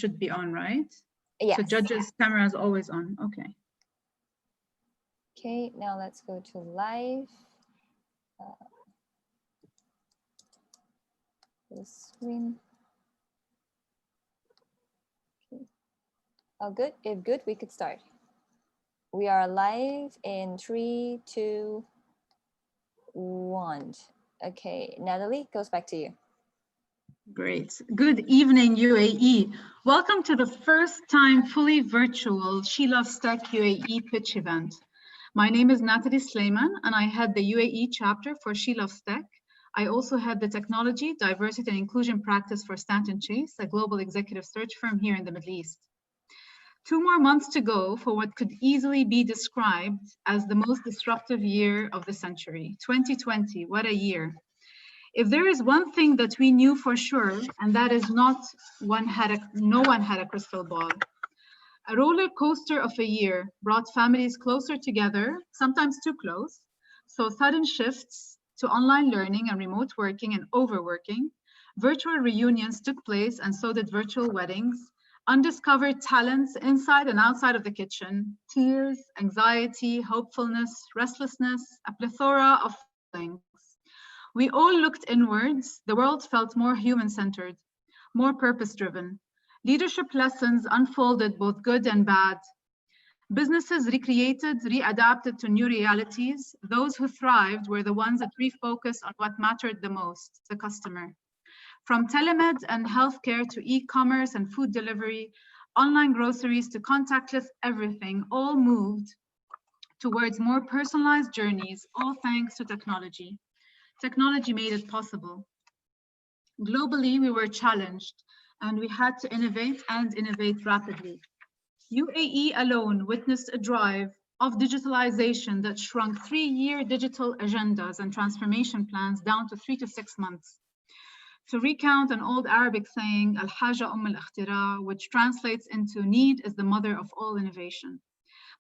should be on, right? Yes. So judges' camera is always on. Okay. Okay, now let's go to live. The screen. Okay. Oh, good. If good, we could start. We are live in 3, 2, 1. Okay, Natalie, goes back to you. Great. Good evening, UAE. Welcome to the first time fully virtual She Loves Tech UAE pitch event. My name is Natalie Sleiman, and I head the UAE chapter for She Loves Tech. I also head the Technology, Diversity and Inclusion practice for Stanton Chase, a global executive search firm here in the Middle East. 2 more months to go for what could easily be described as the most disruptive year of the century. 2020, what a year. If there is one thing that we knew for sure, and that is no one had a crystal ball. A roller coaster of a year brought families closer together, sometimes too close. So sudden shifts to online learning and remote working and overworking. Virtual reunions took place, and so did virtual weddings. Undiscovered talents inside and outside of the kitchen. Tears, anxiety, hopefulness, restlessness, a plethora of feelings. We all looked inwards. The world felt more human-centered, more purpose-driven. Leadership lessons unfolded, both good and bad. Businesses recreated, readapted to new realities. Those who thrived were the ones that refocused on what mattered the most, the customer. From telemed and healthcare to e-commerce and food delivery, online groceries to contactless everything, all moved towards more personalized journeys, all thanks to technology. Technology made it possible. Globally, we were challenged, and we had to innovate and innovate rapidly. UAE alone witnessed a drive of digitalization that shrunk 3-year digital agendas and transformation plans down to 3 to 6 months. To recount an old Arabic saying, Al-Haja al-Ikhtira, which translates into need is the mother of all innovation.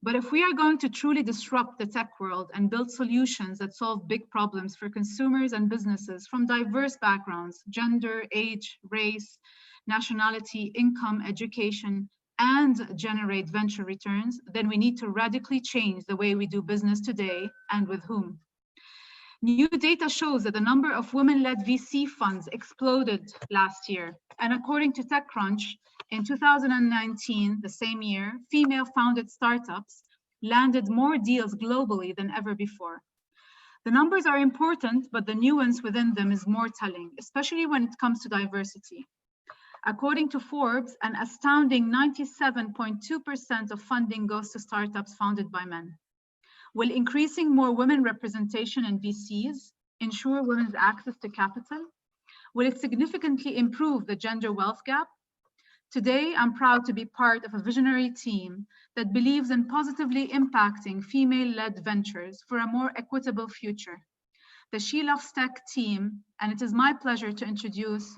But if we are going to truly disrupt the tech world and build solutions that solve big problems for consumers and businesses from diverse backgrounds, gender, age, race, nationality, income, education, and generate venture returns, then we need to radically change the way we do business today and with whom. New data shows that the number of women-led VC funds exploded last year. And according to TechCrunch, in 2019, the same year, female-founded startups landed more deals globally than ever before. The numbers are important, but the nuance within them is more telling, especially when it comes to diversity. According to Forbes, an astounding 97.2% of funding goes to startups founded by men. Will increasing more women representation in VCs ensure women's access to capital? Will it significantly improve the gender wealth gap? Today, I'm proud to be part of a visionary team that believes in positively impacting female-led ventures for a more equitable future. The She Loves Tech team, and it is my pleasure to introduce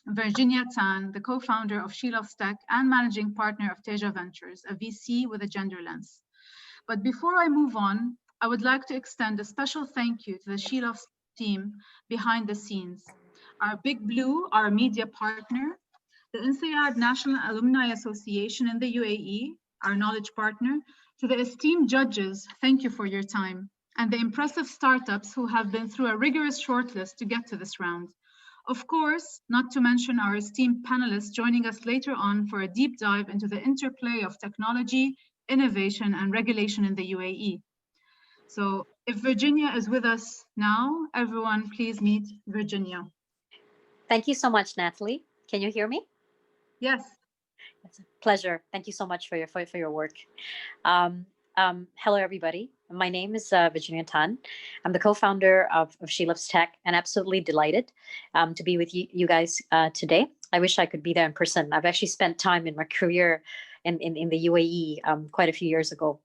Virginia Tan, the co-founder of She Loves Tech and managing partner of Teja Ventures, a VC with a gender lens. But before I move on, I would like to extend a special thank you to the She Loves team behind the scenes. Our Big Blue, our media partner, the INSEAD National Alumni Association in the UAE, our knowledge partner, to the esteemed judges, thank you for your time, and the impressive startups who have been through a rigorous shortlist to get to this round. Of course, not to mention our esteemed panelists joining us later on for a deep dive into the interplay of technology, innovation, and regulation in the UAE. So if Virginia is with us now, everyone please meet Virginia. Thank you so much, Natalie. Can you hear me? Yes. It's a pleasure. Thank you so much for your work. Hello, everybody. My name is Virginia Tan. I'm the co-founder of She Loves Tech, and absolutely delighted to be with you guys today. I wish I could be there in person. I've actually spent time in my career in the UAE quite a few years ago,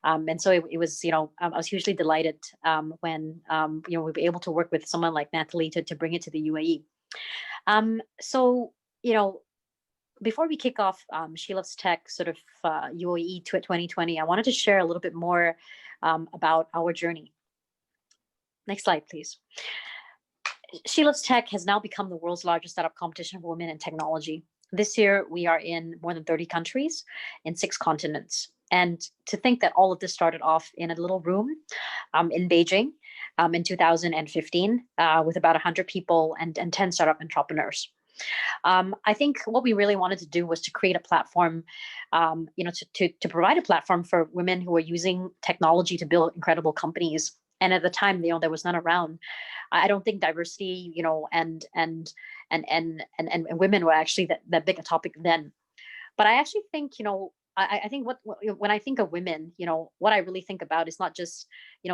and so it was, I was hugely delighted when we were able to work with someone like Natalie to bring it to the UAE. Before we kick off She Loves Tech sort of UAE 2020, I wanted to share a little bit more about our journey. Next slide, please. She Loves Tech has now become the world's largest startup competition for women in technology. This year, we are in more than 30 countries in 6 continents. And to think that all of this started off in a little room in Beijing in 2015 with about 100 people and 10 startup entrepreneurs. I think what we really wanted to do was to create a platform, to provide a platform for women who are using technology to build incredible companies. And at the time, there was none around. I don't think diversity, and women were actually that big a topic then. But I actually think, I think when I think of women, what I really think about is not just,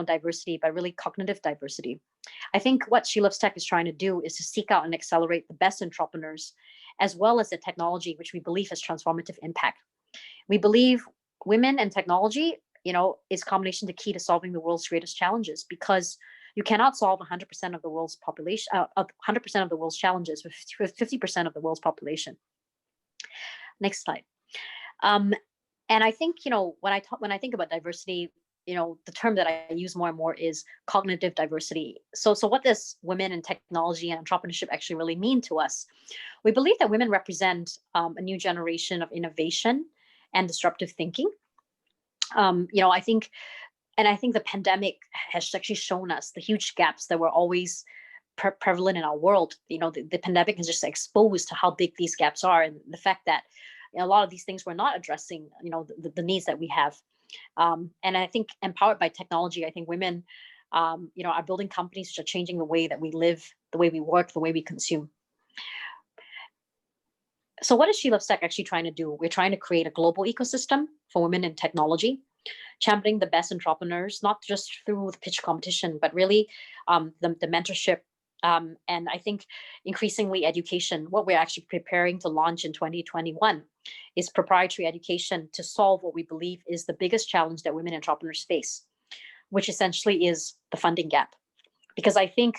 diversity, but really cognitive diversity. I think what She Loves Tech is trying to do is to seek out and accelerate the best entrepreneurs, as well as the technology, which we believe has transformative impact. We believe women and technology, is a combination the key to solving the world's greatest challenges, because you cannot solve 100% of the world's population, 100% of the world's challenges with 50% of the world's population. Next slide. And I think, when I think about diversity, the term that I use more and more is cognitive diversity. So what does women in technology and entrepreneurship actually really mean to us? We believe that women represent a new generation of innovation and disruptive thinking. I think the pandemic has actually shown us the huge gaps that were always prevalent in our world. The pandemic has just exposed to how big these gaps are, and the fact that a lot of these things were not addressing, the needs that we have. And I think empowered by technology, I think women, are building companies which are changing the way that we live, the way we work, the way we consume. So what is She Loves Tech actually trying to do? We're trying to create a global ecosystem for women in technology, championing the best entrepreneurs, not just through the pitch competition, but really the mentorship. And I think increasingly education. What we're actually preparing to launch in 2021 is proprietary education to solve what we believe is the biggest challenge that women entrepreneurs face, which essentially is the funding gap. Because I think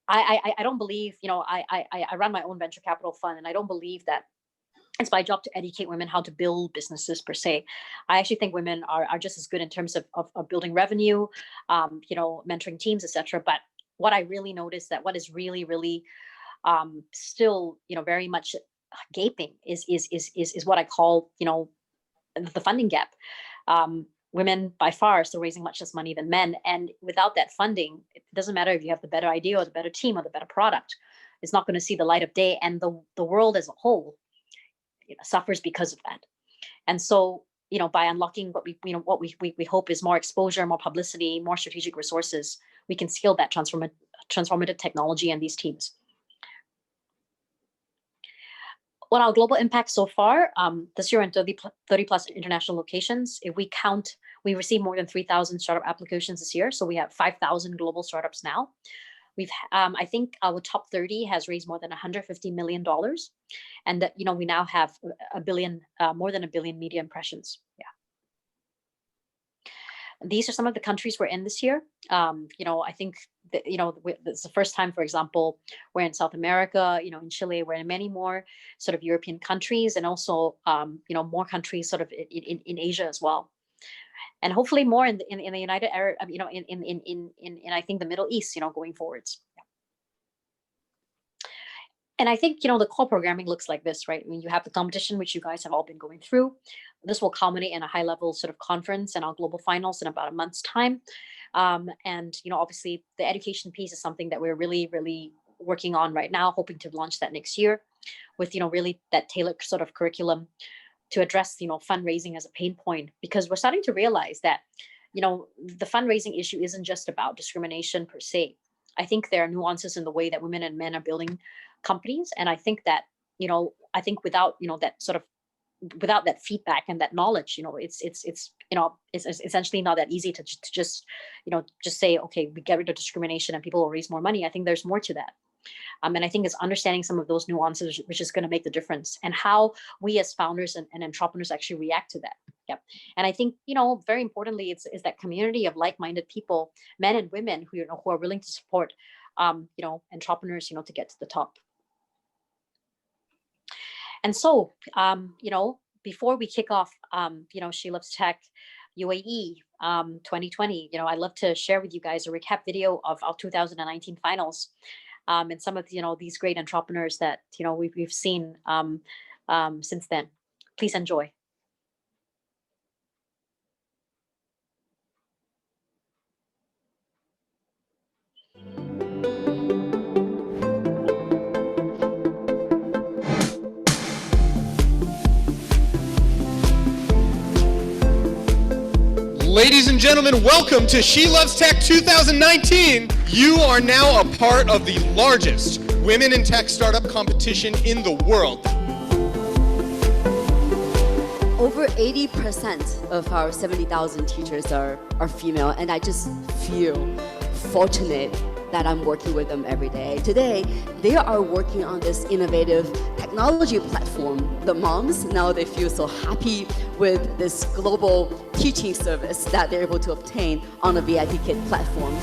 I don't believe, I run my own venture capital fund, and I don't believe that it's my job to educate women how to build businesses per se. I actually think women are just as good in terms of building revenue, mentoring teams, etc. But what I really noticed that what is really, really still, very much gaping is what I call, the funding gap. Women by far are still raising much less money than men. And without that funding, it doesn't matter if you have the better idea or the better team or the better product. It's not going to see the light of day. And the world as a whole suffers because of that. And so, by unlocking what we hope is more exposure, more publicity, more strategic resources, we can scale that transformative technology and these teams. What our global impact so far, this year in 30 plus international locations, if we count, we received more than 3,000 startup applications this year. So we have 5,000 global startups now. We've, I think our top 30 has raised more than $150 million. And that, we now have more than a billion media impressions. Yeah. These are some of the countries we're in this year. I think that, it's the first time, for example, we're in South America, in Chile, we're in many more sort of European countries, and also, more countries sort of in Asia as well. And hopefully more in the United Arab, in I think the Middle East, going forwards. Yeah. And I think, the core programming looks like this, right? I mean, you have the competition, which you guys have all been going through. This will culminate in a high level sort of conference and our global finals in about a month's time. And, obviously the education piece is something that we're really, really working on right now, hoping to launch that next year with, really that tailored sort of curriculum to address, fundraising as a pain point, because we're starting to realize that, the fundraising issue isn't just about discrimination per se. I think there are nuances in the way that women and men are building companies. And I think that, without, that sort of, without that feedback and that knowledge, it's essentially not that easy to just say, okay, we get rid of discrimination and people will raise more money. I think there's more to that. And I think it's understanding some of those nuances, which is going to make the difference, and how we as founders and entrepreneurs actually react to that. Yep. And I think, very importantly, it's that community of like-minded people, men and women who are willing to support, entrepreneurs, to get to the top. And so, before we kick off, She Loves Tech UAE 2020, I'd love to share with you guys a recap video of our 2019 finals. And some of these great entrepreneurs that we've seen since then. Please enjoy. Ladies and gentlemen, welcome to She Loves Tech 2019. You are now a part of the largest women in tech startup competition in the world. Over 80% of our 70,000 teachers are female, and I just feel fortunate that I'm working with them every day. Today, they are working on this innovative technology platform. The moms, now they feel so happy with this global teaching service that they're able to obtain on a VIP Kit platform.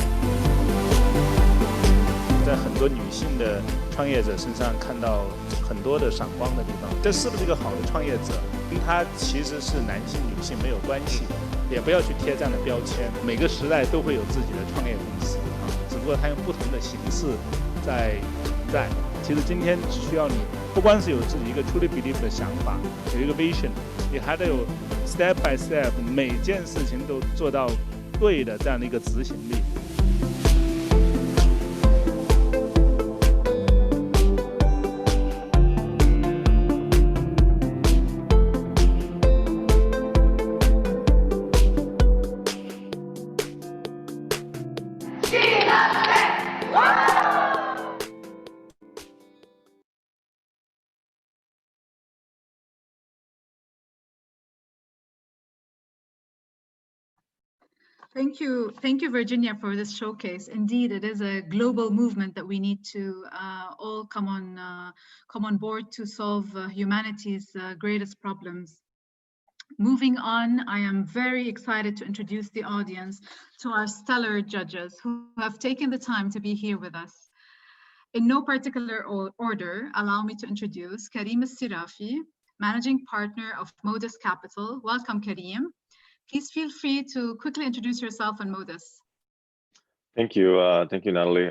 在很多女性的创业者身上看到很多的闪光的地方，这是不是一个好的创业者？跟他其实是男性女性没有关系的，也不要去贴这样的标签。每个时代都会有自己的创业公司啊，只不过它用不同的形式在存在。其实今天只需要你不光是有自己一个 truly believe 的想法，有一个 vision， 你还得有 step by step 每件事情都做到对的这样的一个执行力。Thank you, Virginia, for this showcase. Indeed, it is a global movement that we need to all come on board to solve humanity's greatest problems. Moving on, I am very excited to introduce the audience to our stellar judges who have taken the time to be here with us. In no particular order, allow me to introduce Kareem Elsirafy, Managing Partner of Modus Capital. Welcome, Kareem. Please feel free to quickly introduce yourself and Modus. Thank you, Natalie.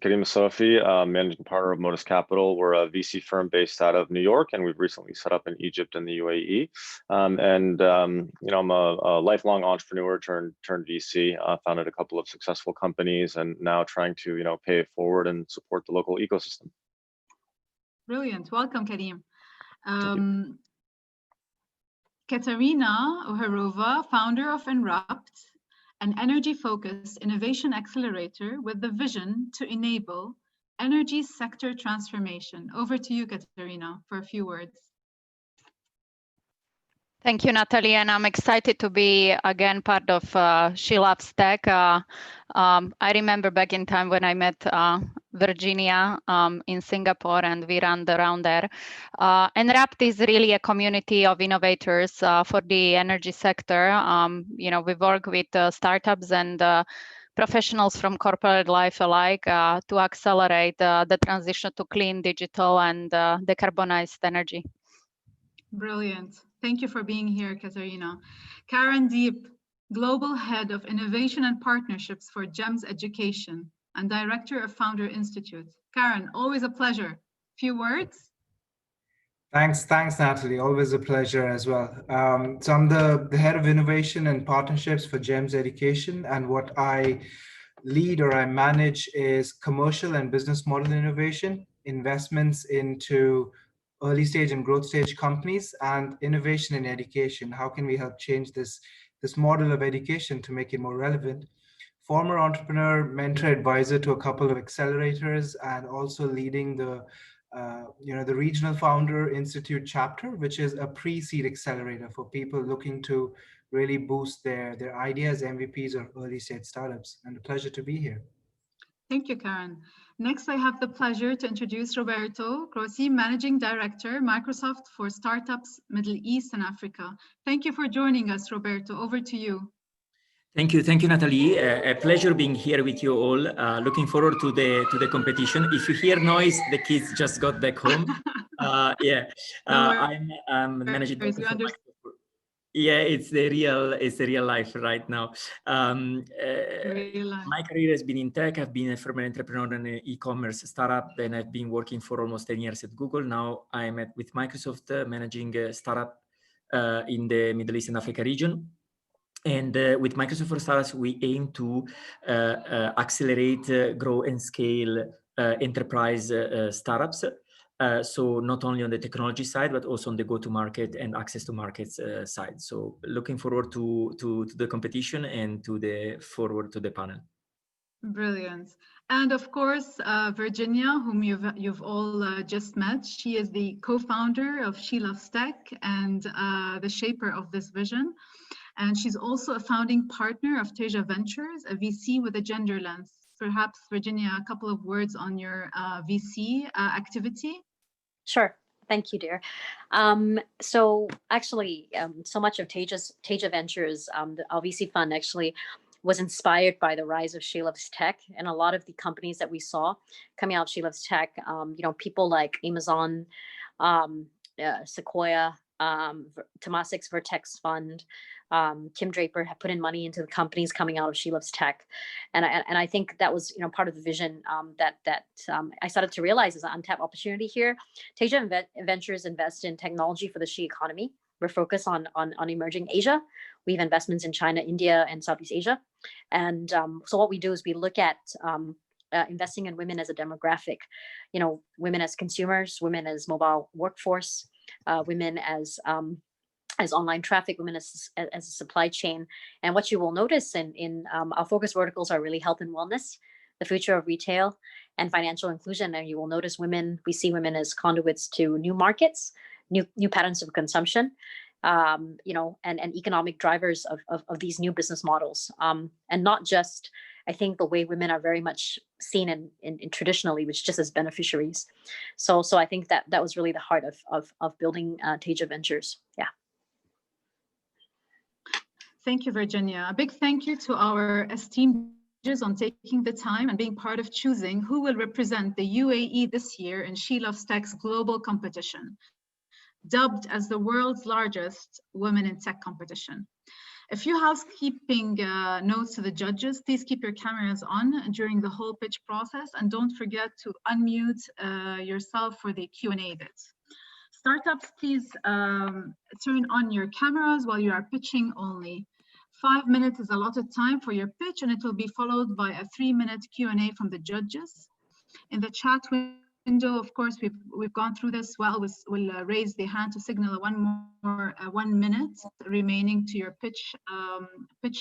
Kareem Elsirafy, Managing Partner of Modus Capital. We're a VC firm based out of New York, and we've recently set up in Egypt and the UAE. You know, I'm a lifelong entrepreneur turned VC. Founded a couple of successful companies, and now trying to pay it forward and support the local ecosystem. Brilliant. Welcome, Kareem. Katarina Uherova, founder of Enrupt, an energy-focused innovation accelerator with the vision to enable energy sector transformation. Over to you, Katarina, for a few words. Thank you, Natalie, and I'm excited to be again part of She Loves Tech. I remember back in time when I met Virginia in Singapore, and we ran around there. Enrupt is really a community of innovators for the energy sector. You know, we work with startups and professionals from corporate life alike to accelerate the transition to clean, digital, and decarbonized energy. Brilliant. Thank you for being here, Katarina. Karan Deep, Global Head of Innovation and Partnerships for GEMS Education and Director of Founder Institute. Karan, always a pleasure. Few words? Thanks, Natalie. Always a pleasure as well. So I'm the Head of Innovation and Partnerships for GEMS Education, and what I lead or I manage is commercial and business model innovation, investments into early stage and growth stage companies, and innovation in education. How can we help change this model of education to make it more relevant? Former entrepreneur, mentor, advisor to a couple of accelerators, and also leading the Regional Founder Institute chapter, which is a pre-seed accelerator for people looking to really boost their ideas, MVPs, or early stage startups. And a pleasure to be here. Thank you, Karan. Next, I have the pleasure to introduce Roberto, Croci, Managing Director, Microsoft for Startups, Middle East and Africa. Thank you for joining us, Roberto. Over to you. Thank you, Natalie. A pleasure being here with you all. Looking forward to the competition. If you hear noise, the kids just got back home. I'm managing director for Microsoft. Yeah, it's the real life right now. Real life. My career has been in tech. I've been a former entrepreneur in an e-commerce startup. Then I've been working for almost 10 years at Google. Now I'm with Microsoft, managing a startup in the Middle East and Africa region. And with Microsoft for Startups, we aim to accelerate, grow, and scale enterprise startups. So not only on the technology side, but also on the go-to-market and access to markets side. So looking forward to the competition and to the panel. Brilliant. And of course, Virginia, whom you've all just met, she is the co-founder of She Loves Tech and the shaper of this vision. And she's also a founding partner of Teja Ventures, a VC with a gender lens. Perhaps, Virginia, a couple of words on your VC activity. Sure. Thank you, dear. So actually, so much of Teja Ventures, our VC fund actually was inspired by the rise of She Loves Tech, and a lot of the companies that we saw coming out of She Loves Tech, people like Amazon, Sequoia, Temasek's Vertex Fund, Kim Draper have put in money into the companies coming out of She Loves Tech, and I think that was part of the vision that I started to realize is an untapped opportunity here. Teja Ventures invest in technology for the she economy. We're focused on emerging Asia. We have investments in China, India, and Southeast Asia, and so what we do is we look at investing in women as a demographic, women as consumers, women as mobile workforce, women as online traffic, women as a supply chain. And what you will notice in our focus verticals are really health and wellness, the future of retail, and financial inclusion. And you will notice we see women as conduits to new markets, new patterns of consumption, and economic drivers of these new business models. And not just, I think, the way women are very much seen in traditionally, which just as beneficiaries. So I think that was really the heart of building Teja Ventures. Yeah. Thank you, Virginia. A big thank you to our esteemed judges on taking the time and being part of choosing who will represent the UAE this year in She Loves Tech's global competition, dubbed as the world's largest women in tech competition. A few housekeeping notes to the judges. Please keep your cameras on during the whole pitch process, and don't forget to unmute yourself for the Q&A bit. Startups, please turn on your cameras while you are pitching only. 5 minutes is allotted time for your pitch, and it will be followed by a 3-minute Q&A from the judges. In the chat window, of course, we've gone through this well. We'll raise the hand to signal 1 minute remaining to your pitch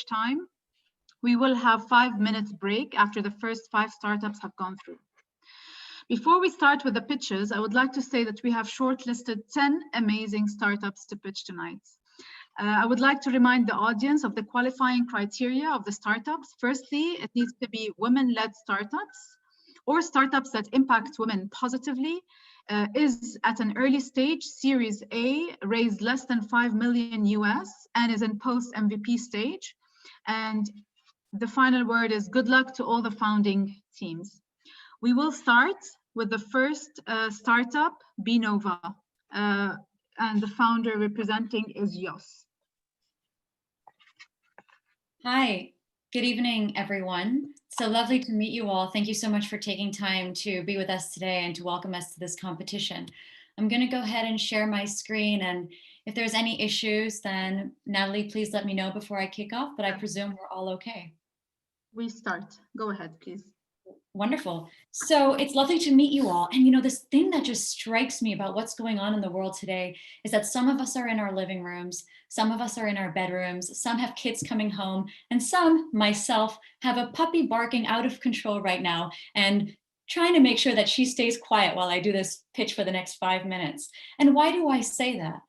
time. We will have 5 minutes break after the first 5 startups have gone through. Before we start with the pitches, I would like to say that we have shortlisted 10 amazing startups to pitch tonight. I would like to remind the audience of the qualifying criteria of the startups. Firstly, it needs to be women-led startups or startups that impact women positively, is at an early stage, Series A, raised less than 5 million US, and is in post-MVP stage. And the final word is good luck to all the founding teams. We will start with the first startup, Beenova, and the founder representing is Jos. Hi, good evening, everyone. So lovely to meet you all. Thank you so much for taking time to be with us today and to welcome us to this competition. I'm going to go ahead and share my screen, and if there's any issues, then Natalie, please let me know before I kick off, but I presume we're all okay. We start. Go ahead, please. Wonderful. So it's lovely to meet you all. And this thing that just strikes me about what's going on in the world today is that some of us are in our living rooms, some of us are in our bedrooms, some have kids coming home, and some, myself, have a puppy barking out of control right now and trying to make sure that she stays quiet while I do this pitch for the next 5 minutes. And why do I say that?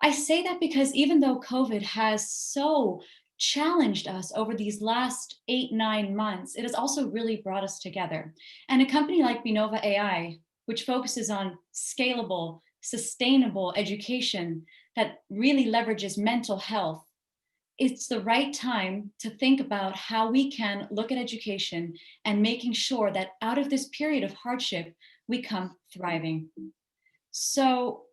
I say that because even though COVID has so challenged us over these last 8-9 months, it has also really brought us together. And a company like Beenova AI, which focuses on scalable, sustainable education that really leverages mental health, it's the right time to think about how we can look at education and making sure that out of this period of hardship, we come thriving. So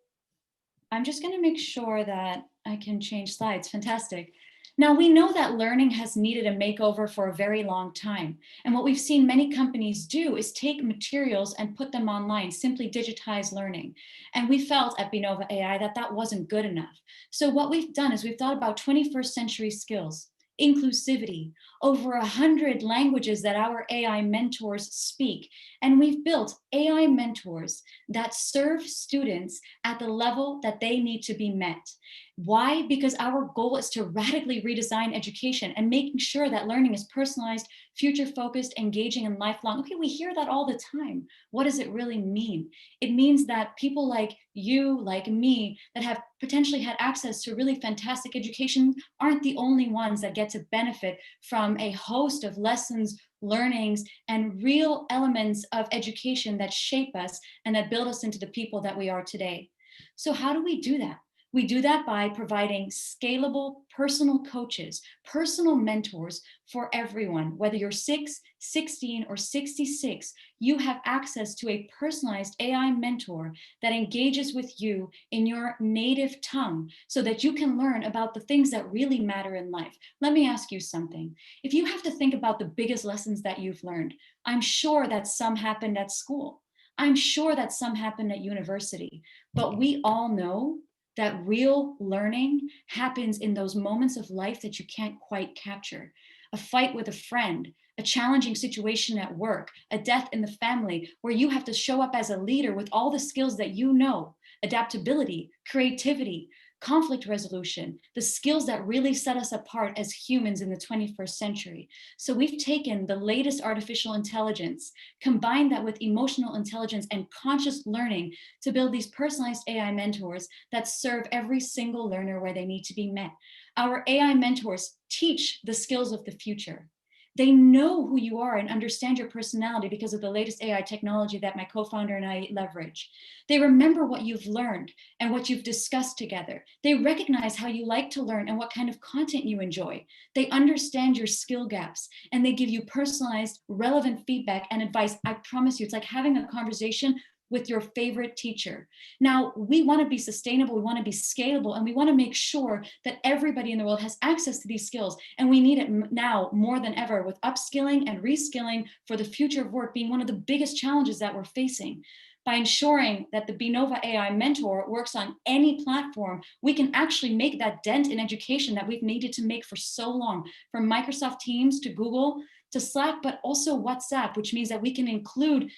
I'm just going to make sure that I can change slides. Fantastic. Now, we know that learning has needed a makeover for a very long time. And what we've seen many companies do is take materials and put them online, simply digitize learning. And we felt at Beenova AI that that wasn't good enough. So what we've done is we've thought about 21st century skills, inclusivity, over 100 languages that our AI mentors speak. And we've built AI mentors that serve students at the level that they need to be met. Why? Because our goal is to radically redesign education and making sure that learning is personalized, future-focused, engaging, and lifelong. Okay, we hear that all the time. What does it really mean? It means that people like you, like me, that have potentially had access to really fantastic education aren't the only ones that get to benefit from a host of lessons, learnings, and real elements of education that shape us and that build us into the people that we are today. So how do we do that? We do that by providing scalable personal coaches, personal mentors for everyone. Whether you're 6, 16, or 66, you have access to a personalized AI mentor that engages with you in your native tongue so that you can learn about the things that really matter in life. Let me ask you something. If you have to think about the biggest lessons that you've learned, I'm sure that some happened at school. I'm sure that some happened at university, but we all know that real learning happens in those moments of life that you can't quite capture. A fight with a friend, a challenging situation at work, a death in the family, where you have to show up as a leader with all the skills that you know, adaptability, creativity, conflict resolution, the skills that really set us apart as humans in the 21st century. So we've taken the latest artificial intelligence, combined that with emotional intelligence and conscious learning to build these personalized AI mentors that serve every single learner where they need to be met. Our AI mentors teach the skills of the future. They know who you are and understand your personality because of the latest AI technology that my co-founder and I leverage. They remember what you've learned and what you've discussed together. They recognize how you like to learn and what kind of content you enjoy. They understand your skill gaps and they give you personalized, relevant feedback and advice. I promise you, it's like having a conversation with your favorite teacher. Now, we want to be sustainable, we want to be scalable, and we want to make sure that everybody in the world has access to these skills. And we need it now more than ever, with upskilling and reskilling for the future of work being one of the biggest challenges that we're facing. By ensuring that the Beenova AI mentor works on any platform, we can actually make that dent in education that we've needed to make for so long, from Microsoft Teams to Google to Slack, but also WhatsApp, which means that we can include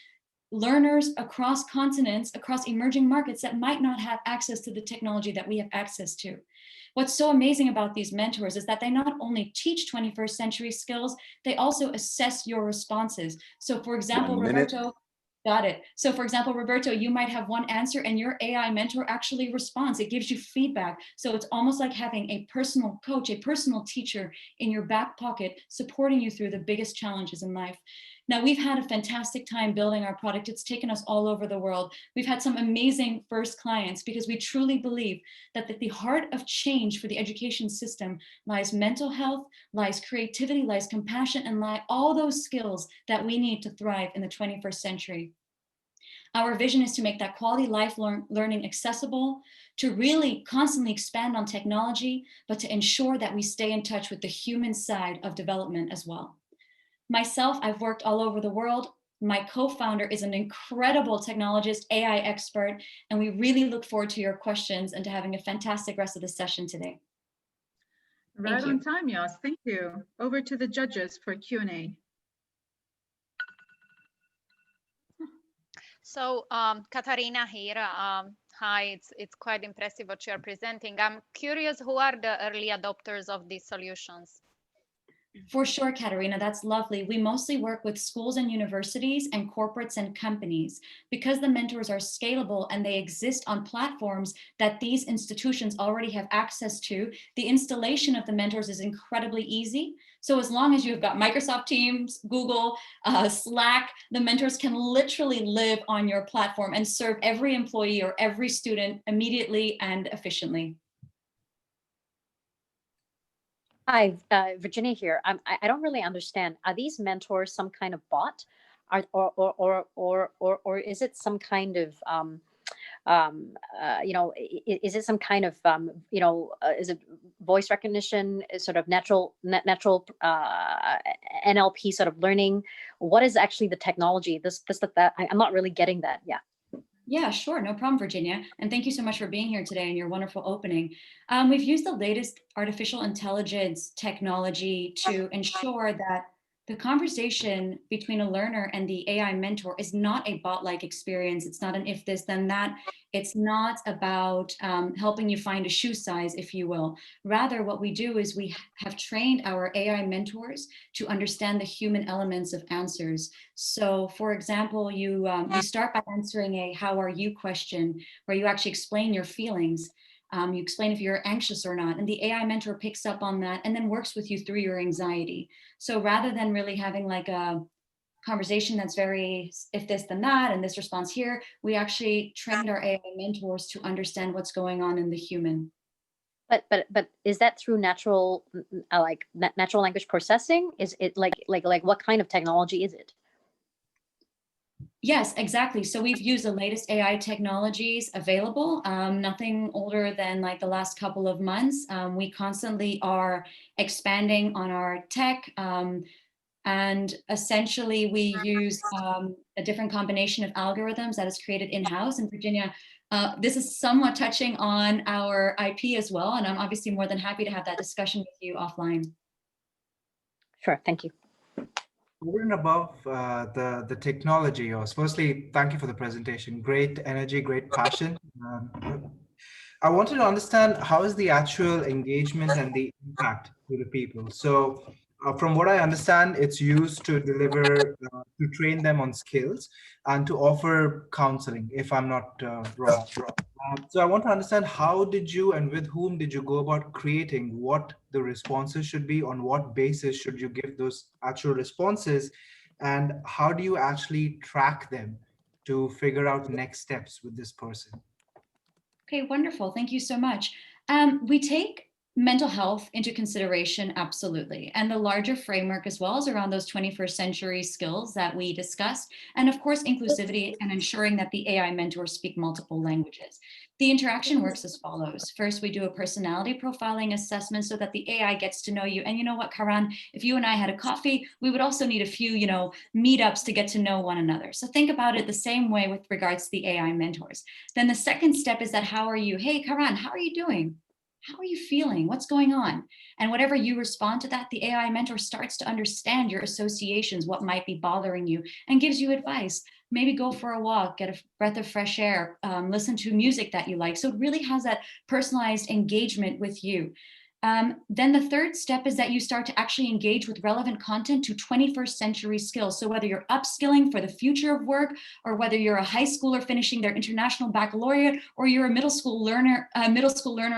learners across continents, across emerging markets that might not have access to the technology that we have access to. What's so amazing about these mentors is that they not only teach 21st century skills, they also assess your responses. So for example, Roberto, got it. So for example, Roberto, you might have one answer and your AI mentor actually responds. It gives you feedback. So it's almost like having a personal coach, a personal teacher in your back pocket, supporting you through the biggest challenges in life. Now, we've had a fantastic time building our product. It's taken us all over the world. We've had some amazing first clients because we truly believe that at the heart of change for the education system lies mental health, lies creativity, lies compassion, and lie all those skills that we need to thrive in the 21st century. Our vision is to make that quality life learning accessible, to really constantly expand on technology, but to ensure that we stay in touch with the human side of development as well. Myself, I've worked all over the world. My co-founder is an incredible technologist, AI expert, and we really look forward to your questions and to having a fantastic rest of the session today. Right on time, Yas. Thank you. Over to the judges for Q&A. So Katarina here. Hi, it's quite impressive what you are presenting. I'm curious, who are the early adopters of these solutions? For sure, Katarina, that's lovely. We mostly work with schools and universities and corporates and companies. Because the mentors are scalable and they exist on platforms that these institutions already have access to, the installation of the mentors is incredibly easy. So as long as you've got Microsoft Teams, Google, Slack, the mentors can literally live on your platform and serve every employee or every student immediately and efficiently. Hi, Virginia here. I don't really understand. Are these mentors some kind of bot, or is it some kind of you know, is it some kind of, you know, is it voice recognition, sort of natural NLP sort of learning? What is actually the technology? I'm not really getting that. Yeah. Yeah, sure. No problem, Virginia. And thank you so much for being here today and your wonderful opening. We've used the latest artificial intelligence technology to ensure that the conversation between a learner and the AI mentor is not a bot-like experience. It's not an if this, then that. It's not about helping you find a shoe size, if you will. Rather, what we do is we have trained our AI mentors to understand the human elements of answers. So, for example, you start by answering a "how are you" question, where you actually explain your feelings. You explain if you're anxious or not, and the AI mentor picks up on that and then works with you through your anxiety. So rather than really having like a conversation that's very if this then that and this response here, we actually trained our AI mentors to understand what's going on in the human. But is that through natural natural language processing? Is it like what kind of technology is it? Yes, exactly. So we've used the latest AI technologies available, nothing older than like the last couple of months. We constantly are expanding on our tech, and essentially we use a different combination of algorithms that is created in-house. And Virginia, this is somewhat touching on our IP as well. And I'm obviously more than happy to have that discussion with you offline. Sure, thank you. Over and above the technology, yours. Firstly, thank you for the presentation. Great energy, great passion. I wanted to understand how is the actual engagement and the impact to the people. So from what I understand, it's used to deliver, to train them on skills and to offer counseling, if I'm not wrong. So I want to understand, how did you and with whom did you go about creating what the responses should be? On what basis should you give those actual responses? And how do you actually track them to figure out next steps with this person? Okay, wonderful. Thank you so much. We take mental health into consideration, absolutely. And the larger framework as well is around those 21st century skills that we discussed. And of course, inclusivity and ensuring that the AI mentors speak multiple languages. The interaction works as follows. First, we do a personality profiling assessment so that the AI gets to know you. And you know what, Karan, if you and I had a coffee, we would also need a few, meetups to get to know one another. So think about it the same way with regards to the AI mentors. Then the second step is that, how are you? Hey, Karan, how are you doing? How are you feeling? What's going on? And whatever you respond to that, the AI mentor starts to understand your associations, what might be bothering you, and gives you advice. Maybe go for a walk, get a breath of fresh air, listen to music that you like. So it really has that personalized engagement with you. Then the third step is that you start to actually engage with relevant content to 21st century skills. So whether you're upskilling for the future of work, or whether you're a high schooler finishing their international baccalaureate, or you're a middle school learner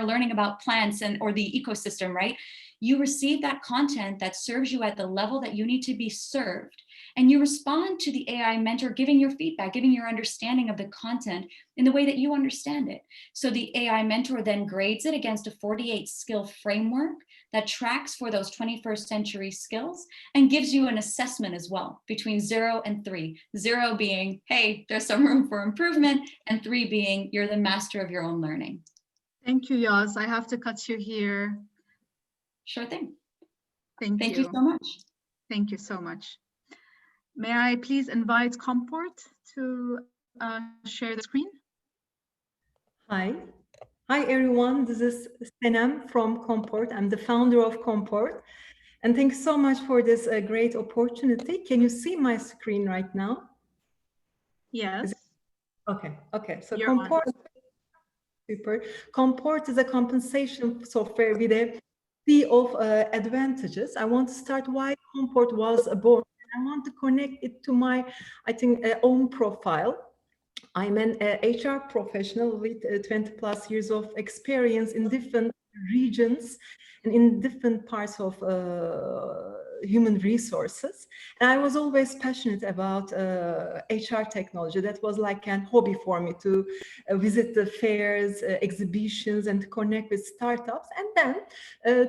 learning about plants or the ecosystem, right? You receive that content that serves you at the level that you need to be served. And you respond to the AI mentor, giving your feedback, giving your understanding of the content in the way that you understand it. So the AI mentor then grades it against a 48 skill framework that tracks for those 21st century skills and gives you an assessment as well between 0 and 3. 0 being, hey, there's some room for improvement, and 3 being, you're the master of your own learning. Thank you, Yas. I have to cut you here. Sure thing. Thank you so much. Thank you so much. May I please invite Compport to share the screen? Hi everyone. This is Senem from Compport. I'm the founder of Compport. And thanks so much for this great opportunity. Can you see my screen right now? Yes. Okay. So Compport, super. Compport is a compensation software with a sea of advantages. I want to start why Compport was born. I want to connect it to my, own profile. I'm an HR professional with 20 plus years of experience in different regions and in different parts of human resources. And I was always passionate about HR technology. That was like a hobby for me to visit the fairs, exhibitions, and to connect with startups. And then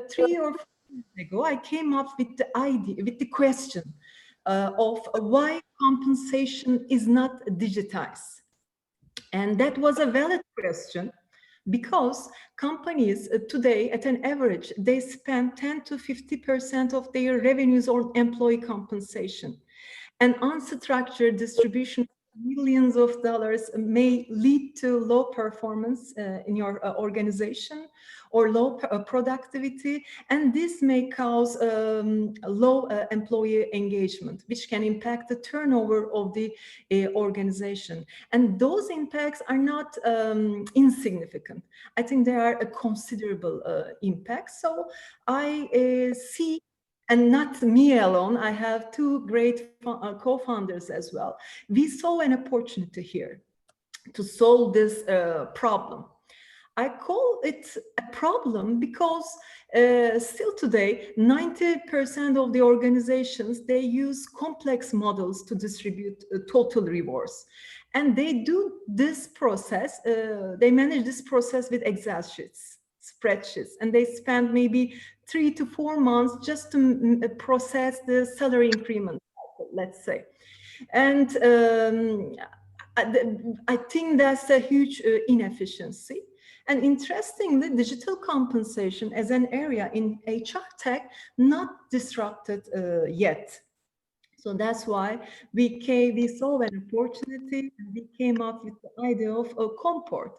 3 or 4 years ago, I came up with the idea, with the question of why compensation is not digitized. And that was a valid question, because companies today, at an average, they spend 10 to 50% of their revenues on employee compensation. And unstructured distribution of millions of dollars may lead to low performance in your organization, or low productivity, and this may cause low employee engagement, which can impact the turnover of the organization. And those impacts are not insignificant. I think they are a considerable impact. So I see, and not me alone, I have two great co-founders as well. We saw an opportunity here to solve this problem. I call it a problem because still today, 90% of the organizations, they use complex models to distribute total rewards. And they do this process, they manage this process with Excel sheets, spreadsheets, and they spend maybe 3 to 4 months just to process the salary increment, let's say. And I think that's a huge inefficiency. And interestingly, digital compensation as an area in HR tech, not disrupted yet. So that's why we saw an opportunity, and we came up with the idea of a Compport.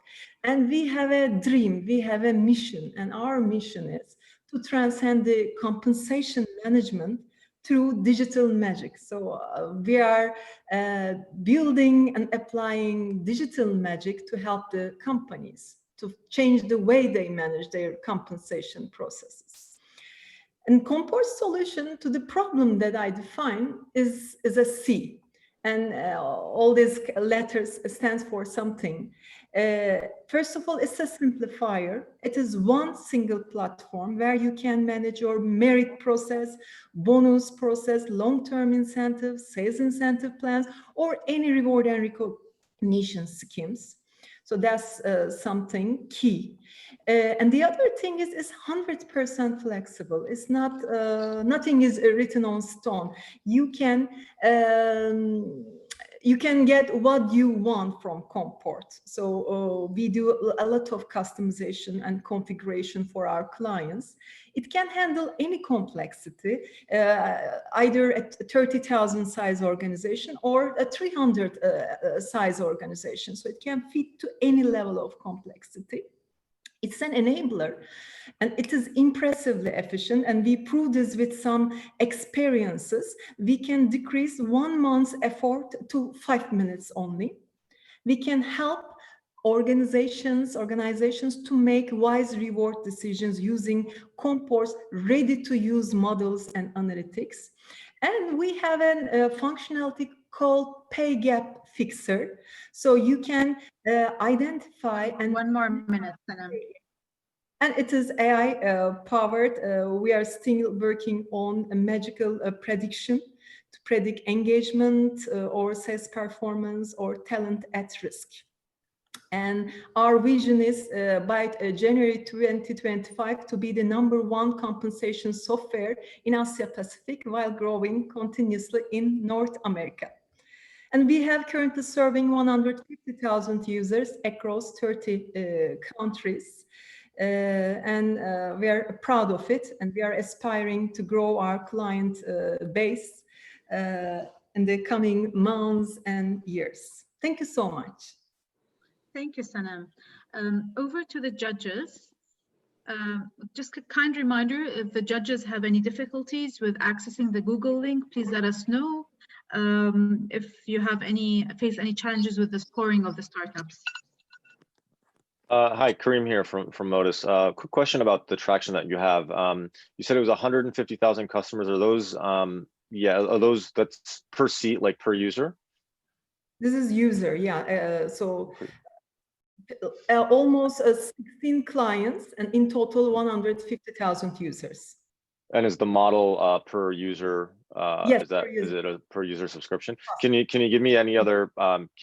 And we have a dream, we have a mission, and our mission is to transcend the compensation management through digital magic. So we are building and applying digital magic to help the companies to change the way they manage their compensation processes. And Compport's solution to the problem that I define is a C. And all these letters stands for something. First of all, it's a simplifier. It is one single platform where you can manage your merit process, bonus process, long-term incentives, sales incentive plans, or any reward and recognition schemes. So that's something key. And the other thing is 100% flexible. It's not, nothing is written on stone. You can get what you want from Compport. So we do a lot of customization and configuration for our clients. It can handle any complexity, either a 30,000 size organization or a 300 size organization. So it can fit to any level of complexity. It's an enabler, and it is impressively efficient, and we prove this with some experiences. We can decrease 1 month's effort to 5 minutes only. We can help organizations to make wise reward decisions using Compport's ready-to-use models and analytics. And we have a functionality called pay gap fixer. So you can identify and— One more minute, Sanam. And it is AI powered. We are still working on a magical prediction to predict engagement or sales performance or talent at risk. And our vision is by January 2025 to be the #1 compensation software in Asia Pacific while growing continuously in North America. And we have currently serving 150,000 users across 30 countries. And we are proud of it, and we are aspiring to grow our client base in the coming months and years. Thank you so much. Thank you, Sanam. Over to the judges. Just a kind reminder, if the judges have any difficulties with accessing the Google link, please let us know. If you have face any challenges with the scoring of the startups. Hi, Kareem here from Modus. Quick question about the traction that you have. You said it was 150,000 customers. Are those, are those, that's per seat, like per user? This is user, yeah. So almost 16 clients, and in total 150,000 users. And is the model per user? Yes, is it a per user subscription? Can you give me any other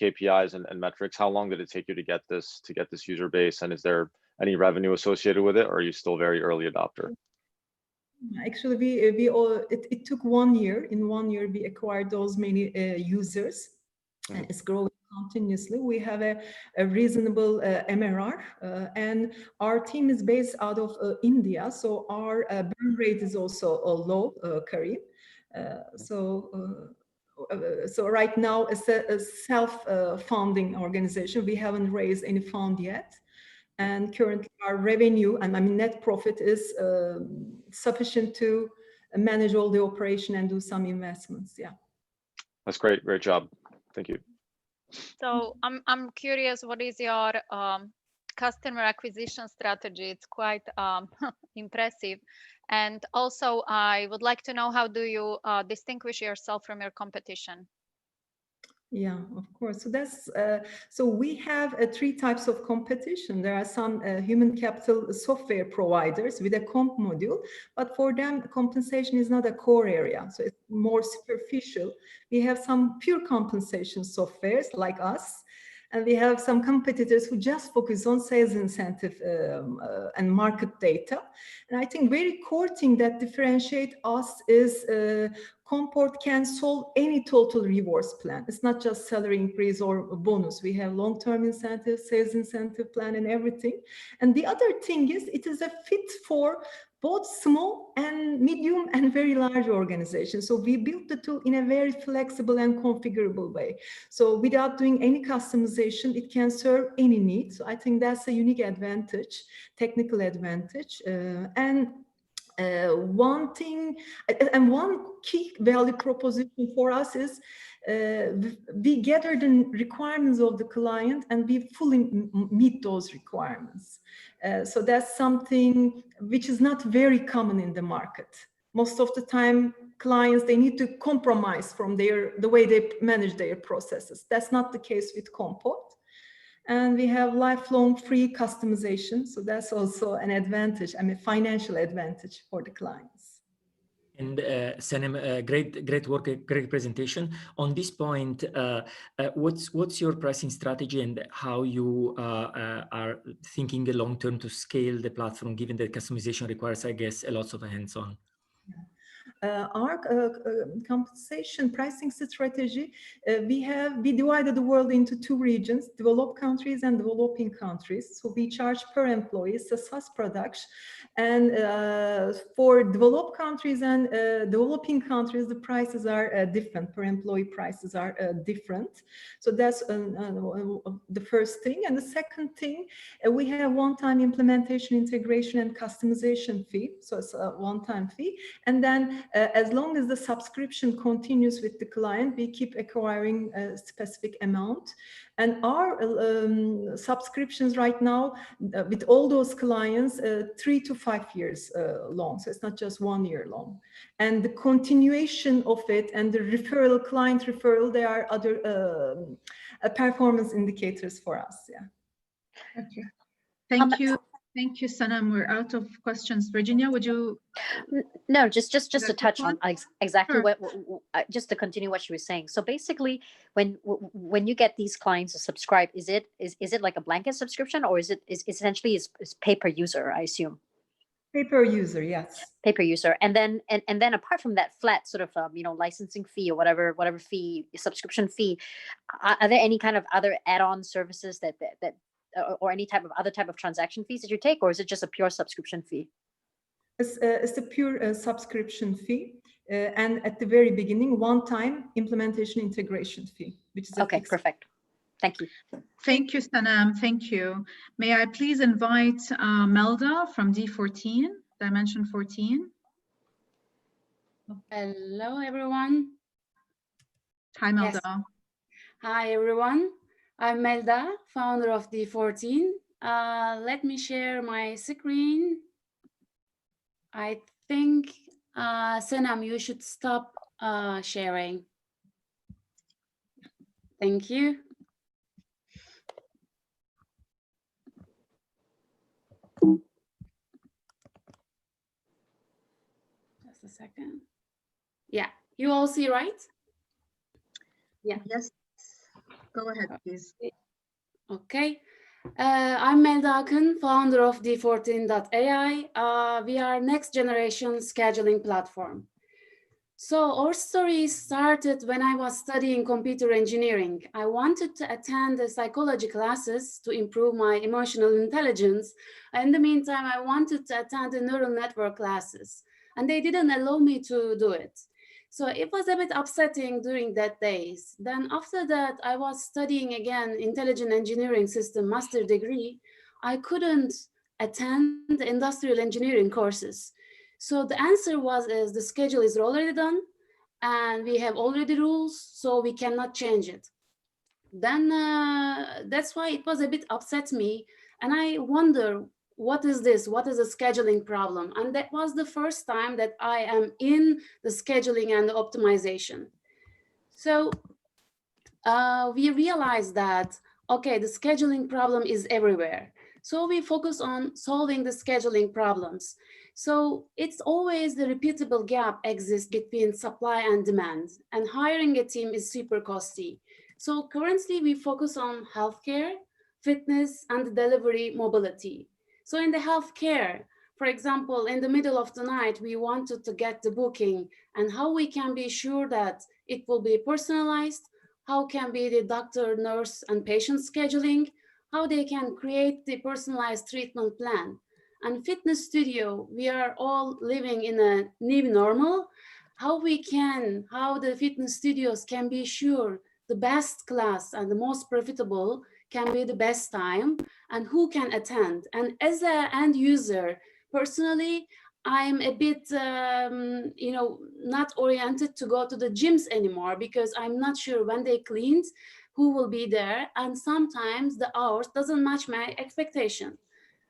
KPIs and metrics? How long did it take you to get this user base, and is there any revenue associated with it, or are you still very early adopter? Actually, it took 1 year. In 1 year, we acquired those many users, and it's growing continuously. We have a reasonable MRR, and our team is based out of India, so our burn rate is also low, Kareem. So right now, it's a self-funding organization. We haven't raised any fund yet. And currently our revenue, and I mean net profit, is sufficient to manage all the operation and do some investments. Yeah. That's great. Great job. Thank you. So I'm curious, what is your customer acquisition strategy? It's quite impressive. And also, I would like to know, how do you distinguish yourself from your competition? Yeah, of course. So that's so we have three types of competition. There are some human capital software providers with a comp module, but for them compensation is not a core area, so it's more superficial. We have some pure compensation softwares like us, and we have some competitors who just focus on sales incentive and market data. And I think very core thing that differentiate us is Compport can solve any total rewards plan. It's not just salary increase or bonus. We have long-term incentive, sales incentive plan, and everything. And the other thing is it is a fit for both small and medium and very large organizations. So we built the tool in a very flexible and configurable way. So without doing any customization, it can serve any need. So I think that's a unique advantage, technical advantage. One thing, and one key value proposition for us is we gather the requirements of the client and we fully meet those requirements. So that's something which is not very common in the market. Most of the time, clients, they need to compromise from the way they manage their processes. That's not the case with Compport. And we have lifelong free customization. So that's also an advantage, I mean, financial advantage for the clients. And Senem, great work, great presentation. On this point, what's your pricing strategy and how you are thinking long-term to scale the platform, given that customization requires, I guess, a lot of hands-on? Our compensation pricing strategy, we divided the world into two regions, developed countries and developing countries. So we charge per employee, it's a SaaS product. And for developed countries and developing countries, the prices are different, per employee prices are different. So that's the first thing. And the second thing, we have one-time implementation, integration, and customization fee. So it's a one-time fee. And then as long as the subscription continues with the client, we keep acquiring a specific amount. And our subscriptions right now, with all those clients, 3 to 5 years long. So it's not just 1 year long. And the continuation of it and the referral, client referral, there are other performance indicators for us. Yeah. Okay. Thank you. Thank you, Senem. We're out of questions. Virginia, would you? No, just to touch on exactly Sure. just to continue what she was saying. So basically, when you get these clients to subscribe, is it like a blanket subscription, or is essentially pay per user? I assume. Pay per user, yes. Pay per user, and then apart from that flat sort of licensing fee or whatever fee, subscription fee, are there any kind of other add-on services that or any other type of transaction fees that you take, or is it just a pure subscription fee? It's a pure subscription fee, and at the very beginning, one-time implementation integration fee, which is okay. Perfect. Thank you. Thank you, Senem. Thank you. May I please invite Melda from D14, Dimension 14. Hello, everyone. Hi, Melda. Yes. Hi, everyone. I'm Melda, founder of D14. Let me share my screen. I think, Senem, you should stop sharing. Thank you. Just a second. Yeah, you all see, right? Yeah. Yes. Go ahead, please. Okay. I'm Melda Akın, founder of D14.ai. We are next generation scheduling platform. So our story started when I was studying computer engineering. I wanted to attend the psychology classes to improve my emotional intelligence. In the meantime, I wanted to attend the neural network classes, and they didn't allow me to do it. So it was a bit upsetting during that days. Then after that, I was studying again intelligent engineering system master degree. I couldn't attend the industrial engineering courses. So the answer was, is the schedule is already done and we have already rules, so we cannot change it. Then that's why it was a bit upset me. And I wonder, what is this? What is a scheduling problem? And that was the first time that I am in the scheduling and the optimization. So we realized that, okay, the scheduling problem is everywhere. So we focus on solving the scheduling problems. So it's always the repeatable gap exists between supply and demand, and hiring a team is super costly. So currently we focus on healthcare, fitness, and delivery mobility. So in the healthcare, for example, in the middle of the night, we wanted to get the booking and how we can be sure that it will be personalized, how can be the doctor, nurse, and patient scheduling, how they can create the personalized treatment plan. And fitness studio, we are all living in a new normal, how the fitness studios can be sure the best class and the most profitable can be the best time, and who can attend. And as an end user, personally, I'm a bit, not oriented to go to the gyms anymore because I'm not sure when they cleaned, who will be there. And sometimes the hours doesn't match my expectation.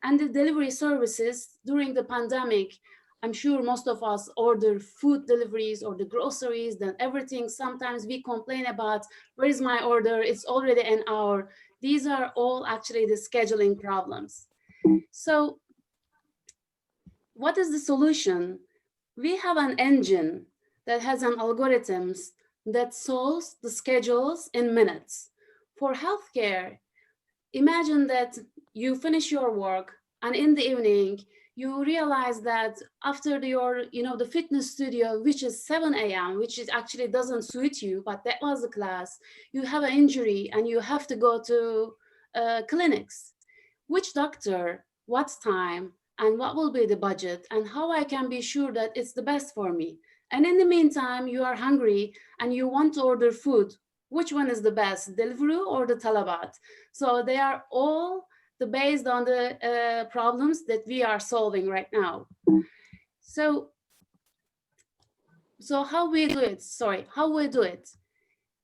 And the delivery services during the pandemic, I'm sure most of us order food deliveries or the groceries, then everything. Sometimes we complain about, where is my order? It's already an hour. These are all actually the scheduling problems. So what is the solution? We have an engine that has an algorithms that solves the schedules in minutes. For healthcare, imagine that you finish your work and in the evening, you realize that after the fitness studio, which is 7 a.m., which is actually doesn't suit you, but that was the class, you have an injury and you have to go to clinics. Which doctor, what time, and what will be the budget, and how I can be sure that it's the best for me. And in the meantime, you are hungry and you want to order food. Which one is the best, Deliveroo or the Talabat? So they are all based on the problems that we are solving right now. So how we do it?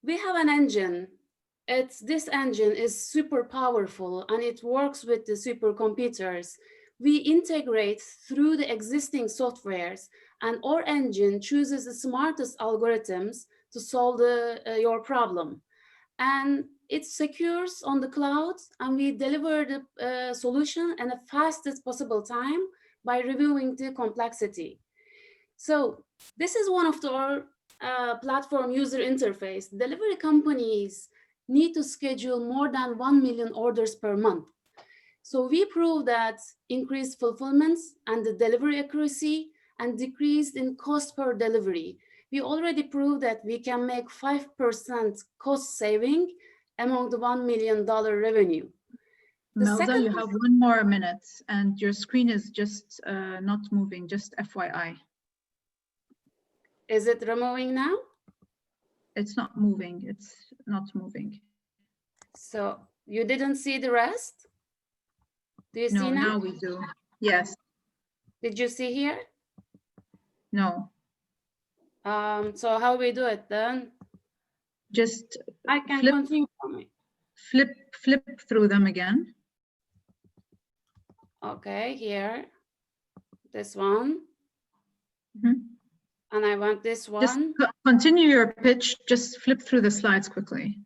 We have an engine. This engine is super powerful and it works with the supercomputers. We integrate through the existing softwares, and our engine chooses the smartest algorithms to solve your problem. And it secures on the cloud, and we deliver the solution in the fastest possible time by reviewing the complexity. So this is one of our platform user interface. Delivery companies need to schedule more than 1 million orders per month. So we prove that increased fulfillments and the delivery accuracy and decreased in cost per delivery. We already proved that we can make 5% cost saving among the $1 million revenue. Melda, you have 1 more minute and your screen is just not moving, just FYI. Is it removing now? It's not moving, it's not moving. So you didn't see the rest? Do you see now? No, now we do, yes. Did you see here? No. So how we do it then? Just I can continue from it. Flip through them again. Okay, here, this one. Mm-hmm. And I want this one. Just continue your pitch, just flip through the slides quickly.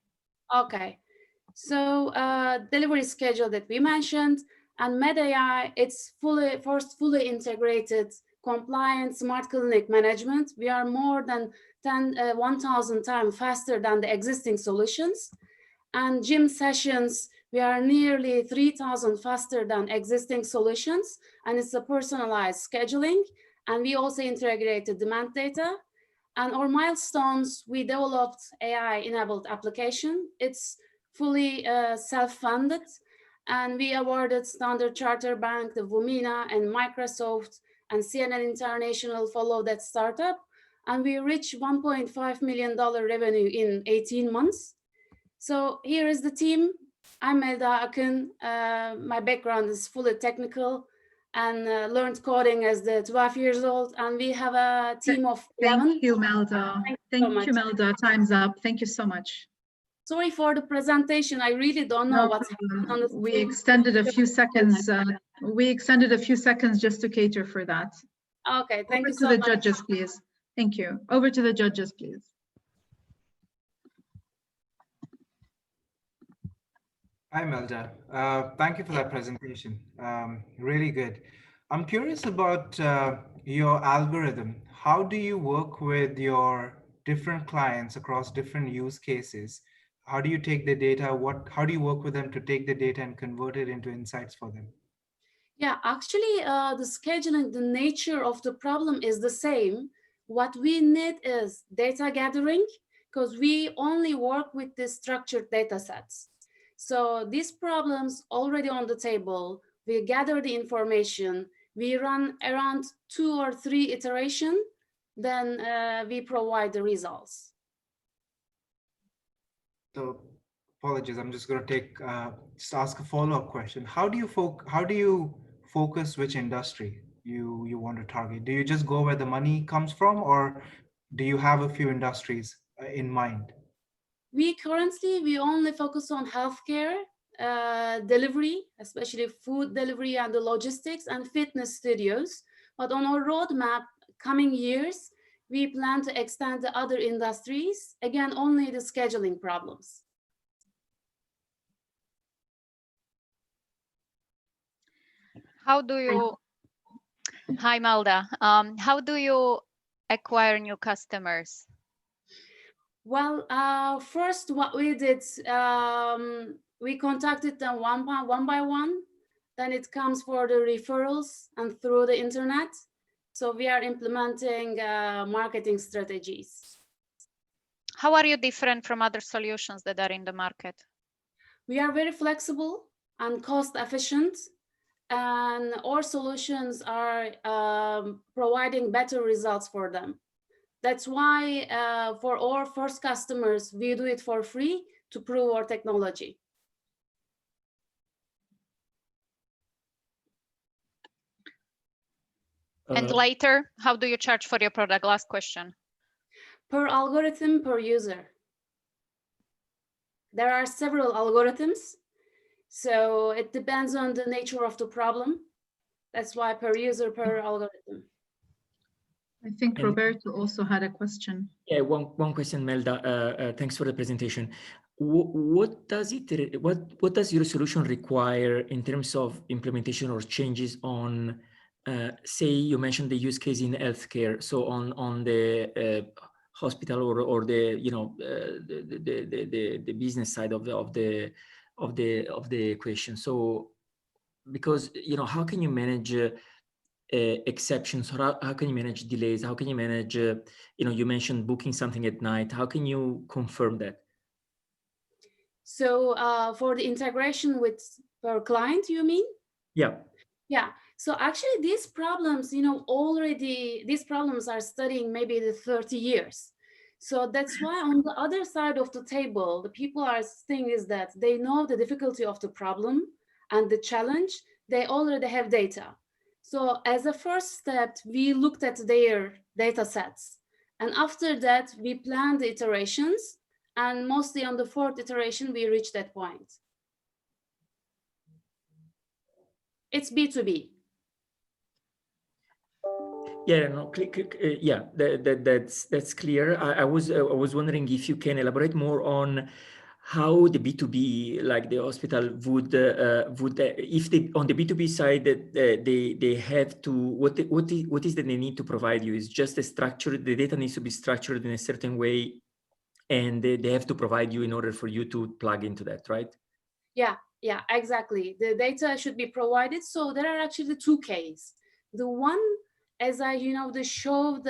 Okay, so delivery schedule that we mentioned, and MedAI, it's fully integrated compliant smart clinic management. We are more than 1,000 times faster than the existing solutions. And gym sessions, we are nearly 3,000 faster than existing solutions. And it's a personalized scheduling. And we also integrated demand data. And our milestones, we developed AI-enabled application. It's fully self-funded, and we awarded Standard Chartered Bank, the Vumina, and Microsoft, and CNN International followed that startup. And we reached $1.5 million revenue in 18 months. So here is the team. I'm Melda Akın. My background is fully technical and learned coding as the 12 years old. And we have a team of 11. Thank you, Melda. Thank you, Melda. Time's up. Thank you so much. Sorry for the presentation. I really don't know what's happening on the screen. We extended a few seconds. We extended a few seconds just to cater for that. Okay, thank you so much. Over to the much. judges, please. Thank you. Over to the judges, please. Hi, Melda. Thank you for that presentation. Really good. I'm curious about your algorithm. How do you work with your different clients across different use cases? How do you take the data? How do you work with them to take the data and convert it into insights for them? Yeah, actually, the scheduling, the nature of the problem is the same. What we need is data gathering, because we only work with the structured data sets. So these problems already on the table, we gather the information, we run around 2 or 3 iterations, then we provide the results. So apologies, I'm just going to just ask a follow-up question. How do you focus which industry you want to target? Do you just go where the money comes from, or do you have a few industries in mind? We only focus on healthcare, delivery, especially food delivery and the logistics, and fitness studios. But on our roadmap, coming years, we plan to extend to other industries. Again, only the scheduling problems. How do you, hi Melda, how do you acquire new customers? Well, first what we did, we contacted them one by one. Then it comes for the referrals and through the internet. So we are implementing marketing strategies. How are you different from other solutions that are in the market? We are very flexible and cost efficient, and our solutions are providing better results for them. That's why for our first customers, we do it for free to prove our technology. And later, how do you charge for your product? Last question. Per algorithm, per user. There are several algorithms, so it depends on the nature of the problem. That's why per user, per algorithm. I think Roberto also had a question. Yeah, one question, Melda. Thanks for the presentation. What does your solution require in terms of implementation or changes on, say, you mentioned the use case in healthcare, so on the hospital or the the business side of the equation. So because how can you manage exceptions? How can you manage delays? How can you manage you mentioned booking something at night? How can you confirm that? So for the integration with per client, you mean? Yeah. So actually these problems, already these problems are studying maybe the 30 years. So that's why on the other side of the table, the people are saying is that they know the difficulty of the problem and the challenge. They already have data. So as a first step, we looked at their data sets. And after that, we planned the iterations. And mostly on the 4th iteration, we reached that point. It's B2B. Yeah, no, yeah, that's clear. I was wondering if you can elaborate more on how the B2B, like the hospital, would if they on the B2B side that they have to what is that they need to provide you? Is just a structure. The data needs to be structured in a certain way, and they have to provide you in order for you to plug into that, right? Yeah, exactly. The data should be provided. So there are actually 2 cases. The one, as I showed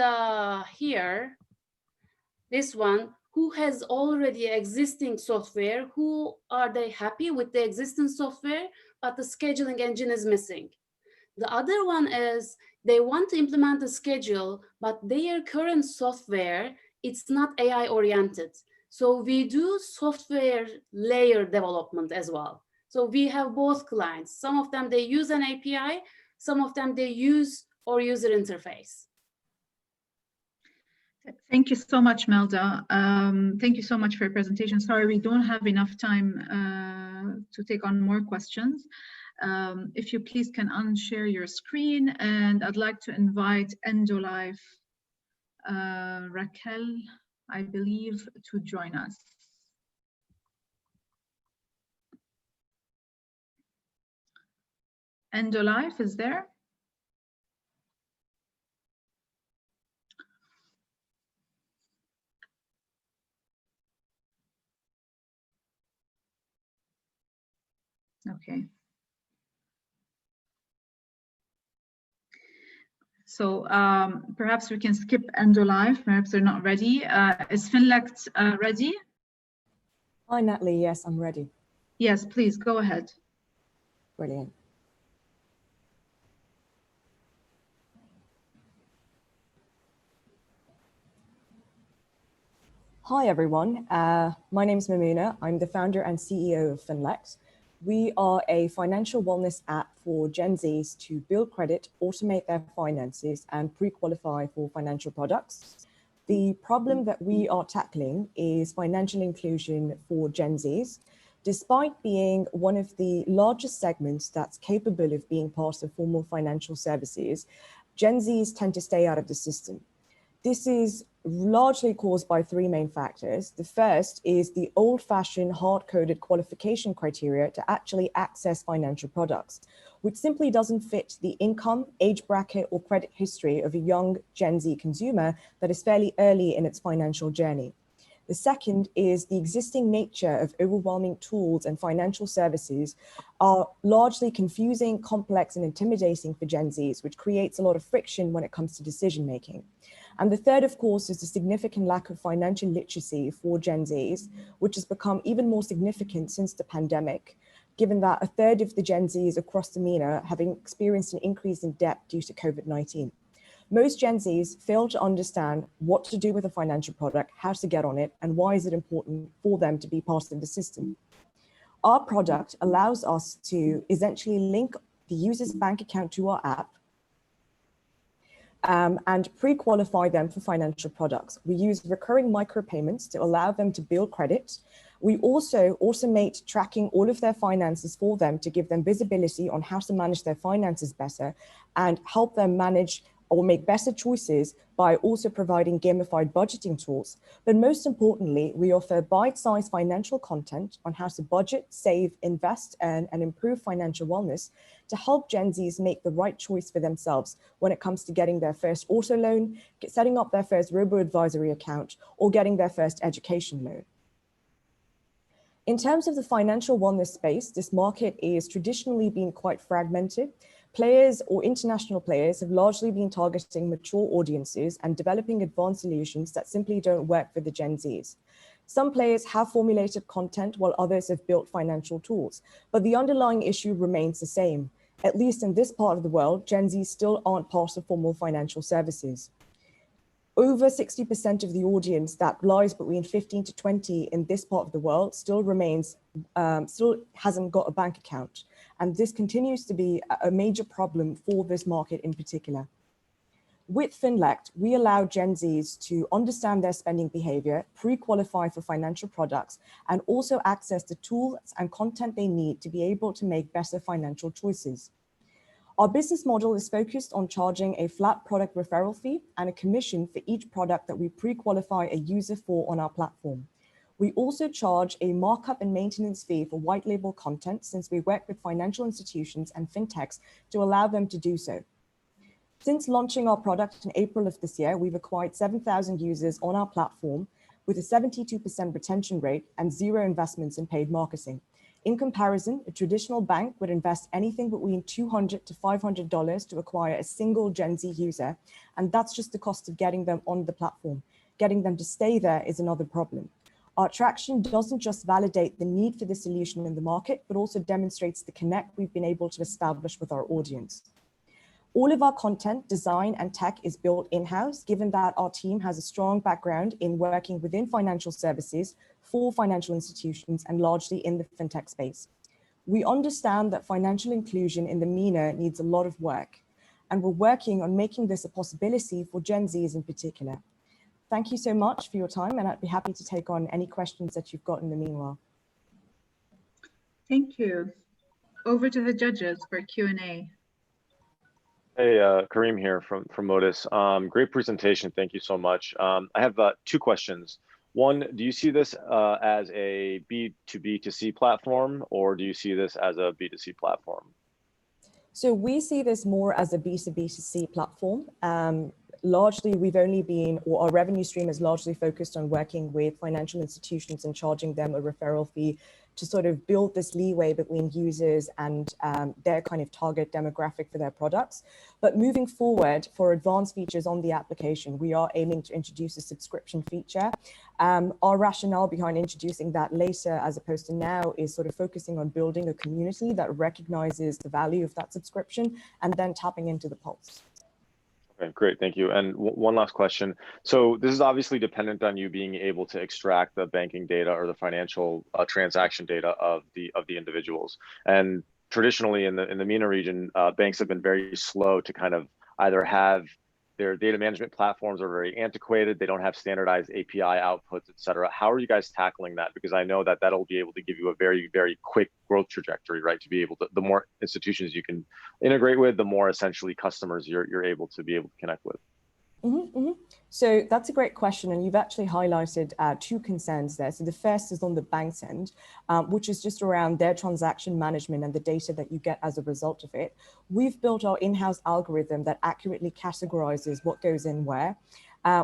here, This one, who has already existing software, who are they happy with the existing software, but the scheduling engine is missing. The other one is they want to implement a schedule, but their current software, it's not AI oriented. So we do software layer development as well. So we have both clients. Some of them, they use an API. Some of them, they use our user interface. Thank you so much, Melda. Thank you so much for your presentation. Sorry, we don't have enough time to take on more questions. If you please can unshare your screen, and I'd like to invite Endolife, Raquel, I believe, to join us. Endolife is there? Okay. So perhaps we can skip Endolife. Perhaps they're not ready. Is Finllect ready? Hi, Natalie. Yes, I'm ready. Yes, please go ahead. Brilliant. Hi, everyone. My name is Mamouna. I'm the founder and CEO of Finllect. We are a financial wellness app for Gen Zs to build credit, automate their finances, and pre-qualify for financial products. The problem that we are tackling is financial inclusion for Gen Zs. Despite being one of the largest segments that's capable of being part of formal financial services, Gen Zs tend to stay out of the system. This is largely caused by three main factors. The first is the old-fashioned hard-coded qualification criteria to actually access financial products, which simply doesn't fit the income, age bracket, or credit history of a young Gen Z consumer that is fairly early in its financial journey. The second is the existing nature of overwhelming tools and financial services are largely confusing, complex, and intimidating for Gen Zs, which creates a lot of friction when it comes to decision-making. And the third, of course, is the significant lack of financial literacy for Gen Zs, which has become even more significant since the pandemic, given that a third of the Gen Zs across the MENA have experienced an increase in debt due to COVID-19. Most Gen Zs fail to understand what to do with a financial product, how to get on it, and why is it important for them to be part of the system. Our product allows us to essentially link the user's bank account to our app, and pre-qualify them for financial products. We use recurring micropayments to allow them to build credit. We also automate tracking all of their finances for them to give them visibility on how to manage their finances better and help them manage or make better choices by also providing gamified budgeting tools. But most importantly, we offer bite-sized financial content on how to budget, save, invest, and improve financial wellness to help Gen Zs make the right choice for themselves when it comes to getting their first auto loan, setting up their first robo-advisory account, or getting their first education loan. In terms of the financial wellness space, this market is traditionally been quite fragmented. Players or international players have largely been targeting mature audiences and developing advanced solutions that simply don't work for the Gen Zs. Some players have formulated content while others have built financial tools, but the underlying issue remains the same. At least in this part of the world, Gen Zs still aren't part of formal financial services. Over 60% of the audience that lies between 15 to 20 in this part of the world still hasn't got a bank account. And this continues to be a major problem for this market in particular. With Finllect, we allow Gen Zs to understand their spending behavior, pre-qualify for financial products, and also access the tools and content they need to be able to make better financial choices. Our business model is focused on charging a flat product referral fee and a commission for each product that we pre-qualify a user for on our platform. We also charge a markup and maintenance fee for white label content since we work with financial institutions and fintechs to allow them to do so. Since launching our product in April of this year, we've acquired 7,000 users on our platform with a 72% retention rate and zero investments in paid marketing. In comparison, a traditional bank would invest anything between $200 to $500 to acquire a single Gen Z user, and that's just the cost of getting them on the platform. getting them to stay there is another problem. Our traction doesn't just validate the need for the solution in the market, but also demonstrates the connect we've been able to establish with our audience. All of our content, design, and tech is built in-house, given that our team has a strong background in working within financial services for financial institutions and largely in the fintech space. We understand that financial inclusion in the MENA needs a lot of work, and we're working on making this a possibility for Gen Zs in particular. Thank you so much for your time, and I'd be happy to take on any questions that you've got in the meanwhile. Thank you. Over to the judges for Q&A. Hey, Kareem here from Modus. Great presentation. Thank you so much. I have 2 questions. One, do you see this as a B2B2C platform, or do you see this as a B2C platform? So we see this more as a B2B2C platform. Largely, we've only been, or our revenue stream is largely focused on working with financial institutions and charging them a referral fee to sort of build this leeway between users and their kind of target demographic for their products. But moving forward, for advanced features on the application, we are aiming to introduce a subscription feature. Our rationale behind introducing that later as opposed to now is sort of focusing on building a community that recognizes the value of that subscription and then tapping into the pulse. Okay, great, thank you. And one last question. So this is obviously dependent on you being able to extract the banking data or the financial transaction data of the individuals. And traditionally in the MENA region, banks have been very slow to kind of either have their data management platforms are very antiquated. They don't have standardized API outputs, et cetera. How are you guys tackling that? Because I know that that'll be able to give you a very, very quick growth trajectory, right? To be able to, the more institutions you can integrate with, the more essentially customers you're able to connect with. So that's a great question, and you've actually highlighted 2 concerns there. So the first is on the bank's end, which is just around their transaction management and the data that you get as a result of it. We've built our in-house algorithm that accurately categorizes what goes in where.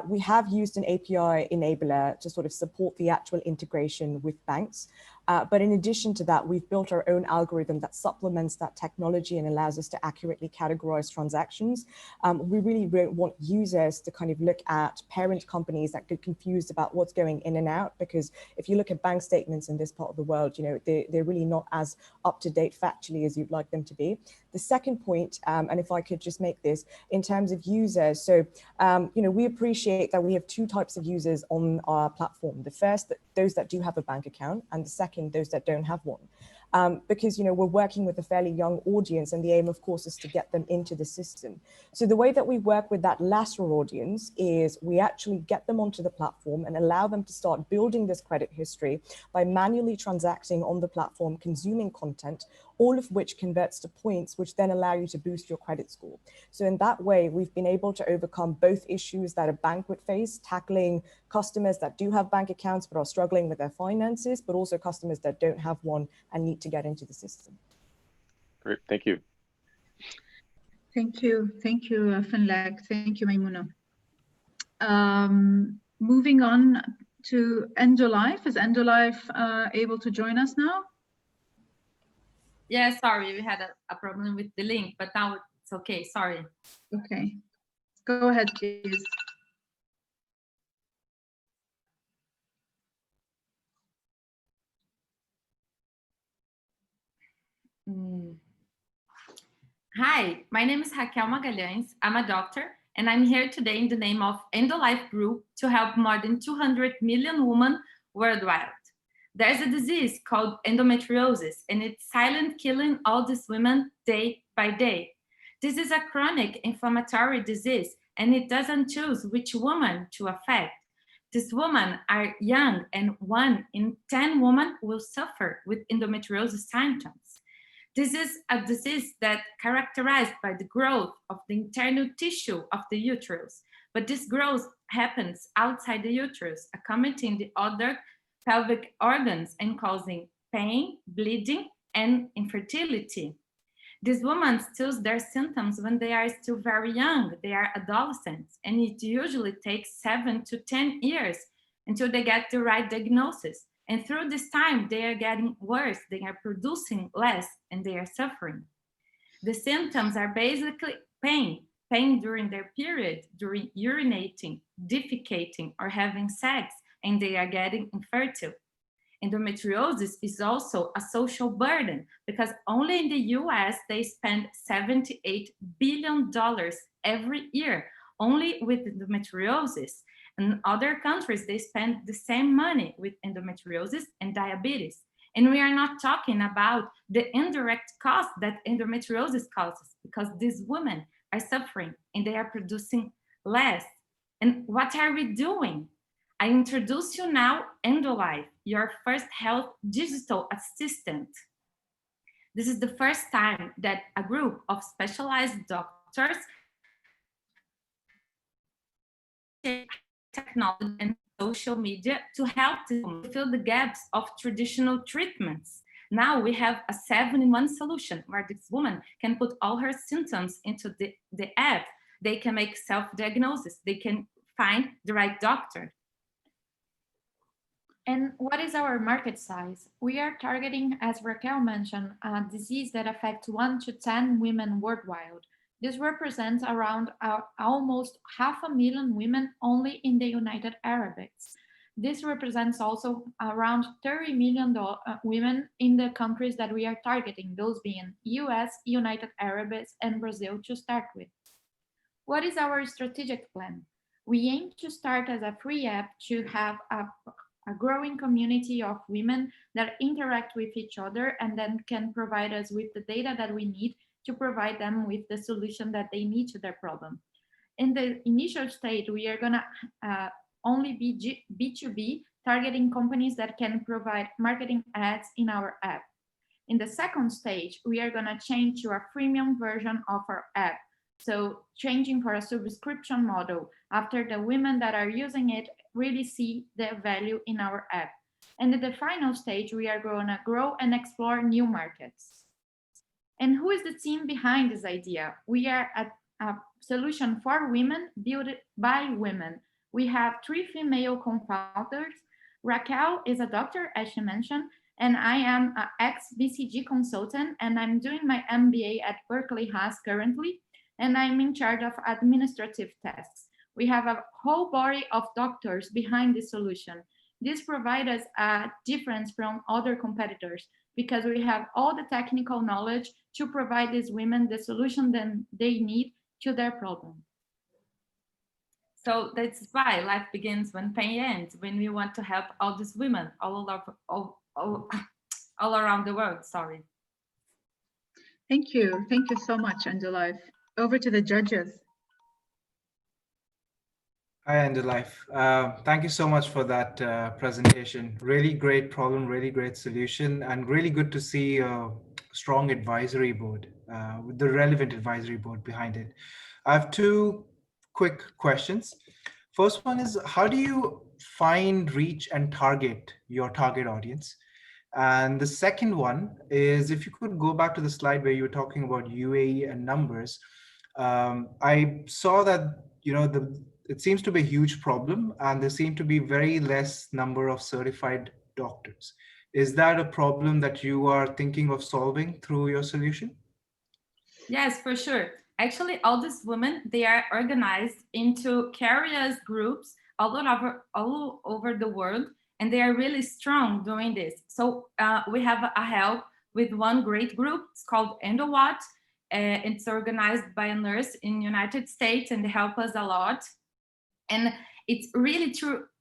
We have used an API enabler to sort of support the actual integration with banks. But in addition to that, we've built our own algorithm that supplements that technology and allows us to accurately categorize transactions. We really don't want users to kind of look at parent companies that get confused about what's going in and out, because if you look at bank statements in this part of the world, you know, they're really not as up to date factually as you'd like them to be. The second point, and if I could just make this in terms of users, so, you know, we appreciate that we have 2 types of users on our platform. The first, those that do have a bank account, and the second, those that don't have one. Because, you know, we're working with a fairly young audience, and the aim, of course, is to get them into the system. So the way that we work with that latter audience is we actually get them onto the platform and allow them to start building this credit history by manually transacting on the platform, consuming content, all of which converts to points, which then allow you to boost your credit score. So in that way, we've been able to overcome both issues that a bank would face, tackling customers that do have bank accounts but are struggling with their finances, but also customers that don't have one and need to get into the system. Great, thank you. Thank you, Finllect. Thank you, Maimuna. Moving on to Endolife. Is Endolife able to join us now? Yeah, sorry, we had a problem with the link, but now it's okay, sorry. Okay, go ahead, please. Hi, my name is Raquel Magalhães. I'm a doctor, and I'm here today in the name of Endolife Group to help more than 200 million women worldwide. There's a disease called endometriosis, and it's silent killing all these women day by day. This is a chronic inflammatory disease, and it doesn't choose which woman to affect. These women are young, and 1 in 10 women will suffer with endometriosis symptoms. This is a disease that's characterized by the growth of the internal tissue of the uterus, but this growth happens outside the uterus, accommodating the other pelvic organs and causing pain, bleeding, and infertility. These women choose their symptoms when they are still very young. They are adolescents, and it usually takes 7 to 10 years until they get the right diagnosis. And through this time, they are getting worse, they are producing less, and they are suffering. The symptoms are basically pain pain during their period, during urinating, defecating, or having sex, and they are getting infertile. Endometriosis is also a social burden because only in the US they spend $78 billion every year only with endometriosis. In other countries, they spend the same money with endometriosis and diabetes. And we are not talking about the indirect cost that endometriosis causes because these women are suffering and they are producing less. And what are we doing? I introduce you now Endolife, your first health digital assistant. This is the first time that a group of specialized doctors technology and social media to help to fill the gaps of traditional treatments. Now we have a 7-in-1 solution where this woman can put all her symptoms into the app. They can make self-diagnosis. They can find the right doctor. And what is our market size? We are targeting, as Raquel mentioned, a disease that affects 1 to 10 women worldwide. This represents around almost 500,000 women only in the United Arab Emirates. This represents also around 30 million women in the countries that we are targeting, those being US, United Arab Emirates, and Brazil to start with. What is our strategic plan? We aim to start as a free app to have a growing community of women that interact with each other and then can provide us with the data that we need to provide them with the solution that they need to their problem. In the initial stage, we are gonna only be B2B, targeting companies that can provide marketing ads in our app. In the second stage, we are gonna change to a freemium version of our app. So changing for a subscription model after the women that are using it really see the value in our app. And at the final stage, we are gonna grow and explore new markets. And who is the team behind this idea? We are a solution for women built by women. We have 3 female co-founders. Raquel is a doctor, as she mentioned, and I am an ex-BCG consultant, and I'm doing my MBA at Berkeley Haas currently, and I'm in charge of administrative tasks. We have a whole body of doctors behind this solution. This provides us a difference from other competitors because we have all the technical knowledge to provide these women the solution that they need to their problem. So that's why life begins when pain ends, when we want to help all these women all around the world, sorry. Thank you so much, Endolife. Over to the judges. Hi, Endolife. Thank you so much for that presentation. Really great problem, really great solution, and really good to see a strong advisory board, with the relevant advisory board behind it. I have 2 quick questions. First one is, how do you find, reach, and target your target audience? And the second one is, if you could go back to the slide where you were talking about UAE and numbers. I saw that, you know, it seems to be a huge problem, and there seem to be very less number of certified doctors. Is that a problem that you are thinking of solving through your solution? Yes, for sure. Actually, all these women, they are organized into carriers groups all over the world, and they are really strong doing this. So we have a help with one great group. It's called Enrupt. It's organized by a nurse in the United States, and they help us a lot. And it's really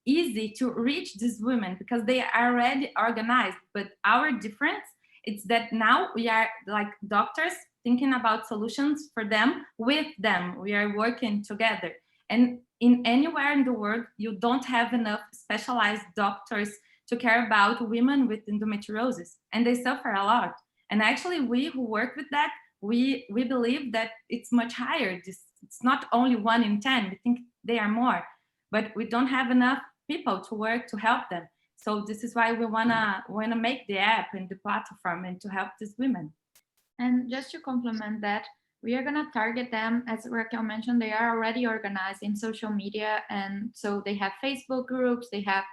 easy to reach these women because they are already organized. But our difference is that now we are like doctors thinking about solutions for them, with them. We are working together. And in anywhere in the world, you don't have enough specialized doctors to care about women with endometriosis, and they suffer a lot. And actually, we who work with that, we believe that it's much higher. It's not only 1 in 10, we think they are more, but we don't have enough people to work to help them. So this is why we wanna make the app and the platform and to help these women. And just to complement that, we are gonna target them, as Raquel mentioned, they are already organized in social media. And so they have Facebook groups, they have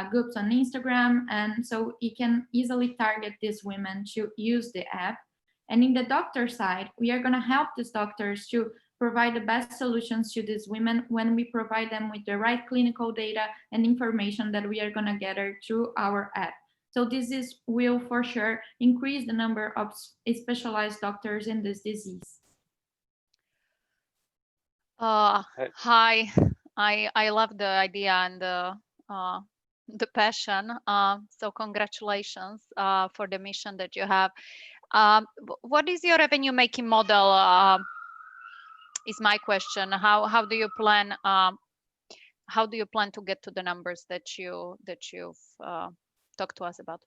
groups on Instagram. And so you can easily target these women to use the app. And in the doctor side, we are gonna help these doctors to provide the best solutions to these women when we provide them with the right clinical data and information that we are going to gather through our app. So this will for sure increase the number of specialized doctors in this disease. Hi, I love the idea and the passion. So congratulations for the mission that you have. What is your revenue making model? Is my question. How do you plan? How do you plan to get to the numbers that you've talked to us about?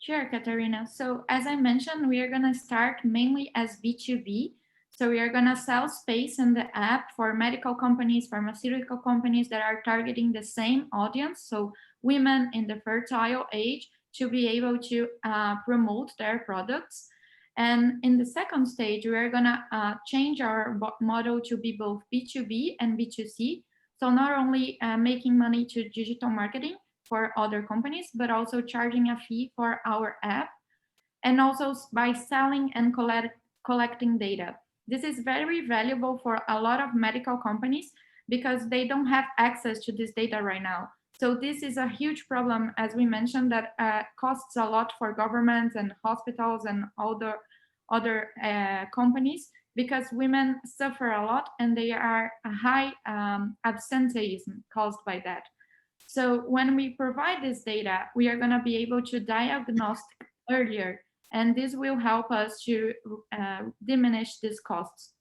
Sure, Katarina. So as I mentioned, we are going to start mainly as B2B. So we are going to sell space in the app for medical companies, pharmaceutical companies that are targeting the same audience. So women in the fertile age to be able to promote their products. And in the second stage, we are going to change our model to be both B2B and B2C. So not only making money to digital marketing for other companies, but also charging a fee for our app, and also by selling and collecting data. This is very valuable for a lot of medical companies because they don't have access to this data right now. So this is a huge problem, as we mentioned, that costs a lot for governments and hospitals and all the other companies, because women suffer a lot and they are a high absenteeism caused by that. So when we provide this data, we are going to be able to diagnose earlier, and this will help us to diminish these costs.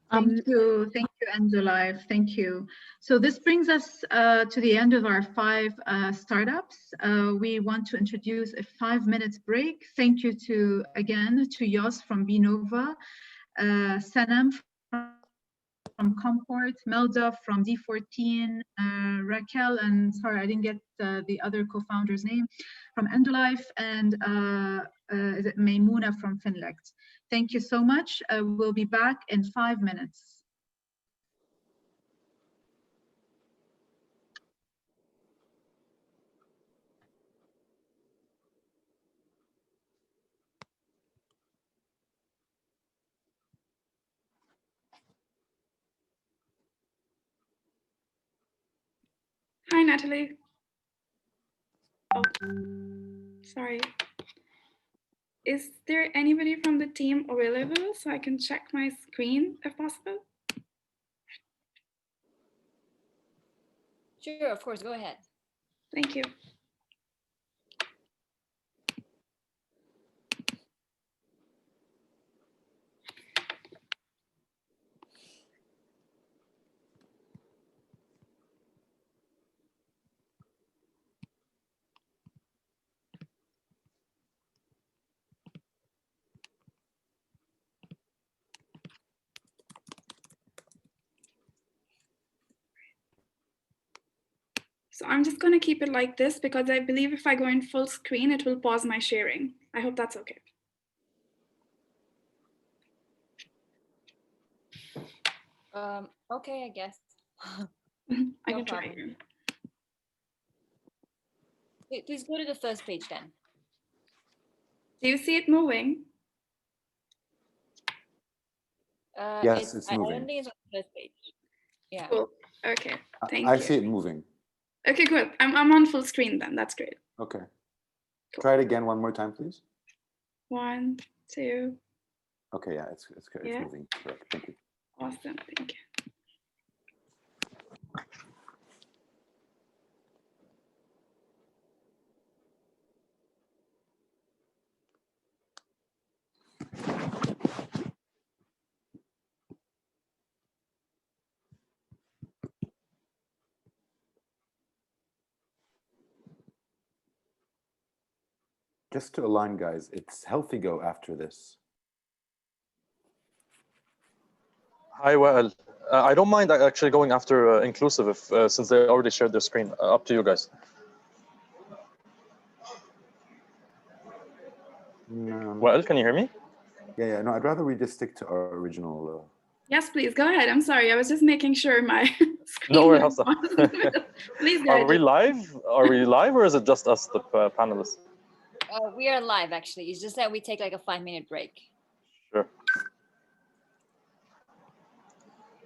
Thank you, Endolife. Thank you. So this brings us to the end of our 5 startups. We want to introduce a 5-minute break. Thank you again to Jos from Beenova, Sanam from Compport, Melda from D14, Raquel, and sorry, I didn't get the other co-founder's name, from Endolife, and is it Maimouna from Finllect. Thank you so much. We'll be back in 5 minutes. Hi, Natalie. Oh, sorry. Is there anybody from the team available so I can check my screen if possible? Sure, of course, go ahead. Thank you. So I'm just going to keep it like this because I believe if I go in full screen, it will pause my sharing. I hope that's okay. Okay, I guess. I can try. Please go to the first page then. Do you see it moving? Yes, it's moving. I don't think it's on the first page. Yeah. Cool. Okay. Thank you. I see it moving. Okay, good. I'm on full screen then. That's great. Okay. Cool. Try it again one more time, please. 1, 2. Okay, yeah, it's moving. Correct. Thank you. Awesome. Thank you. Just to align, guys, it's Healthigo after this. Hi, well, I don't mind actually going after Inclusive if, since they already shared their screen. Up to you guys. No. Well, can you hear me? Yeah, no, I'd rather we just stick to our original. Yes, please go ahead. I'm sorry. I was just making sure my screen. No worries. Please go Are ahead. we live? Are we live, or is it just us, the panelists? We are live, actually. It's just that we take like a 5-minute break. Sure.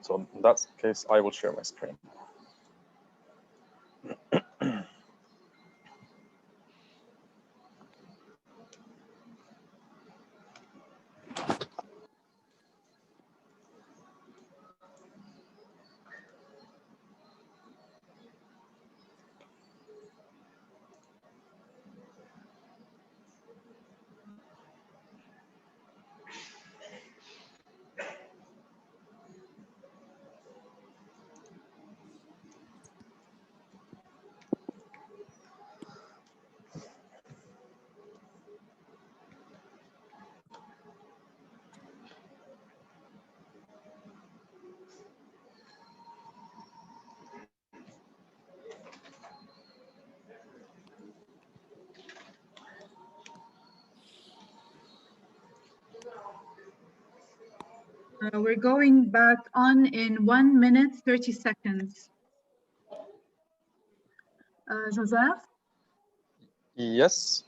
So in that case, I will share my screen. We're going back on in 1 minute, 30 seconds. Joseph? Yes.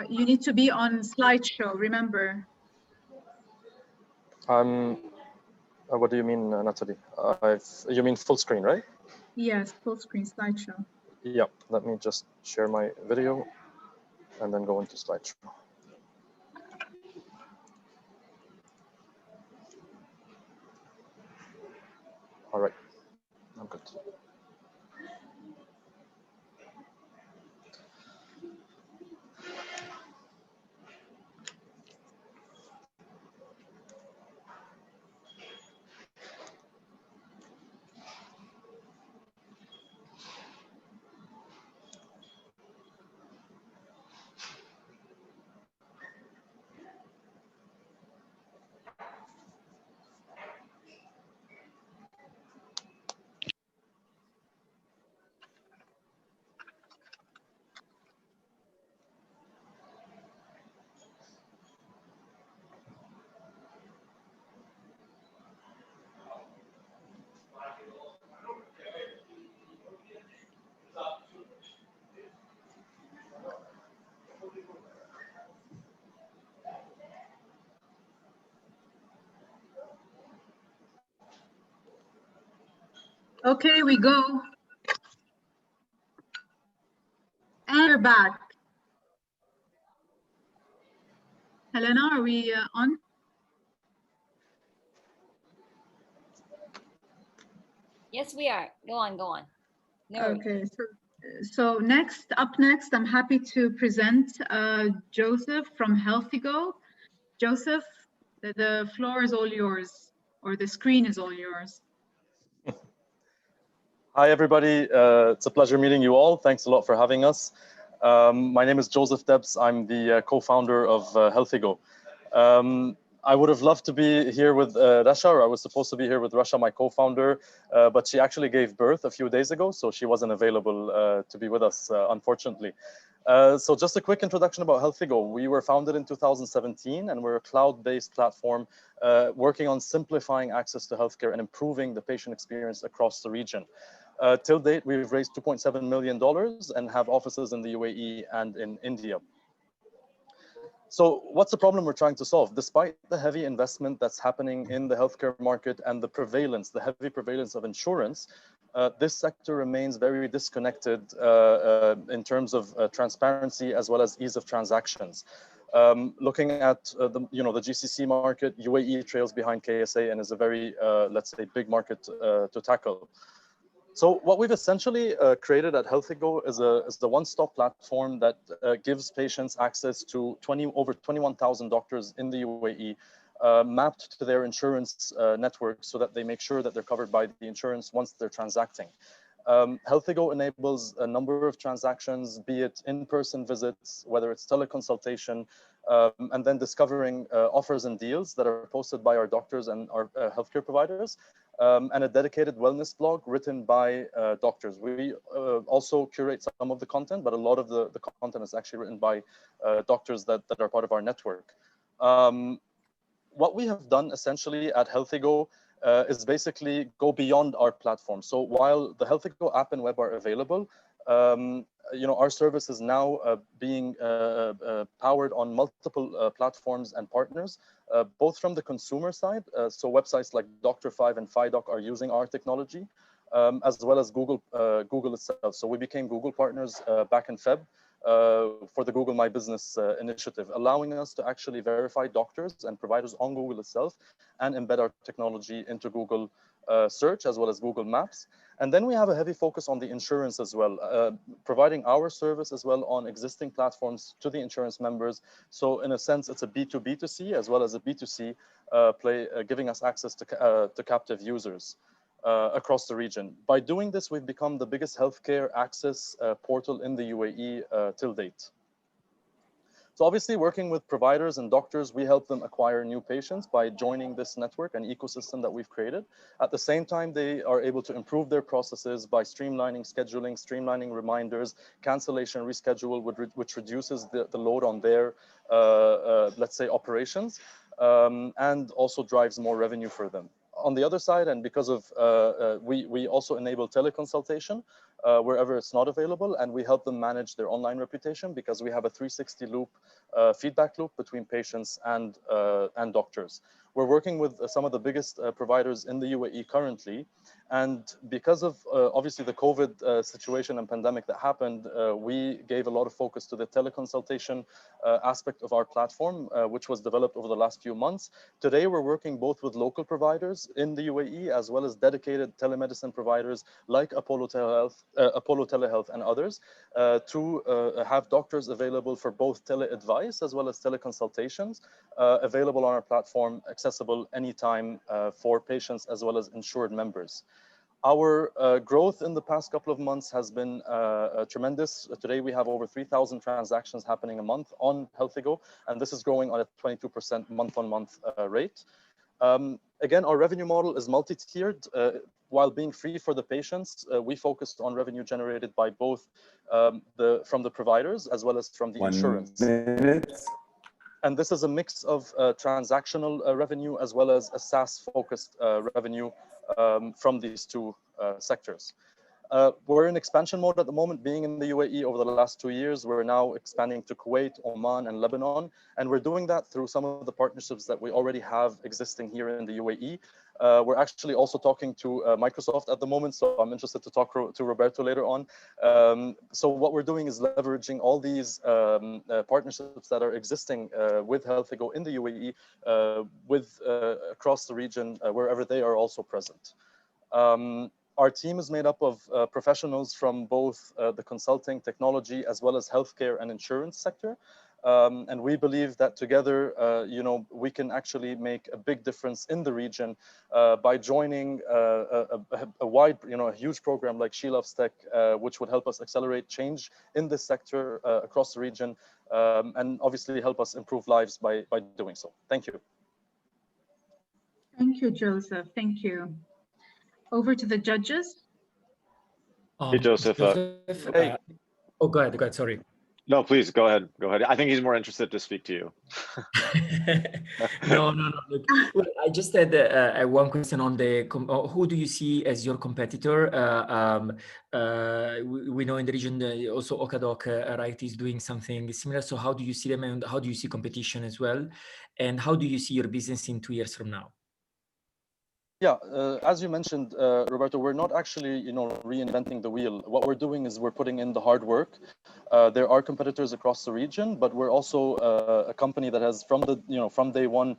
You need to be on slideshow, remember. What do you mean, Natalie? You mean full screen, right? Yes, full screen slideshow. Yeah, let me just share my video and then go into slideshow. All right, I'm good. Okay, we go. And we're back. Helena, are we on? Yes, we are. Go on, go on. No Okay, so up next, I'm happy to present Joseph from Healthigo. Joseph, the floor is all yours, or the screen is all yours. Hi, everybody. It's a pleasure meeting you all. Thanks a lot for having us. My name is Joseph Debs. I'm the co-founder of Healthigo. I would have loved to be here with Rasha, or I was supposed to be here with Rasha, my co-founder, but she actually gave birth a few days ago, so she wasn't available to be with us, unfortunately. So just a quick introduction about Healthigo. We were founded in 2017, and we're a cloud-based platform working on simplifying access to healthcare and improving the patient experience across the region. Till date, we've raised $2.7 million and have offices in the UAE and in India. So what's the problem we're trying to solve? Despite the heavy investment that's happening in the healthcare market and the heavy prevalence of insurance, this sector remains very disconnected in terms of transparency as well as ease of transactions. Looking at the GCC market, UAE trails behind KSA and is a very, let's say, big market to tackle. So what we've essentially created at Healthigo is the one-stop platform that gives patients access to over 21,000 doctors in the UAE, mapped to their insurance network so that they make sure that they're covered by the insurance once they're transacting. Healthigo enables a number of transactions, be it in-person visits, whether it's teleconsultation, and then discovering offers and deals that are posted by our doctors and our healthcare providers, and a dedicated wellness blog written by doctors. We also curate some of the content, but a lot of the content is actually written by doctors that are part of our network. What we have done essentially at Healthigo is basically go beyond our platform. So while the Healthigo app and web are available, Our service is now being powered on multiple platforms and partners, both from the consumer side. So websites like Dr.5 and FiDoc are using our technology, as well as Google itself. So we became Google partners back in Feb for the Google My Business initiative, allowing us to actually verify doctors and providers on Google itself and embed our technology into Google search as well as Google Maps. And then we have a heavy focus on the insurance as well, providing our service as well on existing platforms to the insurance members. So in a sense, it's a B2B2C as well as a B2C play, giving us access to captive users across the region. By doing this, we've become the biggest healthcare access portal in the UAE till date. So obviously working with providers and doctors, we help them acquire new patients by joining this network and ecosystem that we've created. At the same time, they are able to improve their processes by streamlining scheduling, streamlining reminders, cancellation, reschedule, which reduces the load on their, let's say, operations, and also drives more revenue for them. On the other side, and because of, we also enable teleconsultation wherever it's not available, and we help them manage their online reputation because we have a 360 loop, feedback loop between patients and doctors. We're working with some of the biggest providers in the UAE currently, and because of obviously the COVID situation and pandemic that happened, we gave a lot of focus to the teleconsultation aspect of our platform, which was developed over the last few months. Today, we're working both with local providers in the UAE as well as dedicated telemedicine providers like Apollo Telehealth and others to have doctors available for both tele-advice as well as teleconsultations available on our platform, accessible anytime for patients as well as insured members. Our growth in the past couple of months has been tremendous. Today, we have over 3,000 transactions happening a month on Healthigo, and this is growing on a 22% month-on-month rate. Again, our revenue model is multi-tiered. While being free for the patients, we focused on revenue generated by both from the providers as well as from the insurance. 1 minute. And this is a mix of transactional revenue as well as a SaaS-focused revenue from these two sectors. We're in expansion mode at the moment, being in the UAE over the last 2 years. We're now expanding to Kuwait, Oman, and Lebanon. And we're doing that through some of the partnerships that we already have existing here in the UAE. We're actually also talking to Microsoft at the moment, so I'm interested to talk to Roberto later on. So what we're doing is leveraging all these partnerships that are existing with Healthigo in the UAE, across the region, wherever they are also present. Our team is made up of professionals from both the consulting, technology, as well as healthcare and insurance sector. And we believe that together, we can actually make a big difference in the region by joining a wide, a huge program like She Loves Tech, which would help us accelerate change in this sector across the region, and obviously help us improve lives by doing so. Thank you. Thank you, Joseph. Thank you. Over to the judges. Hey, Joseph. Hey. Oh, go ahead, sorry. No, please, go ahead. I think he's more interested to speak to you. No. Look, well, I just had one question on who do you see as your competitor? We know in the region also Okadoc, right, is doing something similar. So how do you see them, and how do you see competition as well? And how do you see your business in 2 years from now? Yeah, as you mentioned, Roberto, we're not actually, reinventing the wheel. What we're doing is we're putting in the hard work. There are competitors across the region, but we're also a company that has from day one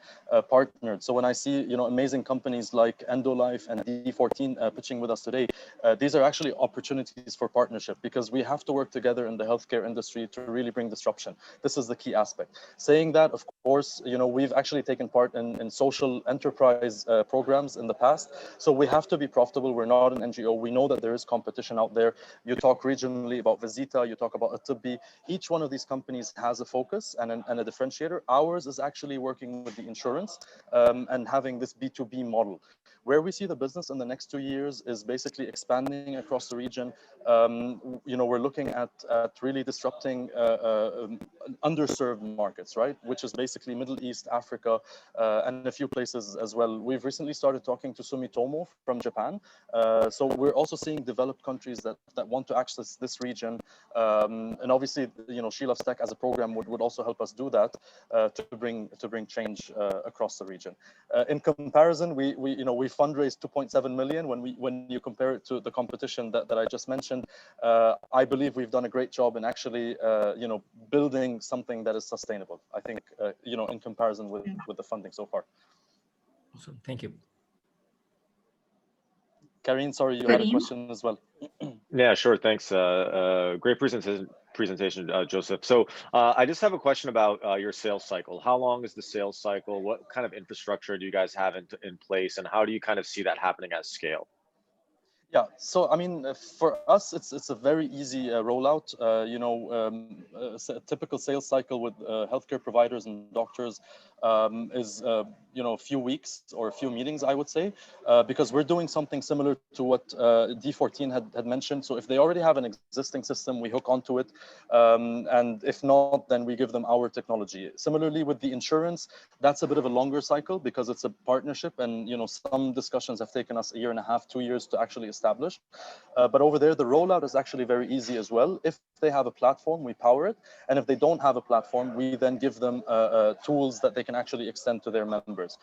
partnered. So when I see amazing companies like Endolife and D14 pitching with us today, these are actually opportunities for partnership because we have to work together in the healthcare industry to really bring disruption. This is the key aspect. Saying that, of course, we've actually taken part in social enterprise programs in the past. So we have to be profitable. We're not an NGO. We know that there is competition out there. You talk regionally about Visita, you talk about to be, each one of these companies has a focus and a differentiator. Ours is actually working with the insurance and having this B2B model. Where we see the business in the next 2 years is basically expanding across the region. We're looking at really disrupting underserved markets, right? Which is basically Middle East, Africa, and a few places as well. We've recently started talking to Sumitomo from Japan. So we're also seeing developed countries that want to access this region. And obviously, She Loves Tech as a program would also help us do that to bring change across the region. In comparison, we fundraised 2.7 million. When you compare it to the competition that I just mentioned, I believe we've done a great job in actually building something that is sustainable. I think in comparison with the funding so far. Awesome, thank you. Kareem, sorry, you had a question as well. Yeah, sure. Thanks. Great presentation, Joseph. So I just have a question about your sales cycle. How long is the sales cycle? What kind of infrastructure do you guys have in place, and how do you kind of see that happening at scale? Yeah, so I mean, for us, it's a very easy rollout. A typical sales cycle with healthcare providers and doctors is a few weeks or a few meetings, I would say, because we're doing something similar to what D14 had mentioned. So if they already have an existing system, we hook onto it, and if not, then we give them our technology. Similarly, with the insurance, that's a bit of a longer cycle because it's a partnership, and some discussions have taken us 1.5 years, 2 years to actually establish. But over there, the rollout is actually very easy as well. If they have a platform, we power it, and if they don't have a platform, we then give them tools that they can actually extend to their members.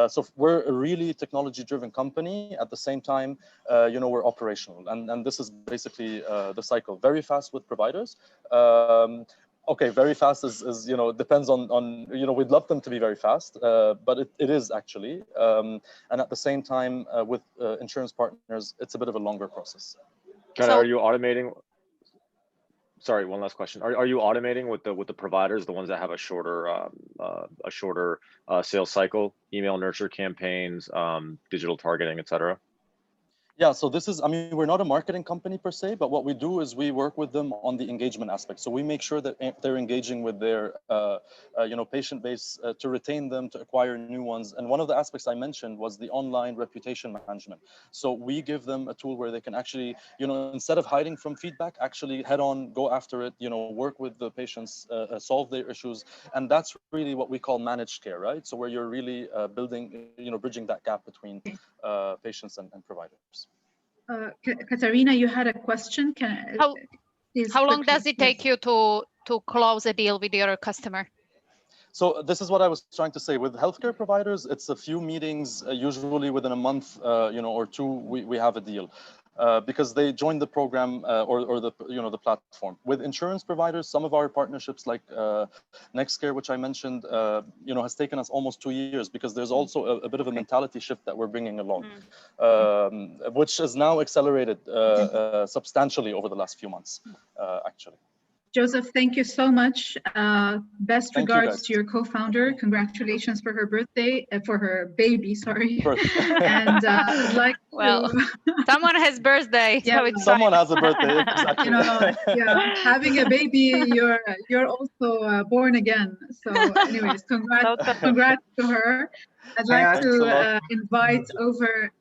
So we're a really technology-driven company. At the same time, we're operational, and this is basically the cycle. Very fast with providers. Okay, very fast is depends on we'd love them to be very fast, but it is actually, and at the same time with insurance partners, it's a bit of a longer process. Kind of, are you automating? Sorry, one last question. Are you automating with the providers, the ones that have a shorter sales cycle, email nurture campaigns, digital targeting, etc.? Yeah, so this is, I mean, we're not a marketing company per se, but what we do is we work with them on the engagement aspect. So we make sure that they're engaging with their, patient base to retain them, to acquire new ones. And one of the aspects I mentioned was the online reputation management. So we give them a tool where they can actually, instead of hiding from feedback, actually head on, go after it, work with the patients, solve their issues. And that's really what we call managed care, right? So where you're really building, bridging that gap between patients and providers. Katarina, you had a question. How long does it take you to close a deal with your customer? So this is what I was trying to say. With healthcare providers, it's a few meetings, usually within a month, or two, we have a deal. Because they joined the program or the platform. With insurance providers, some of our partnerships like NextCare, which I mentioned, has taken us almost 2 years because there's also a bit of a mentality shift that we're bringing along, which has now accelerated substantially over the last few months, actually. Joseph, thank you so much. Best regards to your co-founder. Congratulations for her birthday, for her baby, sorry. And I'd like someone has birthday. Yeah, so someone has a birthday. Exactly. Having a baby, you're also born again. So, anyways, congrats to her. I'd like to invite over.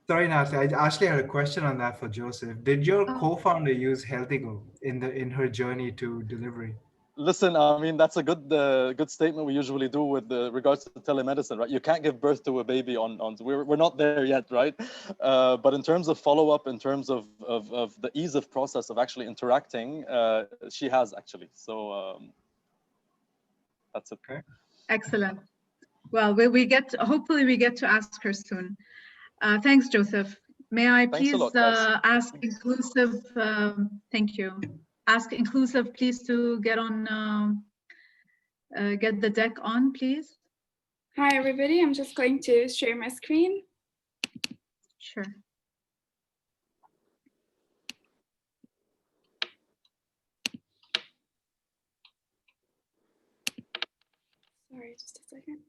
Sorry, Natalie, I actually had a question on that for Joseph. Did your co-founder use Healthigo in her journey to delivery? Listen, I mean, that's a good statement we usually do with regards to telemedicine, right? You can't give birth to a baby we're not there yet, right? But in terms of follow-up, in terms of the ease of process of actually interacting, she has actually. So that's it. Okay. Excellent. Well, hopefully we get to ask her soon. Thanks, Joseph. May I please ask Inclusive, thank you. Ask Inclusive, please, to get the deck on, please. Hi, everybody. I'm just going to share my screen. Sure. Sorry, just a second.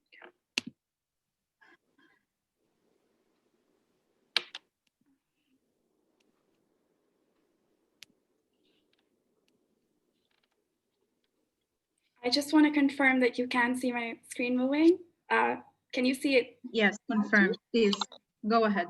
I just want to confirm that you can see my screen moving. Can you see it? Yes, confirmed. Please go ahead.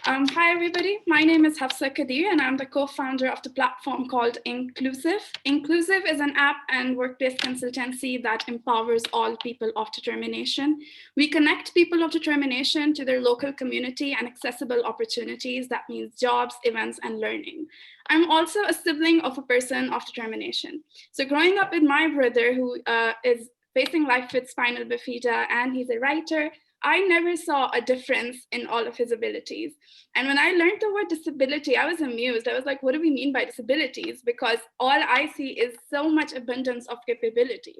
Hi, everybody. My name is Hafsa Kadir, and I'm the co-founder of the platform called Inclusive. Inclusive is an app and workplace consultancy that empowers all people of determination. We connect people of determination to their local community and accessible opportunities. That means jobs, events, and learning. I'm also a sibling of a person of determination. So growing up with my brother, who is facing life with spinal bifida, and he's a writer, I never saw a difference in all of his abilities. And when I learned the word disability, I was amused. I was like, what do we mean by disabilities? Because all I see is so much abundance of capability.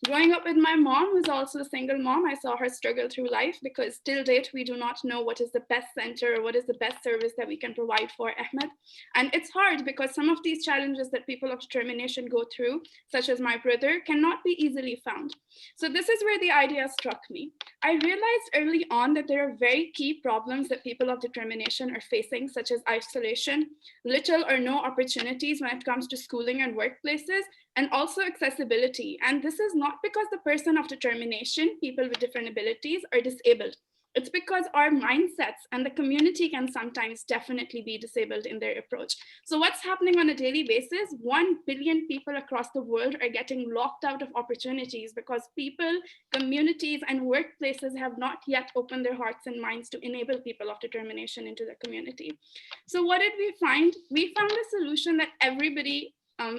Growing up with my mom, who's also a single mom, I saw her struggle through life because till date, we do not know what is the best center or what is the best service that we can provide for Ahmed. And it's hard because some of these challenges that people of determination go through, such as my brother, cannot be easily found. So this is where the idea struck me. I realized early on that there are very key problems that people of determination are facing, such as isolation, little or no opportunities when it comes to schooling and workplaces, and also accessibility. And this is not because the person of determination, people with different abilities, are disabled. It's because our mindsets and the community can sometimes definitely be disabled in their approach. So what's happening on a daily basis? 1 billion people across the world are getting locked out of opportunities because people, communities, and workplaces have not yet opened their hearts and minds to enable people of determination into their community. So what did we find? We found a solution that everybody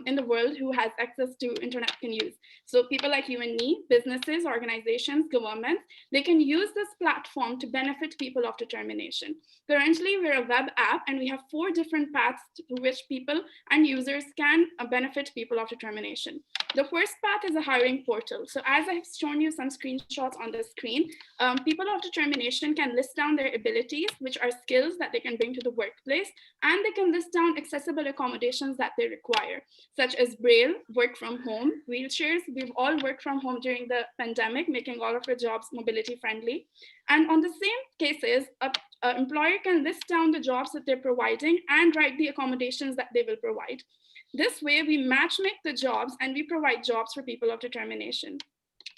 in the world who has access to internet can use. So people like you and me, businesses, organizations, governments, they can use this platform to benefit people of determination. Currently, we're a web app and we have 4 different paths through which people and users can benefit people of determination. The first path is a hiring portal. So as I've shown you some screenshots on the screen, people of determination can list down their abilities, which are skills that they can bring to the workplace, and they can list down accessible accommodations that they require, such as Braille, work from home, wheelchairs. We've all worked from home during the pandemic, making all of our jobs mobility friendly. And on the same cases, an employer can list down the jobs that they're providing and write the accommodations that they will provide. This way, we matchmake the jobs and we provide jobs for people of determination.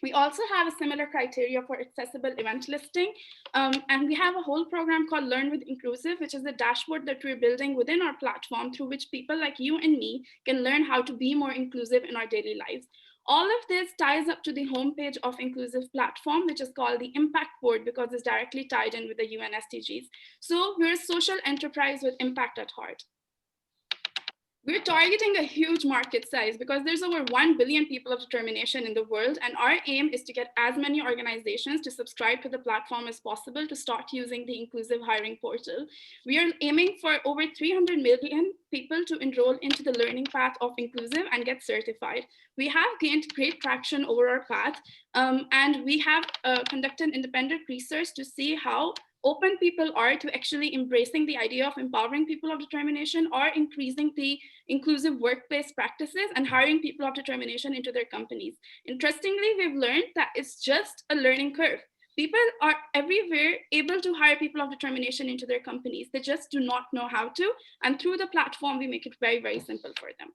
We also have a similar criteria for accessible event listing. And we have a whole program called Learn with Inclusive, which is a dashboard that we're building within our platform through which people like you and me can learn how to be more inclusive in our daily lives. All of this ties up to the homepage of Inclusive platform, which is called the Impact Board because it's directly tied in with the UN SDGs. So we're a social enterprise with impact at heart. We're targeting a huge market size because there's over 1 billion people of determination in the world, and our aim is to get as many organizations to subscribe to the platform as possible to start using the Inclusive hiring portal. We are aiming for over 300 million people to enroll into the learning path of Inclusive and get certified. We have gained great traction over our path, and we have conducted independent research to see how open people are to actually embracing the idea of empowering people of determination or increasing the inclusive workplace practices and hiring people of determination into their companies. Interestingly, we've learned that it's just a learning curve. People are everywhere able to hire people of determination into their companies. They just do not know how to. And through the platform, we make it very, very simple for them.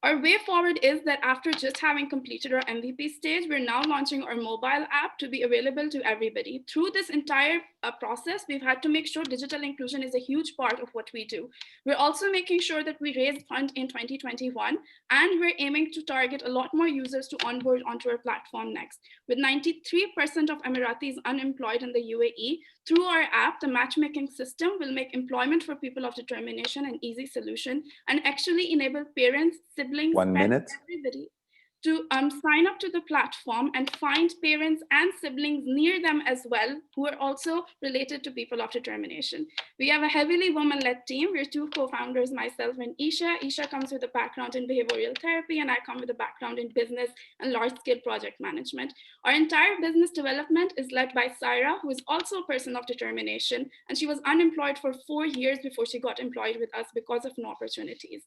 Our way forward is that after just having completed our MVP stage, we're now launching our mobile app to be available to everybody. Through this entire process, we've had to make sure digital inclusion is a huge part of what we do. We're also making sure that we raise funds in 2021, and we're aiming to target a lot more users to onboard onto our platform next. With 93% of Emiratis unemployed in the UAE, through our app, the matchmaking system will make employment for people of determination an easy solution and actually enable parents, siblings, 1 minute. everybody to sign up to the platform and find parents and siblings near them as well who are also related to people of determination. We have a heavily woman-led team. We're 2 co-founders, myself and Isha. Isha comes with a background in behavioral therapy and I come with a background in business and large-scale project management. Our entire business development is led by Saira, who is also a person of determination, and she was unemployed for 4 years before she got employed with us because of no opportunities.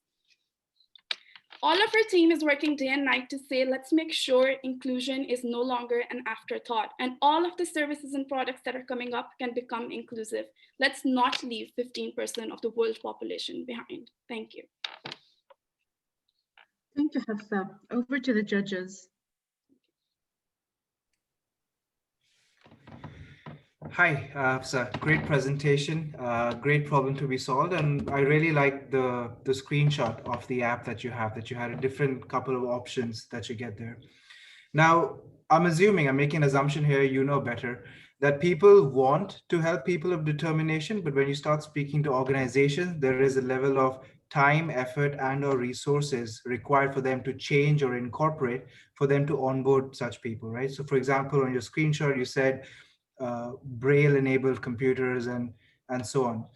All of our team is working day and night to say, let's make sure inclusion is no longer an afterthought, and all of the services and products that are coming up can become inclusive. Let's not leave 15% of the world population behind. Thank you. Thank you, Hafsa. Over to the judges. Hi, Hafsa. Great presentation, great problem to be solved. And I really like the screenshot of the app that you have, that you had a different couple of options that you get there. Now, I'm making an assumption here, you know better, that people want to help people of determination, but when you start speaking to organizations, there is a level of time, effort, and or resources required for them to change or incorporate for them to onboard such people, right? So for example, on your screenshot, you said Braille enabled computers and so on.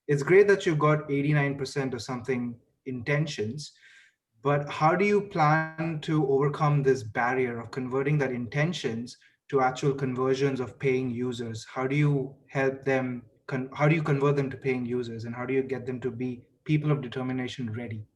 It's great that you got 89% or something intentions, but how do you plan to overcome this barrier of converting that intentions to actual conversions of paying users? How do you help them? How do you convert them to paying users, and how do you get them to be people of determination ready?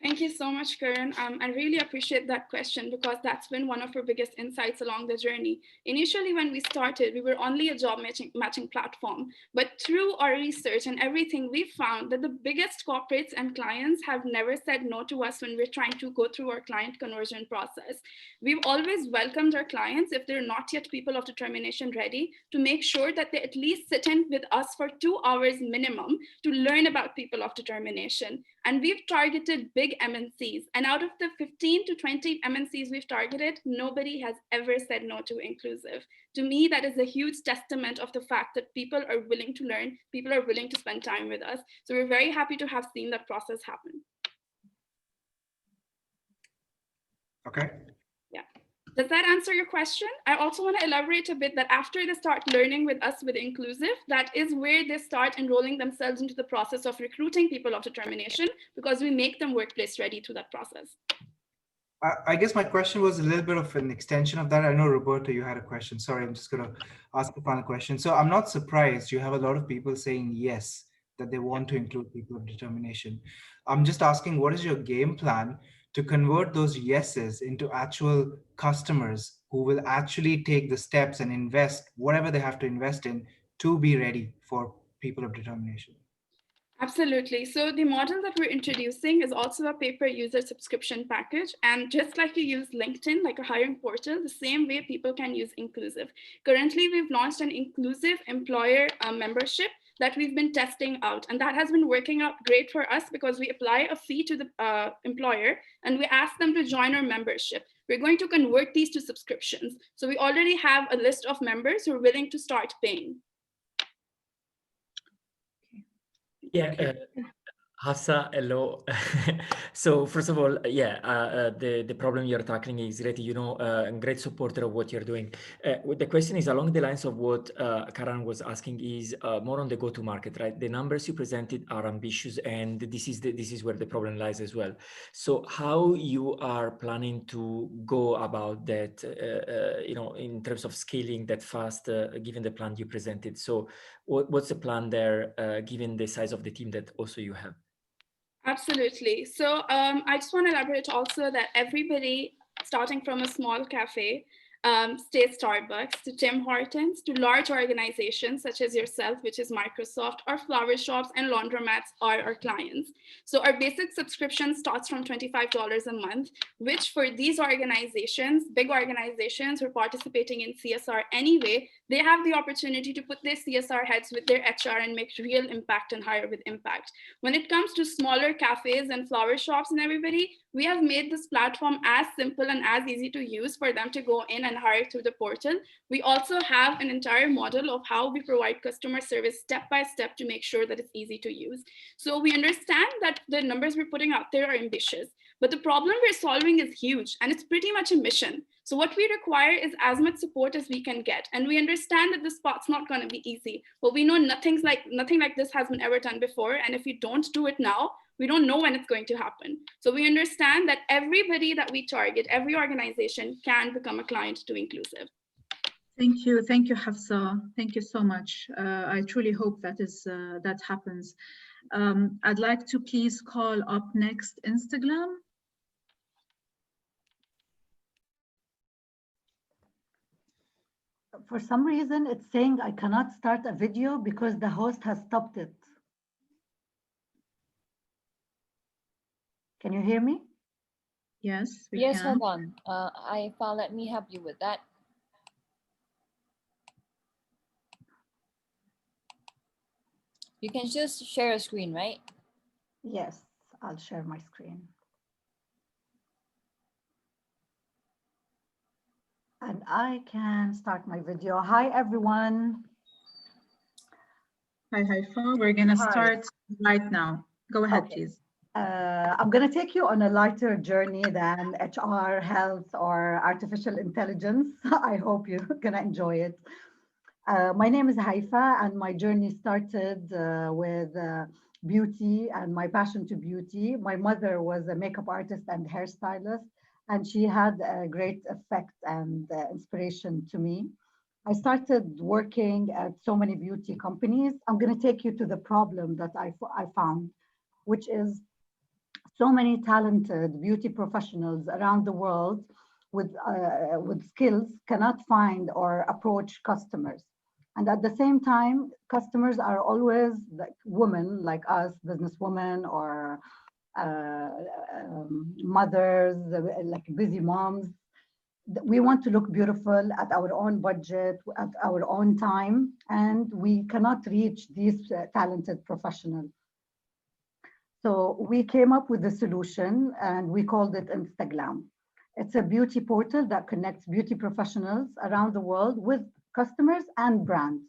Thank you so much, Karan. I really appreciate that question because that's been one of our biggest insights along the journey. Initially, when we started, we were only a job matching platform. But through our research and everything, we found that the biggest corporates and clients have never said no to us when we're trying to go through our client conversion process. We've always welcomed our clients, if they're not yet people of determination ready, to make sure that they at least sit in with us for 2 hours minimum to learn about people of determination. And we've targeted big MNCs. And out of the 15 to 20 MNCs we've targeted, nobody has ever said no to inclusive. To me, that is a huge testament of the fact that people are willing to learn, people are willing to spend time with us. So we're very happy to have seen that process happen. Okay. Yeah. Does that answer your question? I also want to elaborate a bit that after they start learning with us with inclusive, that is where they start enrolling themselves into the process of recruiting people of determination, because we make them workplace ready through that process. I guess my question was a little bit of an extension of that. I know, Roberto, you had a question. Sorry, I'm just going to ask a final question. So I'm not surprised you have a lot of people saying yes, that they want to include people of determination. I'm just asking, what is your game plan to convert those yeses into actual customers who will actually take the steps and invest whatever they have to invest in to be ready for people of determination? Absolutely. So the model that we're introducing is also a pay-per-user subscription package. And just like you use LinkedIn, like a hiring portal, the same way people can use inclusive. Currently, we've launched an inclusive employer membership that we've been testing out. And that has been working out great for us because we apply a fee to the employer and we ask them to join our membership. We're going to convert these to subscriptions. So we already have a list of members who are willing to start paying. Yeah, Hafsa, hello. So first of all, the problem you're tackling is great. You know, a great supporter of what you're doing. The question is along the lines of what Karan was asking is more on the go-to-market, right? The numbers you presented are ambitious, and this is where the problem lies as well. So how you are planning to go about that, you know, in terms of scaling that fast, given the plan you presented? So what's the plan there, given the size of the team that also you have? Absolutely. So I just want to elaborate also that everybody, starting from a small cafe, stay Starbucks, to Tim Hortons, to large organizations such as yourself, which is Microsoft, or flower shops and laundromats are our clients. So our basic subscription starts from $25 a month, which for these organizations, big organizations who are participating in CSR anyway, they have the opportunity to put their CSR heads with their HR and make real impact and hire with impact. When it comes to smaller cafes and flower shops and everybody, we have made this platform as simple and as easy to use for them to go in and hire through the portal. We also have an entire model of how we provide customer service step by step to make sure that it's easy to use. So we understand that the numbers we're putting out there are ambitious, but the problem we're solving is huge and it's pretty much a mission. So what we require is as much support as we can get. And we understand that the spot's not going to be easy, but we know nothing like this has been ever done before. And if we don't do it now, we don't know when it's going to happen. So we understand that everybody that we target, every organization can become a client to inclusive. Thank you, Hafsa. Thank you so much. I truly hope that happens. I'd like to please call up next Instaglam. For some reason, it's saying I cannot start a video because the host has stopped it. Can you hear me? Yes, we yes, can. hold on. Haifa, let me help you with that. You can just share a screen, right? Yes, I'll share my screen. And I can start my video. Hi, everyone. Hi, Haifa. We're going to Hi. start right now. Go ahead, Okay. please. I'm going to take you on a lighter journey than HR, health, or artificial intelligence. I hope you're going to enjoy it. My name is Haifa, and my journey started with beauty and my passion to beauty. My mother was a makeup artist and hairstylist, and she had a great effect and inspiration to me. I started working at so many beauty companies. I'm going to take you to the problem that I found, which is so many talented beauty professionals around the world with skills cannot find or approach customers. And at the same time, customers are always like women like us, businesswomen or mothers, like busy moms. We want to look beautiful at our own budget, at our own time, and we cannot reach these talented professionals. So we came up with a solution and we called it Instaglam. It's a beauty portal that connects beauty professionals around the world with customers and brands.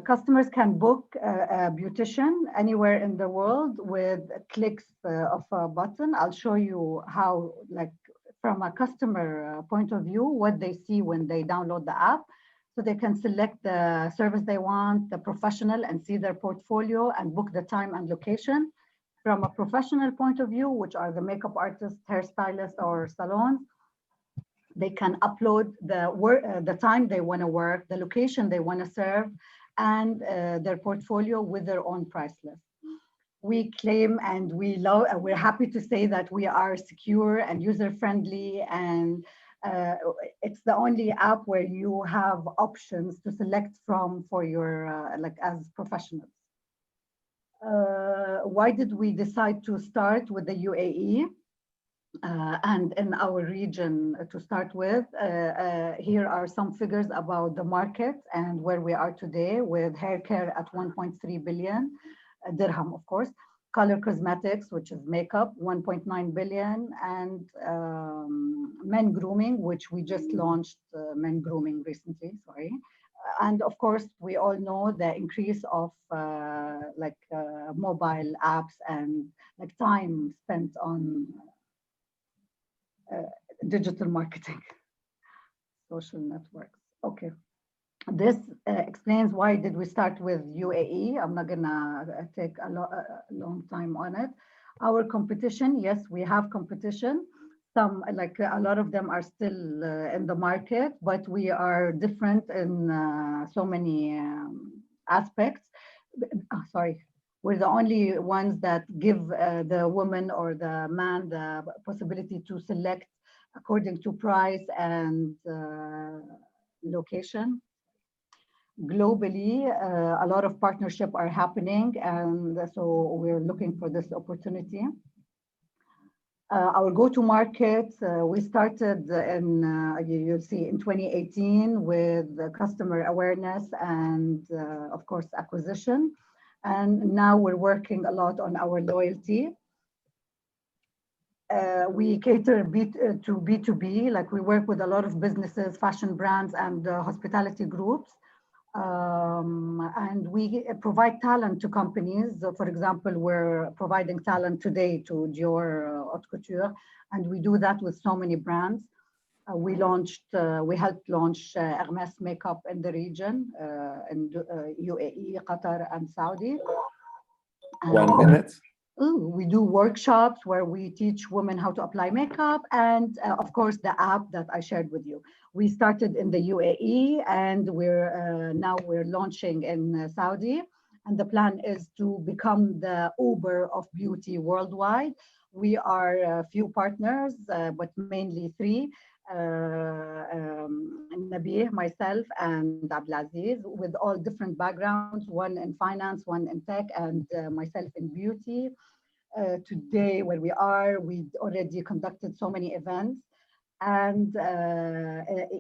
Customers can book a beautician anywhere in the world with clicks of a button. I'll show you how, like from a customer point of view, what they see when they download the app. So they can select the service they want, the professional, and see their portfolio and book the time and location. From a professional point of view, which are the makeup artists, hairstylists, or salons, they can upload the time they want to work, the location they want to serve, and their portfolio with their own price list. We claim and we're happy to say that we are secure and user-friendly, and it's the only app where you have options to select from for your, like as professionals. Why did we decide to start with the UAE? And in our region to start with, here are some figures about the market and where we are today, with hair care at 1.3 billion dirham, of course, color cosmetics, which is makeup, 1.9 billion, and men grooming, which we just launched men grooming recently, sorry. And of course, we all know the increase of mobile apps and like time spent on digital marketing, social networks. Okay, this explains why did we start with UAE. I'm not gonna take a long time on it. Our competition, yes, we have competition. Some, like a lot of them are still in the market, but we are different in so many aspects. Sorry. We're the only ones that give the woman or the man the possibility to select according to price and location. Globally, a lot of partnership are happening, and so we're looking for this opportunity. Our go-to-market, we started in, you'll see, in 2018 with customer awareness and, of course, acquisition. And now we're working a lot on our loyalty. We cater to B2B, like we work with a lot of businesses, fashion brands, and hospitality groups. And we provide talent to companies. So for example, we're providing talent today to Dior Haute Couture, and we do that with so many brands. We helped launch Hermes makeup in the region, in UAE, Qatar, and Saudi. 1 minute. We do workshops where we teach women how to apply makeup, and of course the app that I shared with you. We started in the UAE, and now we're launching in Saudi, and the plan is to become the Uber of beauty worldwide. We are a few partners, but mainly 3. Nabih, myself, and Abdelaziz, with all different backgrounds, one in finance, one in tech, and myself in beauty. today where we are. We already conducted so many events. And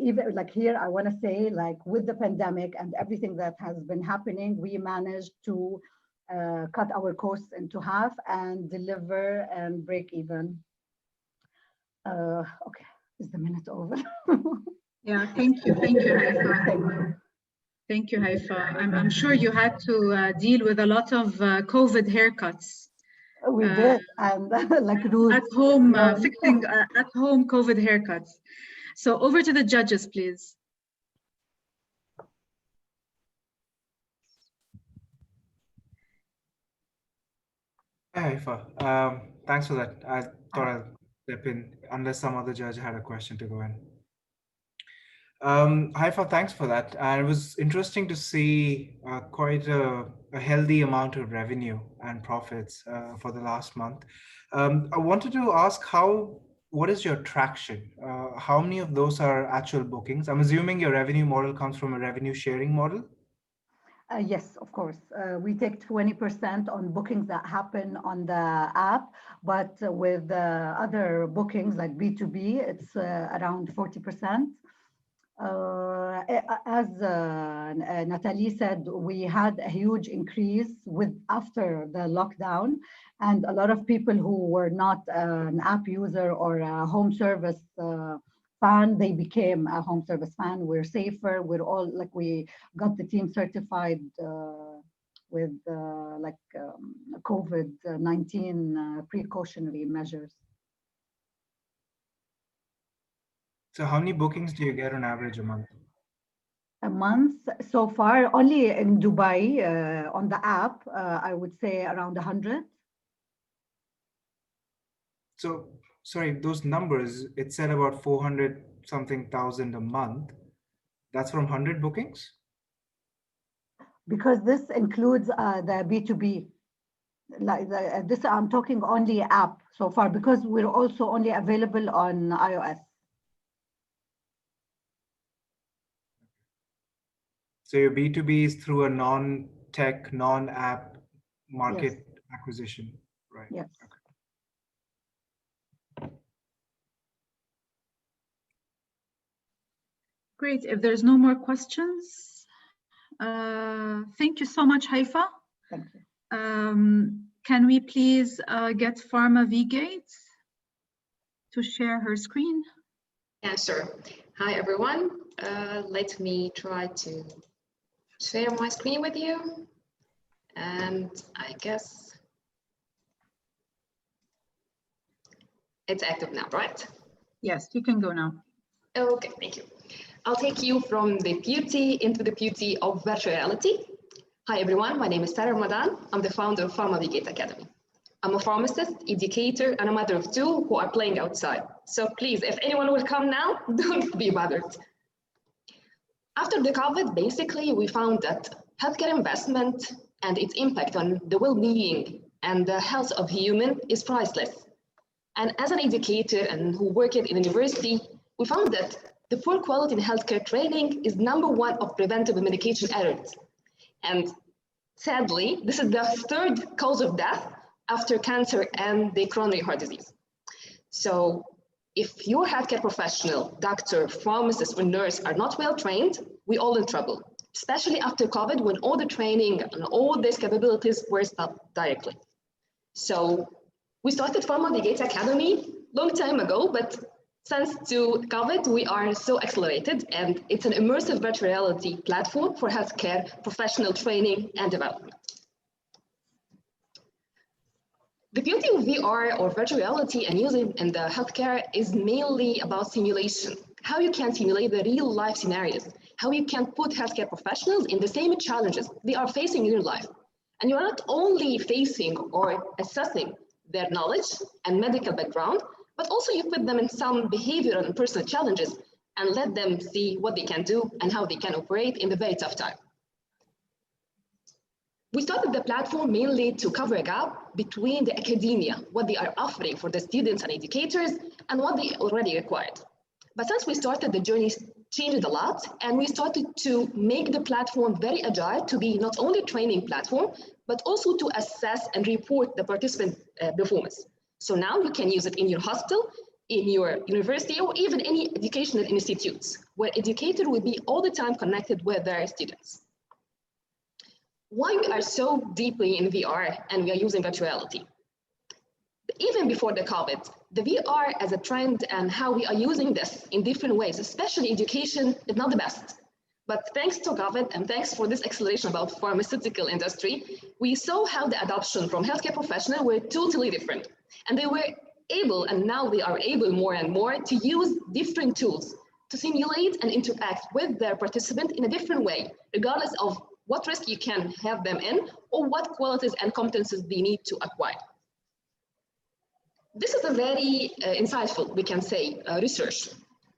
even like here, I want to say, like with the pandemic and everything that has been happening, we managed to cut our costs into half and deliver and break even. Okay, is the minute over? Yeah, thank you, Haifa. Thank you, Haifa. I'm sure you had to deal with a lot of COVID haircuts. We did, and like at home, fixing at home COVID haircuts. So over to the judges, please. Hey, Haifa, thanks for that. I thought I'd step in unless some other judge had a question to go in. Haifa, thanks for that. And it was interesting to see quite a healthy amount of revenue and profits for the last month. I wanted to ask what is your traction? How many of those are actual bookings? I'm assuming your revenue model comes from a revenue sharing model. Yes, of course. We take 20% on bookings that happen on the app, but with other bookings like B2B, it's around 40%. As Natalie said, we had a huge increase after the lockdown, and a lot of people who were not an app user or a home service fan, they became a home service fan. We're safer. We're all like, we got the team certified with COVID-19 precautionary measures. So how many bookings do you get on average a month? A month so far, only in Dubai on the app, I would say around 100. So, sorry, those numbers, it said about 400 something thousand a month. That's from 100 bookings? Because this includes the B2B. Like this, I'm talking only app so far because we're also only available on iOS. So your B2B is through a non-tech, non-app market Yes. acquisition, right? Yes. Okay. Great. If there's no more questions, thank you so much, Haifa. Thank you. Can we please get PharmaVgate to share her screen? Yeah, sure. Hi, everyone. Let me try to share my screen with you. And I guess it's active now, right? Yes, you can go now. Okay, thank you. I'll take you from the beauty into the beauty of virtual reality. Hi, everyone. My name is Tara Ramadan. I'm the founder of PharmaVgate Academy. I'm a pharmacist, educator, and a mother of two who are playing outside. So please, if anyone will come now, don't be bothered. After the COVID, basically, we found that healthcare investment and its impact on the well-being and the health of human is priceless. And as an educator and who worked in university, we found that the poor quality in healthcare training is #1 of preventable medication errors. And sadly, this is the 3rd cause of death after cancer and the coronary heart disease. So if your healthcare professional, doctor, pharmacist, or nurse are not well trained, we're all in trouble, especially after COVID when all the training and all these capabilities were stopped directly. So we started PharmaVgate Academy long time ago, but thanks to COVID, we are so accelerated, and it's an immersive virtual reality platform for healthcare professional training and development. The beauty of VR or virtual reality and using in the healthcare is mainly about simulation. How you can simulate the real life scenarios, how you can put healthcare professionals in the same challenges they are facing in your life. And you're not only facing or assessing their knowledge and medical background, but also you put them in some behavioral and personal challenges and let them see what they can do and how they can operate in the very tough time. We started the platform mainly to cover a gap between the academia, what they are offering for the students and educators, and what they already required. But since we started, the journey changed a lot, and we started to make the platform very agile to be not only a training platform, but also to assess and report the participant performance. So now you can use it in your hospital, in your university, or even any educational institutes, where educator will be all the time connected with their students. Why we are so deeply in VR and we are using virtuality? Even before the COVID, the VR as a trend and how we are using this in different ways, especially education, is not the best. But thanks to COVID and thanks for this acceleration about pharmaceutical industry, we saw how the adoption from healthcare professionals were totally different. And they were able, and now they are able more and more, to use different tools to simulate and interact with their participant in a different way, regardless of what risk you can have them in or what qualities and competencies they need to acquire. This is a very insightful, we can say, research.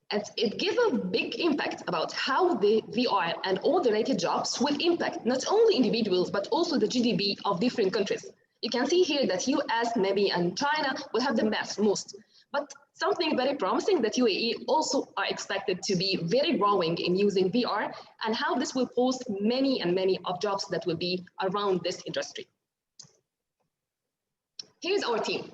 And it gives a big impact about how the VR and all the related jobs will impact not only individuals, but also the GDP of different countries. You can see here that US maybe and China will have the most, but something very promising that UAE also are expected to be very growing in using VR, and how this will post many and many of jobs that will be around this industry. Here's our team.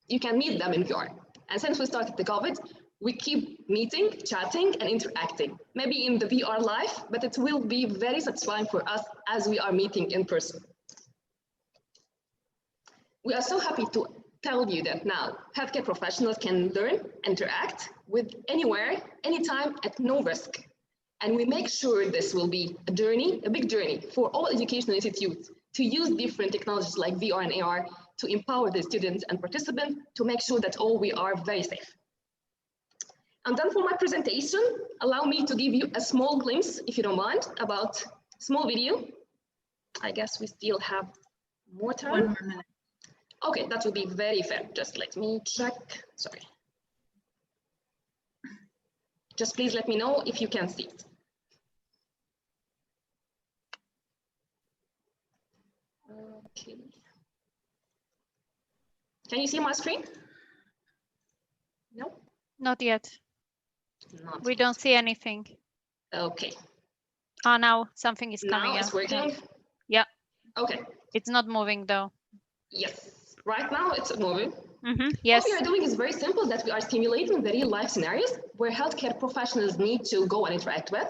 You can meet them in VR. And since we started the COVID, we keep meeting, chatting, and interacting. Maybe in the VR live, but it will be very satisfying for us as we are meeting in person. We are so happy to tell you that now healthcare professionals can learn, interact with anywhere, anytime, at no risk. And we make sure this will be a journey, a big journey for all educational institutes to use different technologies like VR and AR to empower the students and participants to make sure that all we are very safe. I'm done for my presentation. Allow me to give you a small glimpse, if you don't mind, about small video. I guess we still have more time. 1 more minute. Okay, that will be very fair. Just let me check. Sorry. Just please let me know if you can see it. Okay. Can you see my screen? No? Not yet. We don't see anything. Okay. Oh, now something is coming now out. It's working? Yeah. Okay. It's not moving though. Yes. Right now it's moving. Yes. What we are doing is very simple, that we are simulating the real life scenarios where healthcare professionals need to go and interact with.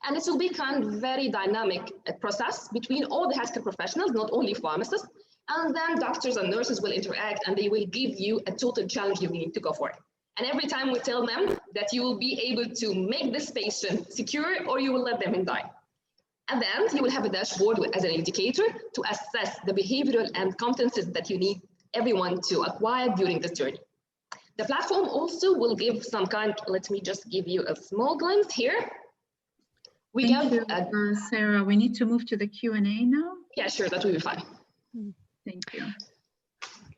And it will be kind of very dynamic process between all the healthcare professionals, not only pharmacists. And then doctors and nurses will interact and they will give you a total challenge you need to go for. And every time we tell them that you will be able to make this patient secure or you will let them die. At the end, you will have a dashboard as an indicator to assess the behavioral and competencies that you need everyone to acquire during this journey. The platform also will give some kind, let me just give you a small glimpse here. Thank you, Sarah. We need to move to the Q&A now. Yeah, sure, that will be fine. Thank you.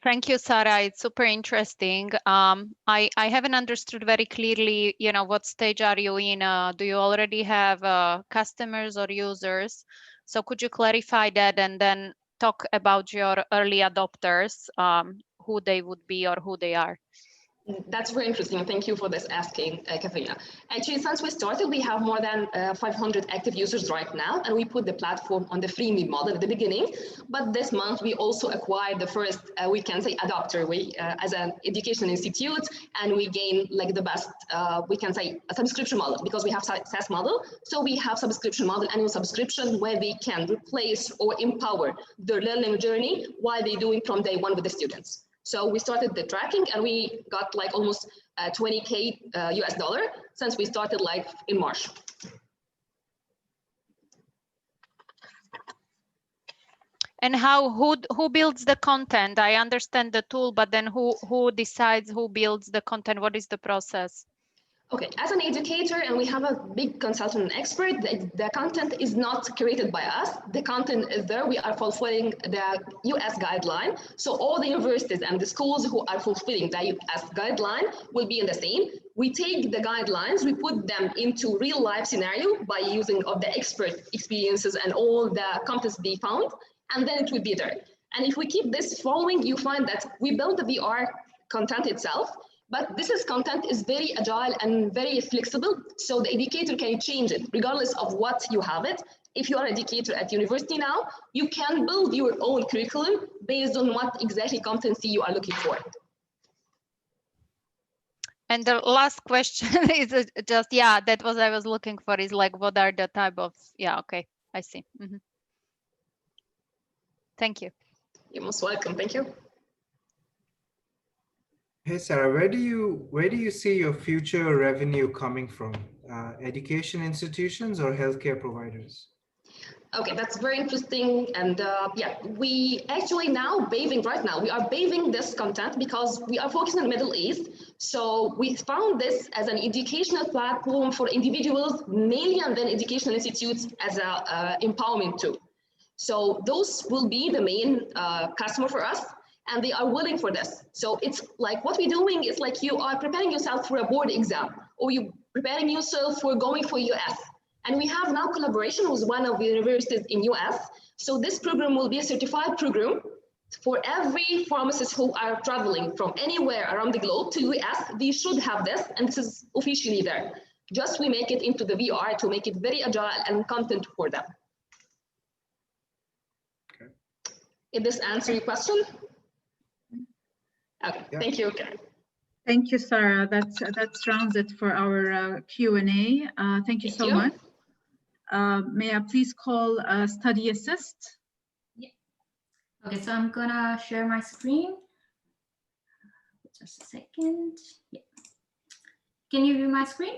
Thank you, Sarah. It's super interesting. I haven't understood very clearly, what stage are you in? Do you already have customers or users? So could you clarify that and then talk about your early adopters, who they would be or who they are? That's very interesting. Thank you for this asking, Katarina. Actually, since we started, we have more than 500 active users right now, and we put the platform on the freemium model at the beginning. But this month, we also acquired the first, we can say, adopter as an educational institute, and we gain like the best, we can say, a subscription model, because we have SaaS model. So we have subscription model, annual subscription, where they can replace or empower their learning journey while they're doing from day one with the students. So we started the tracking and we got like almost 20K US dollar since we started like in March. And who builds the content? I understand the tool, but then who decides who builds the content? What is the process? Okay, as an educator, and we have a big consultant and expert, the content is not created by us. The content is there. We are fulfilling the US guideline. So all the universities and the schools who are fulfilling the US guideline will be in the same. We take the guidelines, we put them into real life scenario by using of the expert experiences and all the contents they found, and then it will be there. And if we keep this following, you find that we build the VR content itself. But this content is very agile and very flexible, so the educator can change it regardless of what you have it. If you are an educator at university now, you can build your own curriculum based on what exactly competency you are looking for. And the last question is just, yeah, that was I was looking for, is like, what are the type of, yeah, okay, I see. Thank you. You're most welcome, thank you. Hey, Sarah, where do you see your future revenue coming from? Education institutions or healthcare providers? Okay, that's very interesting. And yeah, we actually now right now, we are paving this content because we are focusing on the Middle East. So we found this as an educational platform for individuals, mainly, and then educational institutes as a empowerment tool. So those will be the main customer for us, and they are willing for this. So it's like what we're doing is like you are preparing yourself for a board exam, or you preparing yourself for going for US. And we have now collaboration with one of the universities in US. So this program will be a certified program for every pharmacist who are traveling from anywhere around the globe to US. They should have this, and this is officially there. Just we make it into the VR to make it very agile and content for them. Okay. Did this answer your question? Okay, yeah. Thank you, Karan. Thank you, Sarah. That rounds it for our Q&A. Thank you so much. May I please call Study Assist? Yeah. Okay, so I'm gonna share my screen. Just a second. Yeah. Can you view my screen?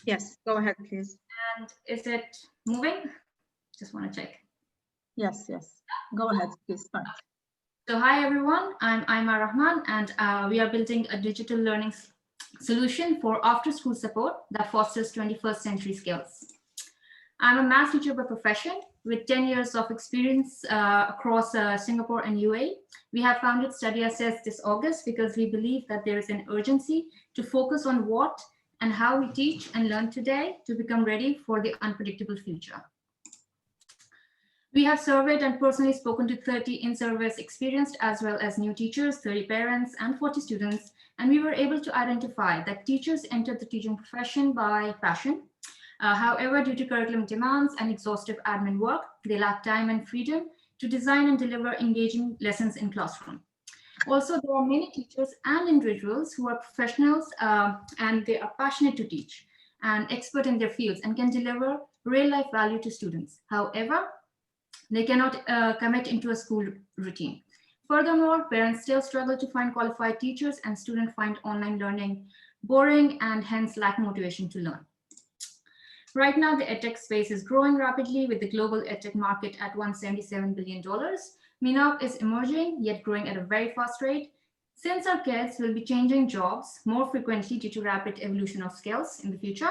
Yes, go ahead, please. And is it moving? Just want to check. Yes, yes. Go ahead, please start. So hi everyone, I'm Aima Rahman, and we are building a digital learning solution for after-school support that fosters 21st century skills. I'm a math teacher by profession with 10 years of experience across Singapore and UAE. We have founded Study Assist this August because we believe that there is an urgency to focus on what and how we teach and learn today to become ready for the unpredictable future. We have surveyed and personally spoken to 30 in-service experienced as well as new teachers, 30 parents, and 40 students, and we were able to identify that teachers entered the teaching profession by passion. However, due to curriculum demands and exhaustive admin work, they lack time and freedom to design and deliver engaging lessons in classroom. Also, there are many teachers and individuals who are professionals and they are passionate to teach and expert in their fields and can deliver real-life value to students. However, they cannot commit into a school routine. Furthermore, parents still struggle to find qualified teachers and students find online learning boring and hence lack motivation to learn. Right now, the edtech space is growing rapidly with the global edtech market at $177 billion. MENOP is emerging, yet growing at a very fast rate. Since our kids will be changing jobs more frequently due to rapid evolution of skills in the future,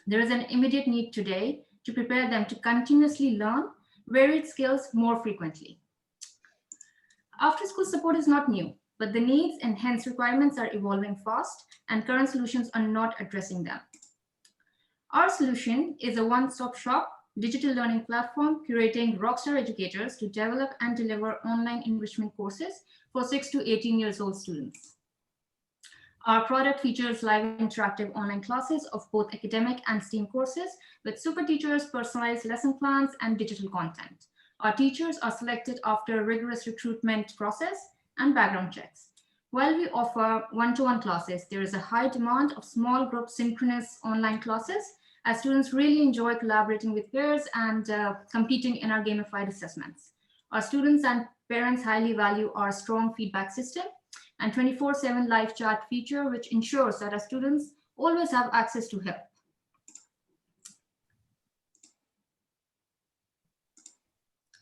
there is an immediate need today to prepare them to continuously learn varied skills more frequently. After-school support is not new, but the needs and hence requirements are evolving fast, and current solutions are not addressing them. Our solution is a one-stop shop digital learning platform curating rockstar educators to develop and deliver online enrichment courses for 6 to 18 years old students. Our product features live interactive online classes of both academic and STEAM courses with super teachers, personalized lesson plans, and digital content. Our teachers are selected after a rigorous recruitment process and background checks. While we offer one-to-one classes, there is a high demand of small group synchronous online classes as students really enjoy collaborating with peers and competing in our gamified assessments. Our students and parents highly value our strong feedback system and 24/7 live chat feature, which ensures that our students always have access to help.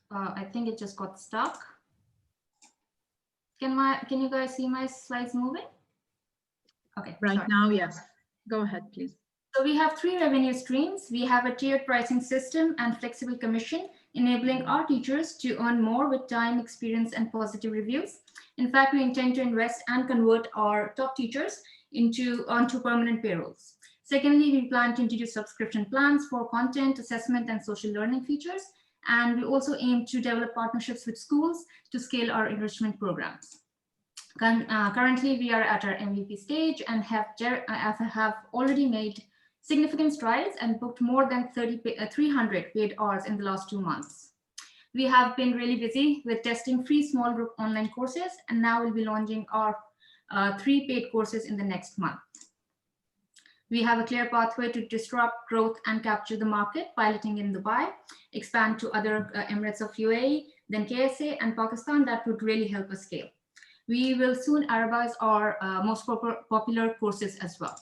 I think it just got stuck. Can you guys see my slides moving? Okay. Right now, yes. Go ahead, please. So we have 3 revenue streams. We have a tiered pricing system and flexible commission, enabling our teachers to earn more with time, experience, and positive reviews. In fact, we intend to invest and convert our top teachers onto permanent payrolls. Secondly, we plan to introduce subscription plans for content, assessment, and social learning features. And we also aim to develop partnerships with schools to scale our enrichment programs. Currently, we are at our MVP stage and have already made significant strides and booked more than 300 paid hours in the last 2 months. We have been really busy with testing free small group online courses, and now we'll be launching our 3 paid courses in the next month. We have a clear pathway to disrupt growth and capture the market, piloting in Dubai, expand to other Emirates of UAE, then KSA and Pakistan. That would really help us scale. We will soon Arabize our most popular courses as well.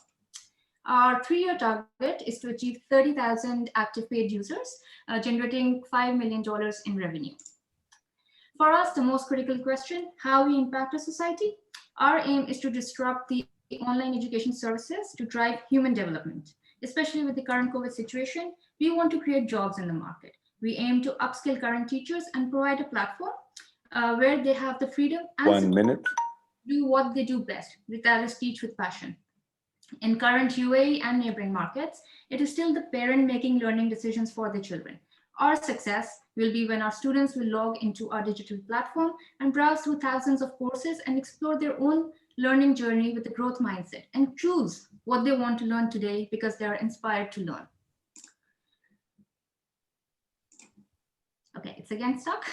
Our 3-year target is to achieve 30,000 active paid users, generating $5 million in revenue. For us, the most critical question, how we impact our society? Our aim is to disrupt the online education services to drive human development. Especially with the current COVID situation, we want to create jobs in the market. We aim to upskill current teachers and provide a platform where they have the freedom and to do what they do best, that is teach with passion. In current UAE and neighboring markets, it is still the parent making learning decisions for the children. Our success will be when our students will log into our digital platform and browse through thousands of courses and explore their own learning journey with a growth mindset and choose what they want to learn today because they are inspired to learn. Okay, it's again stuck.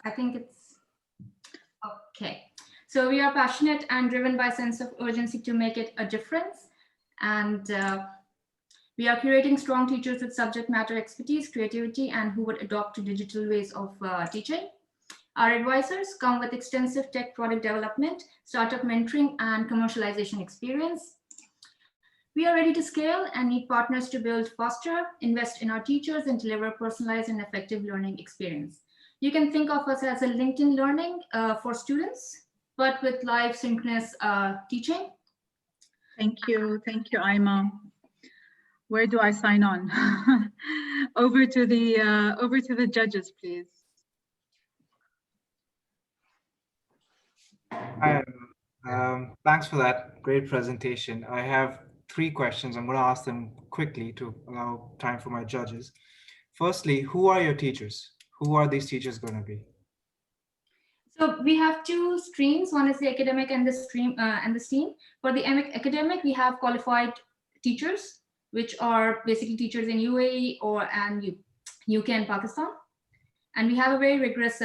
I think it's okay. So we are passionate and driven by a sense of urgency to make it a difference. And we are curating strong teachers with subject matter expertise, creativity, and who would adopt to digital ways of teaching. Our advisors come with extensive tech product development, startup mentoring, and commercialization experience. We are ready to scale and need partners to build faster, invest in our teachers, and deliver personalized and effective learning experience. You can think of us as a LinkedIn learning for students, but with live synchronous teaching. Thank you, Aima. Where do I sign on? over to the judges, please. Hi, thanks for that great presentation. I have 3 questions. I'm going to ask them quickly to allow time for my judges. Firstly, who are your teachers? Who are these teachers going to be? So we have 2 streams. One is the academic and the stream and the STEAM. For the academic, we have qualified teachers, which are basically teachers in UAE and UK and Pakistan. And we have a very rigorous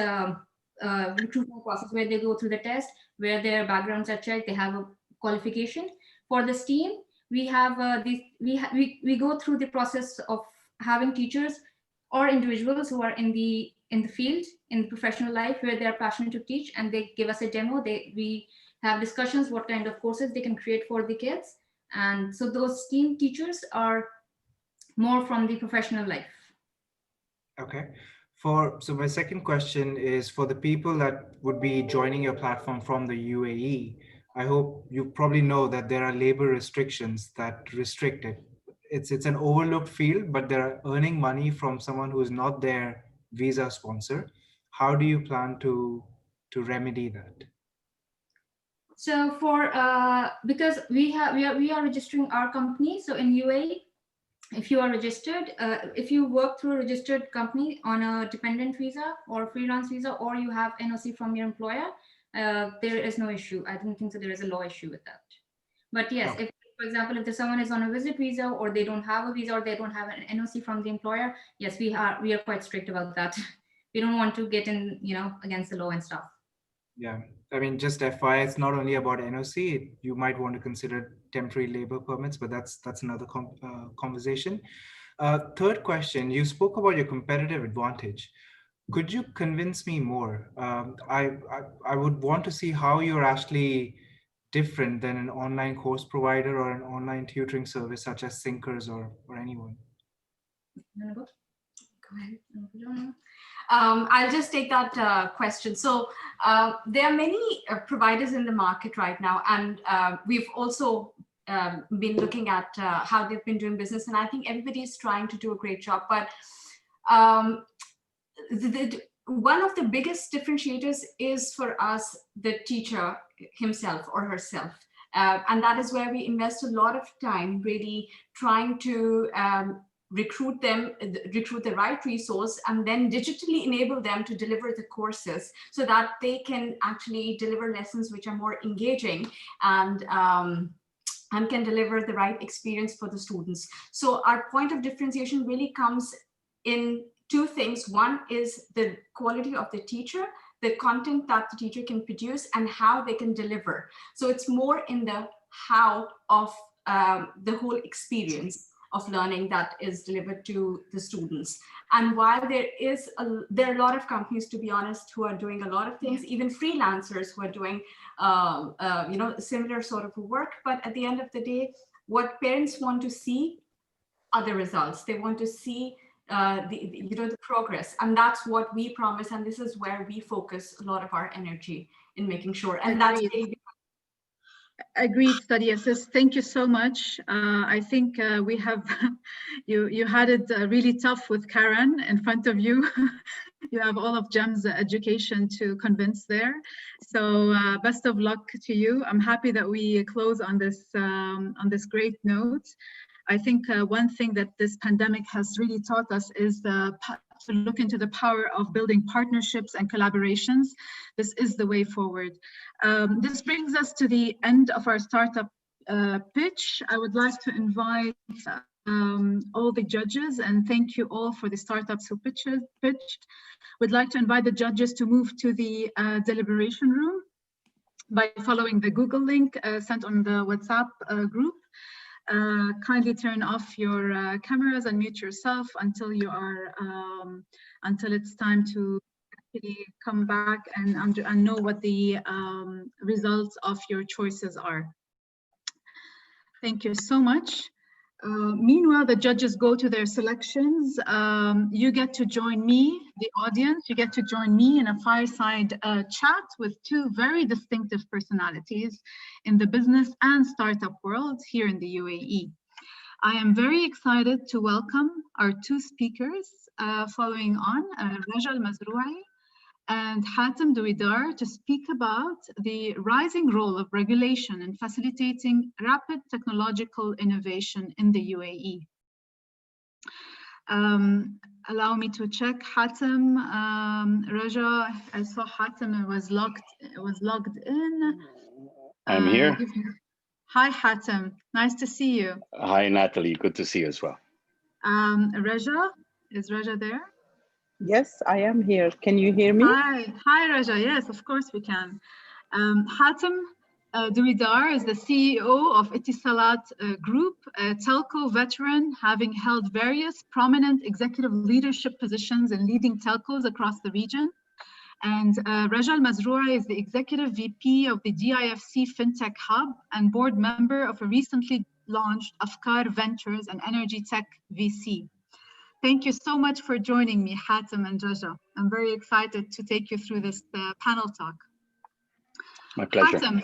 recruitment process where they go through the test, where their backgrounds are checked, they have a qualification. For the STEAM, we have we go through the process of having teachers or individuals who are in the field, in professional life, where they are passionate to teach, and they give us a demo. We have discussions what kind of courses they can create for the kids. And so those STEAM teachers are more from the professional life. Okay. So my second question is for the people that would be joining your platform from the UAE. I hope you probably know that there are labor restrictions that restrict it. It's an overlooked field, but they're earning money from someone who's not their visa sponsor. How do you plan to remedy that? So because we are registering our company. So in UAE, if you are registered, if you work through a registered company on a dependent visa or freelance visa, or you have NOC from your employer, there is no issue. I don't think so there is a law issue with that. But yes, if, for example, if someone is on a visit visa, or they don't have a visa, or they don't have an NOC from the employer, yes, we are quite strict about that. We don't want to get in, against the law and stuff. Yeah, I mean, just FYI, it's not only about NOC. You might want to consider temporary labor permits, but that's another conversation. Third question, you spoke about your competitive advantage. Could you convince me more? I would want to see how you're actually different than an online course provider or an online tutoring service such as Thinkers or anyone. Go ahead. I'll just take that question. So there are many providers in the market right now, and we've also been looking at how they've been doing business, and I think everybody is trying to do a great job. But one of the biggest differentiators is for us the teacher himself or herself. And that is where we invest a lot of time really trying to recruit the right resource, and then digitally enable them to deliver the courses so that they can actually deliver lessons which are more engaging and can deliver the right experience for the students. So our point of differentiation really comes in two things. One is the quality of the teacher, the content that the teacher can produce, and how they can deliver. So it's more in the how of the whole experience of learning that is delivered to the students. And while there are a lot of companies, to be honest, who are doing a lot of things, even freelancers who are doing similar sort of work, but at the end of the day, what parents want to see are the results. They want to see the progress, and that's what we promise, and this is where we focus a lot of our energy in making sure. And that's agreed. Study assist. Thank you so much. I think we have you had it really tough with Karan in front of you. You have all of GEM's education to convince there. So best of luck to you. I'm happy that we close on this great note. I think one thing that this pandemic has really taught us is to look into the power of building partnerships and collaborations. This is the way forward. This brings us to the end of our startup pitch. I would like to invite all the judges, and thank you all for the startups who pitched. Would like to invite the judges to move to the deliberation room by following the Google link sent on the WhatsApp group. Kindly turn off your cameras and mute yourself until you are until it's time to actually come back and know what the results of your choices are. Thank you so much. Meanwhile, the judges go to their selections. You get to join me, the audience. You get to join me in a fireside chat with two very distinctive personalities in the business and startup world here in the UAE. I am very excited to welcome our two speakers following on, Raja Al-Mazroui and Hatem Douidar, to speak about the rising role of regulation in facilitating rapid technological innovation in the UAE. Allow me to check Hatem. Raja, I saw Hatem was logged in. I'm here. Hi, Hatem. Nice to see you. Hi, Natalie. Good to see you as well. Raja, is Raja there? Yes, I am here. Can you hear me? Hi, Raja. Yes, of course we can. Hatem Douidar is the CEO of Etisalat Group, a telco veteran, having held various prominent executive leadership positions in leading telcos across the region. And Raja Al-Mazroui is the executive VP of the DIFC FinTech Hub and board member of a recently launched Afkar Ventures and Energy Tech VC. Thank you so much for joining me, Hatem and Raja. I'm very excited to take you through this panel talk. My pleasure. Hatem,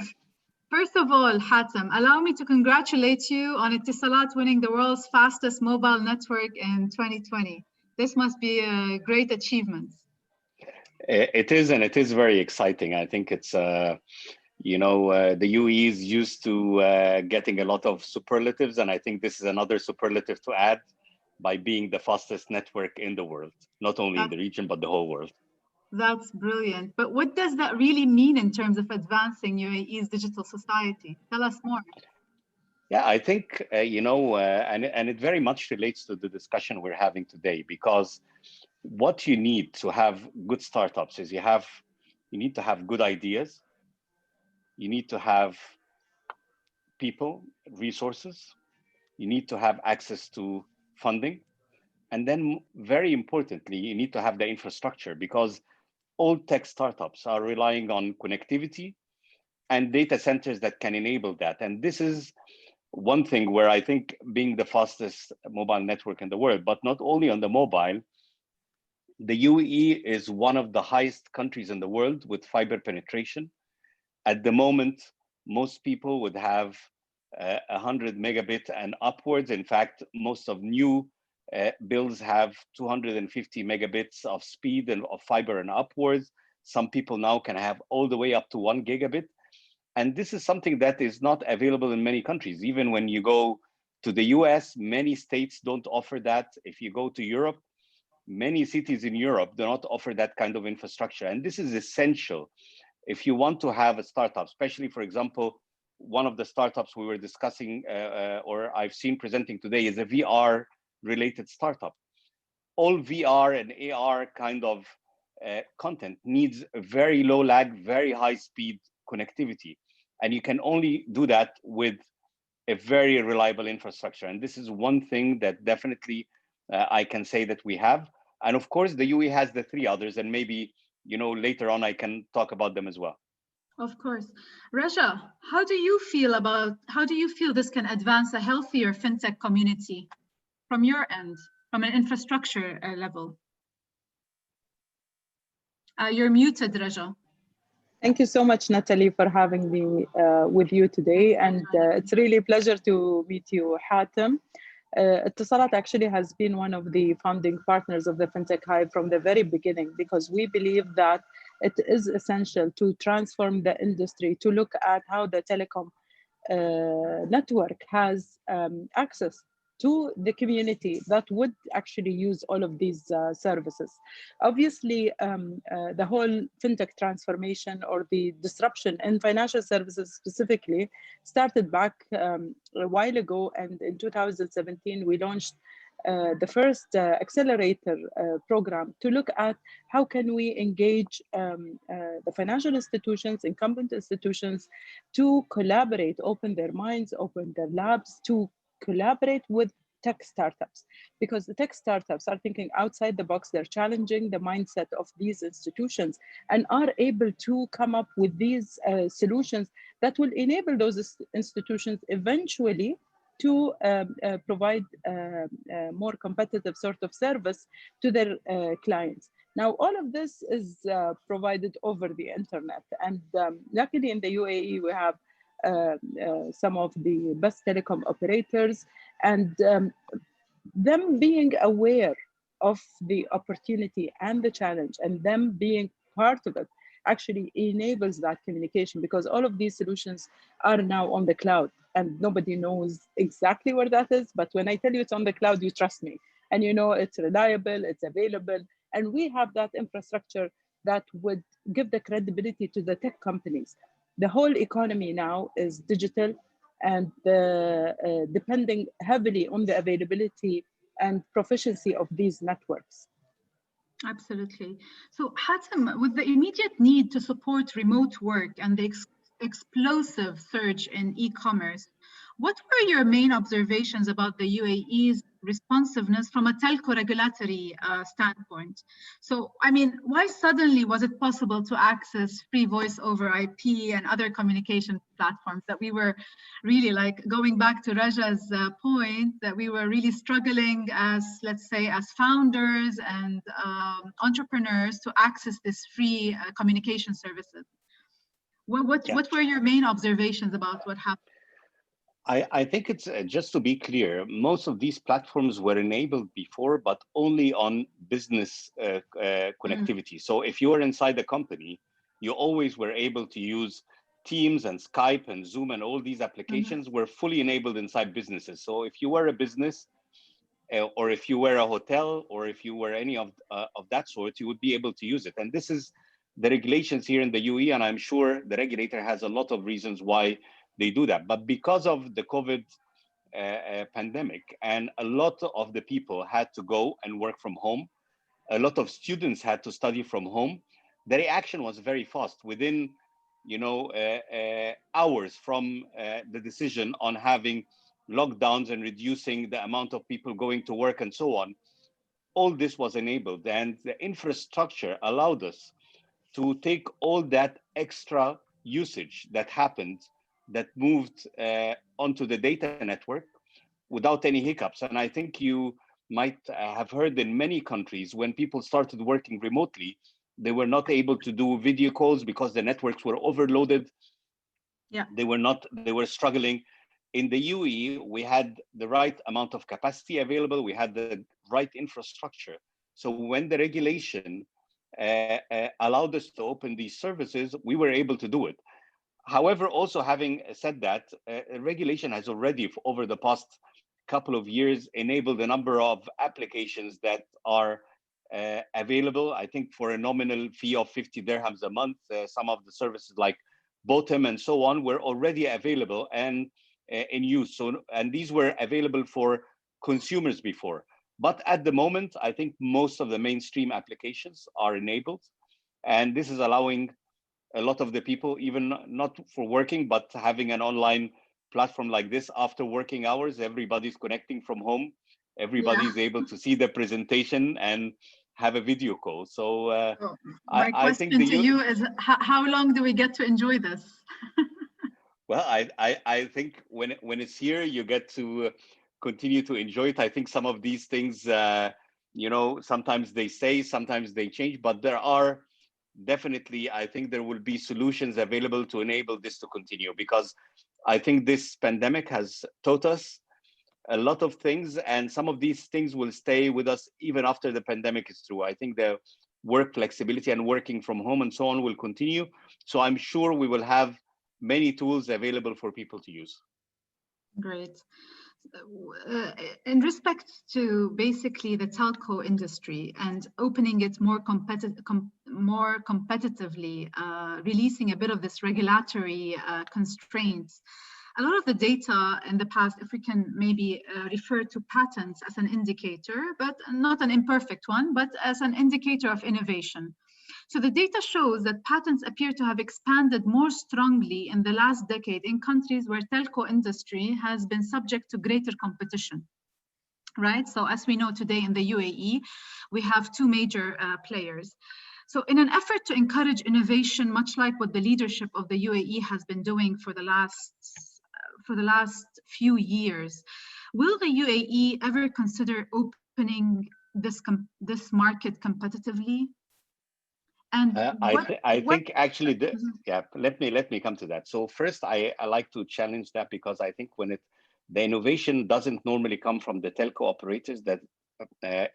first of all, Hatem, allow me to congratulate you on Etisalat winning the world's fastest mobile network in 2020. This must be a great achievement. It is, and it is very exciting. I think it's, the UAE is used to getting a lot of superlatives, and I think this is another superlative to add by being the fastest network in the world, not only in the region, but the whole world. That's brilliant. But what does that really mean in terms of advancing UAE's digital society? Tell us more. Yeah, I think, and it very much relates to the discussion we're having today, because what you need to have good startups is you need to have good ideas. You need to have people, resources. You need to have access to funding. And then very importantly, you need to have the infrastructure, because all tech startups are relying on connectivity and data centers that can enable that. And this is one thing where I think being the fastest mobile network in the world, but not only on the mobile, the UAE is one of the highest countries in the world with fiber penetration. At the moment, most people would have 100 megabit and upwards. In fact, most of new builds have 250 megabits of speed and of fiber and upwards. Some people now can have all the way up to 1 gigabit. And this is something that is not available in many countries. Even when you go to the US, many states don't offer that. If you go to Europe, many cities in Europe do not offer that kind of infrastructure. And this is essential if you want to have a startup, especially, for example, one of the startups we were discussing or I've seen presenting today is a VR related startup. All VR and AR kind of content needs a very low lag, very high speed connectivity. And you can only do that with a very reliable infrastructure. And this is one thing that definitely I can say that we have. And of course, the UAE has the three others, and maybe, you know, later on I can talk about them as well. Of course. Raja, how do you feel this can advance a healthier fintech community from your end, from an infrastructure level? You're muted, Raja. Thank you so much, Natalie, for having me with you today. And it's really a pleasure to meet you, Hatem. Etisalat actually has been one of the founding partners of the FinTech Hive from the very beginning, because we believe that it is essential to transform the industry, to look at how the telecom network has access to the community that would actually use all of these services. Obviously, the whole fintech transformation or the disruption in financial services specifically started back a while ago. And in 2017, we launched the first accelerator program to look at how can we engage the financial institutions, incumbent institutions, to collaborate, open their minds, open their labs, to collaborate with tech startups, because the tech startups are thinking outside the box. They're challenging the mindset of these institutions and are able to come up with these solutions that will enable those institutions eventually to provide more competitive sort of service to their clients. Now, all of this is provided over the internet. And luckily in the UAE, we have some of the best telecom operators, and them being aware of the opportunity and the challenge, and them being part of it, actually enables that communication, because all of these solutions are now on the cloud and nobody knows exactly where that is. But when I tell you it's on the cloud, you trust me, and you know it's reliable, it's available. And we have that infrastructure that would give the credibility to the tech companies. The whole economy now is digital and depending heavily on the availability and proficiency of these networks. Absolutely. So Hatem, with the immediate need to support remote work and the explosive surge in e-commerce, what were your main observations about the UAE's responsiveness from a telco regulatory standpoint? So, I mean, why suddenly was it possible to access free voice over IP and other communication platforms that we were really, like, going back to Raja's point, that we were really struggling as, let's say, as founders and entrepreneurs to access this free communication services? What were your main observations about what happened? I think it's just to be clear, most of these platforms were enabled before, but only on business connectivity. So if you were inside the company, you always were able to use Teams and Skype and Zoom, and all these applications were fully enabled inside businesses. So if you were a business, or if you were a hotel, or if you were any of that sort, you would be able to use it. And this is the regulations here in the UAE, and I'm sure the regulator has a lot of reasons why they do that. But because of the COVID pandemic, and a lot of the people had to go and work from home, a lot of students had to study from home, the reaction was very fast. Within, you know, hours from the decision on having lockdowns and reducing the amount of people going to work and so on, all this was enabled. And the infrastructure allowed us to take all that extra usage that happened, that moved onto the data network without any hiccups. And I think you might have heard in many countries, when people started working remotely, they were not able to do video calls because the networks were overloaded. Yeah, they were struggling. In the UAE, we had the right amount of capacity available. We had the right infrastructure. So when the regulation allowed us to open these services, we were able to do it. However, also having said that, regulation has already, over the past couple of years enabled a number of applications that are available, I think, for a nominal fee of 50 dirhams a month. Some of the services like Bottom and so on were already available and in use. So, and these were available for consumers before. But at the moment, I think most of the mainstream applications are enabled. And this is allowing a lot of the people, even not for working, but having an online platform like this after working hours. Everybody's connecting from home. Everybody's able to see the presentation and have a video call. So my question to you is, how long do we get to enjoy this? Well, I think when it's here, you get to continue to enjoy it. I think some of these things, you know, sometimes they stay, sometimes they change, but there are definitely, I think there will be solutions available to enable this to continue, because I think this pandemic has taught us a lot of things, and some of these things will stay with us even after the pandemic is through. I think the work flexibility and working from home and so on will continue. So I'm sure we will have many tools available for people to use. Great. In respect to basically the telco industry and opening it more competitively, releasing a bit of this regulatory constraints, a lot of the data in the past, if we can maybe refer to patents as an indicator, but not an imperfect one, but as an indicator of innovation. So the data shows that patents appear to have expanded more strongly in the last decade in countries where telco industry has been subject to greater competition, right? So as we know today in the UAE, we have two major players. So in an effort to encourage innovation, much like what the leadership of the UAE has been doing for the last few years, will the UAE ever consider opening this market competitively? And I think actually, yeah, let me come to that. So first, I like to challenge that, because I think when the innovation doesn't normally come from the telco operators, that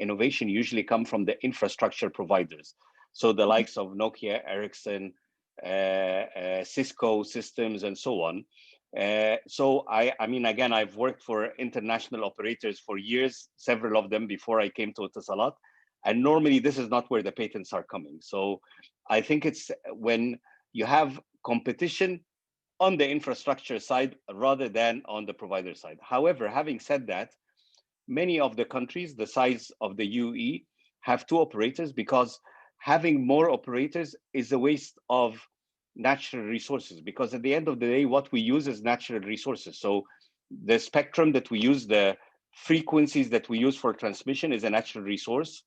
innovation usually come from the infrastructure providers. So the likes of Nokia, Ericsson, Cisco systems, and so on. So I mean, again, I've worked for international operators for years, several of them before I came to Etisalat. And normally this is not where the patents are coming. So I think it's when you have competition on the infrastructure side rather than on the provider side. However, having said that, many of the countries the size of the UAE have two operators, because having more operators is a waste of natural resources, because at the end of the day, what we use is natural resources. So the spectrum that we use, the frequencies that we use for transmission is a natural resource.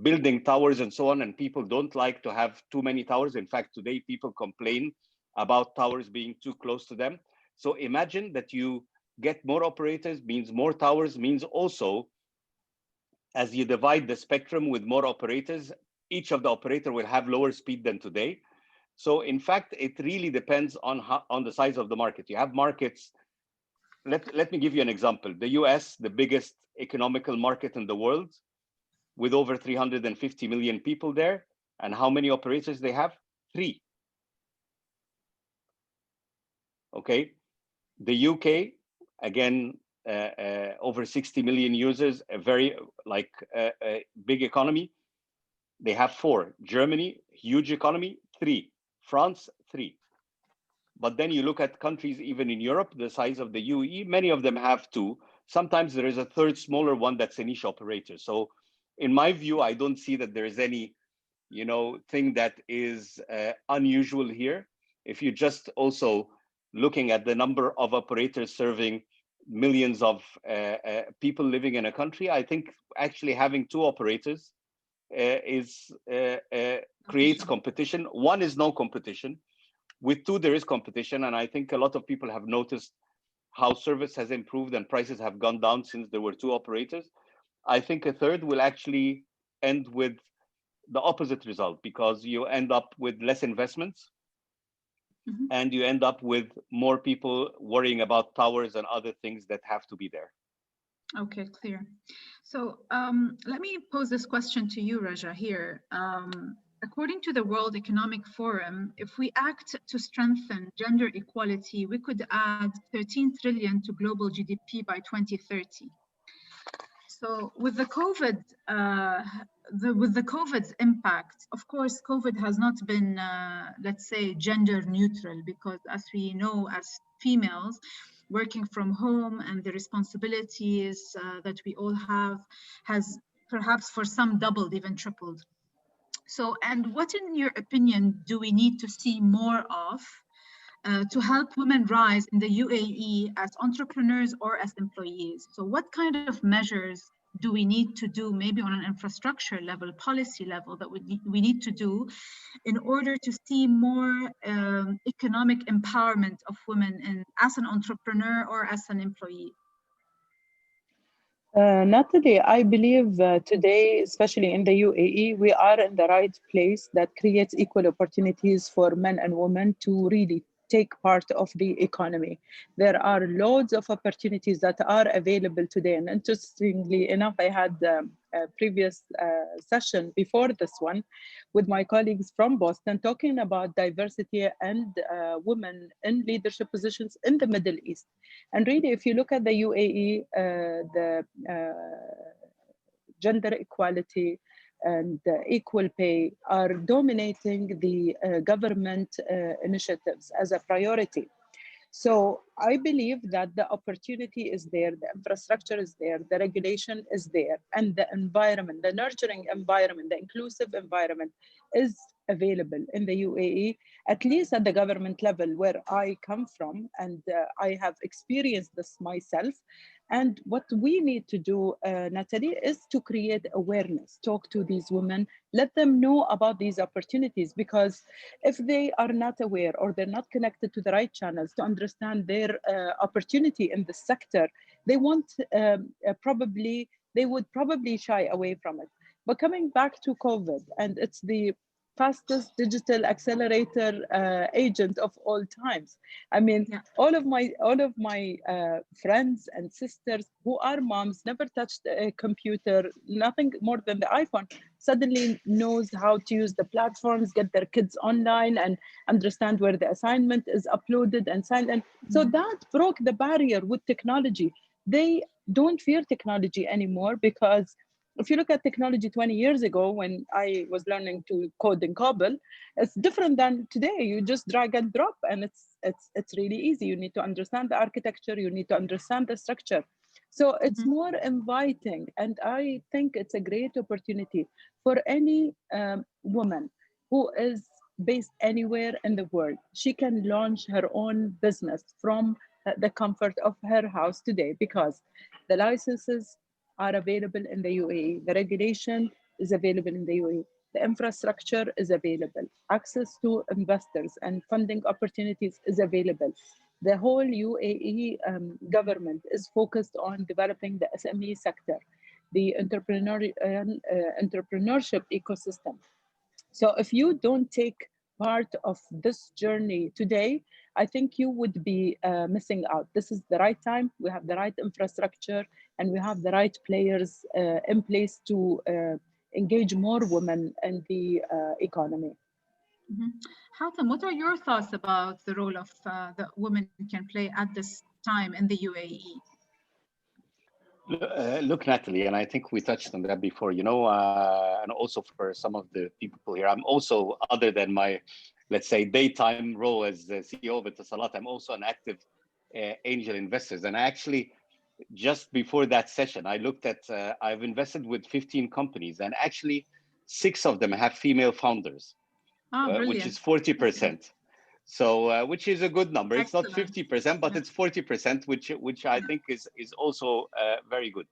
Building towers and so on, and people don't like to have too many towers. In fact, today people complain about towers being too close to them. So imagine that you get more operators, means more towers, means also as you divide the spectrum with more operators, each of the operator will have lower speed than today. So in fact, it really depends on the size of the market. You have markets, let me give you an example. The US, the biggest economical market in the world, with over 350 million people there. And how many operators they have? 3. Okay. The UK, again, over 60 million users, a very big economy. They have 4. Germany, huge economy, 3. France, 3. But then you look at countries, even in Europe, the size of the UAE, many of them have 2. Sometimes there is a third smaller one that's a niche operator. So in my view, I don't see that there is any, thing that is unusual here. If you just also looking at the number of operators serving millions of people living in a country, I think actually having 2 operators creates competition. 1 is no competition. With 2, there is competition. And I think a lot of people have noticed how service has improved and prices have gone down since there were 2 operators. I think a third will actually end with the opposite result, because you end up with less investments and you end up with more people worrying about towers and other things that have to be there. Okay, clear. So let me pose this question to you, Raja, here. according to the World Economic Forum, if we act to strengthen gender equality, we could add 13 trillion to global GDP by 2030. So with the COVID's impact, of course, COVID has not been, let's say, gender neutral, because as we know, as females working from home and the responsibilities that we all have has perhaps for some doubled, even tripled. So, and what in your opinion do we need to see more of to help women rise in the UAE as entrepreneurs or as employees? So what kind of measures do we need to do, maybe on an infrastructure level, policy level, that we need to do in order to see more economic empowerment of women as an entrepreneur or as an employee? Natalie, I believe today, especially in the UAE, we are in the right place that creates equal opportunities for men and women to really take part of the economy. There are loads of opportunities that are available today. And interestingly enough, I had a previous session before this one with my colleagues from Boston talking about diversity and women in leadership positions in the Middle East. And really, if you look at the UAE, the gender equality and equal pay are dominating the government initiatives as a priority. So I believe that the opportunity is there, the infrastructure is there, the regulation is there, and the environment, the nurturing environment, the inclusive environment is available in the UAE, at least at the government level where I come from, and I have experienced this myself. And what we need to do, Natalie, is to create awareness, talk to these women, let them know about these opportunities, because if they are not aware or they're not connected to the right channels to understand their opportunity in the sector, they won't they would probably shy away from it. But coming back to COVID, and it's the fastest digital accelerator agent of all times. I mean, all of my friends and sisters who are moms, never touched a computer, nothing more than the iPhone, suddenly knows how to use the platforms, get their kids online, and understand where the assignment is uploaded and signed. And so that broke the barrier with technology. They don't fear technology anymore, because if you look at technology 20 years ago, when I was learning to code in Cobble, it's different than today. You just drag and drop, and it's really easy. You need to understand the architecture. You need to understand the structure. So it's more inviting, and I think it's a great opportunity for any woman who is based anywhere in the world. She can launch her own business from the comfort of her house today, because the licenses are available in the UAE. The regulation is available in the UAE. The infrastructure is available. Access to investors and funding opportunities is available. The whole UAE government is focused on developing the SME sector, the entrepreneurship ecosystem. So if you don't take part of this journey today, I think you would be missing out. This is the right time. We have the right infrastructure, and we have the right players in place to engage more women in the economy. Hatem, what are your thoughts about the role of that women can play at this time in the UAE? Look, Natalie, and I think we touched on that before, you know, and also for some of the people here, I'm also, other than my, let's say, daytime role as the CEO of Etisalat, I'm also an active angel investor. And actually, just before that session, I looked at, I've invested with 15 companies, and actually 6 of them have female founders, which is 40%. So, which is a good number. Excellent. It's not 50%, but it's 40%, which I think is also very good.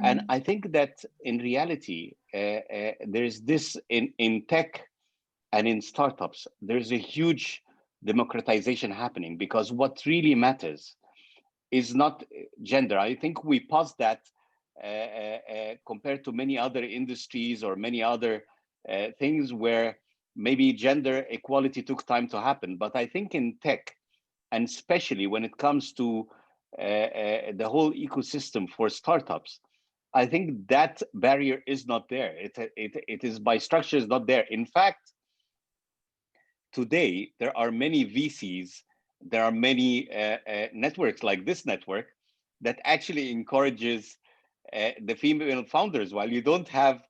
And I think that in reality, there's this in tech and in startups, there's a huge democratization happening, because what really matters is not gender. I think we paused that compared to many other industries or many other things where maybe gender equality took time to happen. But I think in tech, and especially when it comes to the whole ecosystem for startups, I think that barrier is not there. It is by structure is not there. In fact, today there are many VCs, there are many networks like this network that actually encourages the female founders, while you don't have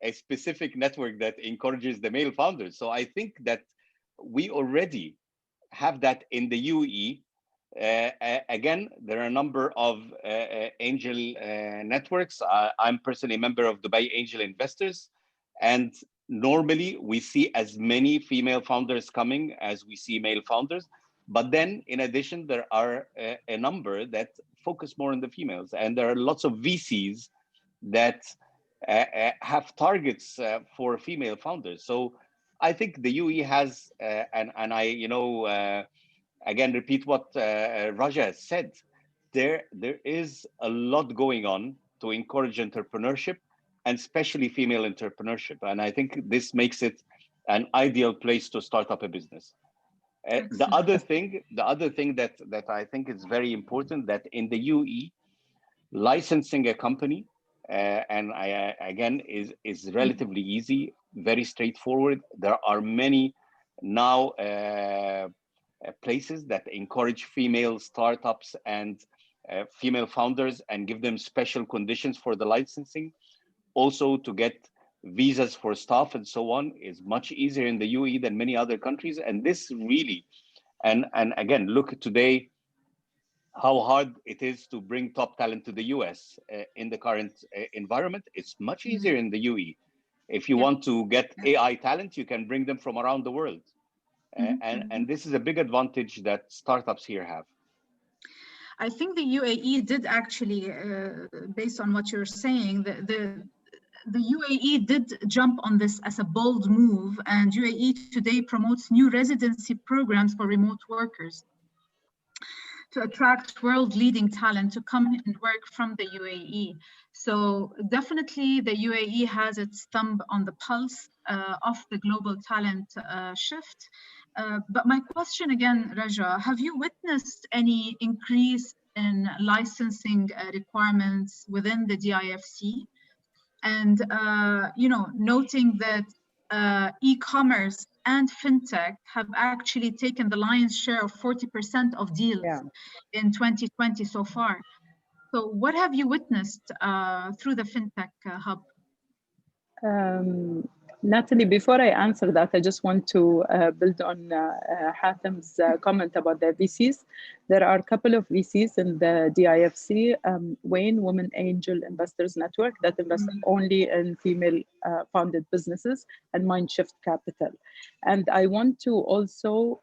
a specific network that encourages the male founders. So I think that we already have that in the UAE. Again, there are a number of angel networks. I'm personally a member of Dubai Angel Investors, and normally we see as many female founders coming as we see male founders. But then in addition, there are a number that focus more on the females, and there are lots of VCs that have targets for female founders. So I think the UAE has, and I, again, repeat what Raja has said, there is a lot going on to encourage entrepreneurship, and especially female entrepreneurship. And I think this makes it an ideal place to start up a business. The other thing that I think is very important, that in the UAE, licensing a company, again, is relatively easy, very straightforward. There are many now places that encourage female startups and female founders and give them special conditions for the licensing. Also, to get visas for staff and so on is much easier in the UAE than many other countries. And this really, and again, look at today, how hard it is to bring top talent to the US in the current environment. It's much easier in the UAE. If you want to get AI talent, you can bring them from around the world. And this is a big advantage that startups here have. I think the UAE did actually, based on what you're saying, the UAE did jump on this as a bold move, and UAE today promotes new residency programs for remote workers to attract world-leading talent to come and work from the UAE. So definitely the UAE has its thumb on the pulse of the global talent shift. But my question again, Raja, have you witnessed any increase in licensing requirements within the DIFC? And noting that e-commerce and fintech have actually taken the lion's share of 40% of deals in 2020 so far. So what have you witnessed through the fintech hub? Natalie, before I answer that, I just want to build on Hatem's comment about the VCs. There are a couple of VCs in the DIFC, Wayne Women Angel Investors Network, that invest only in female-founded businesses, and Mindshift Capital. And I want to also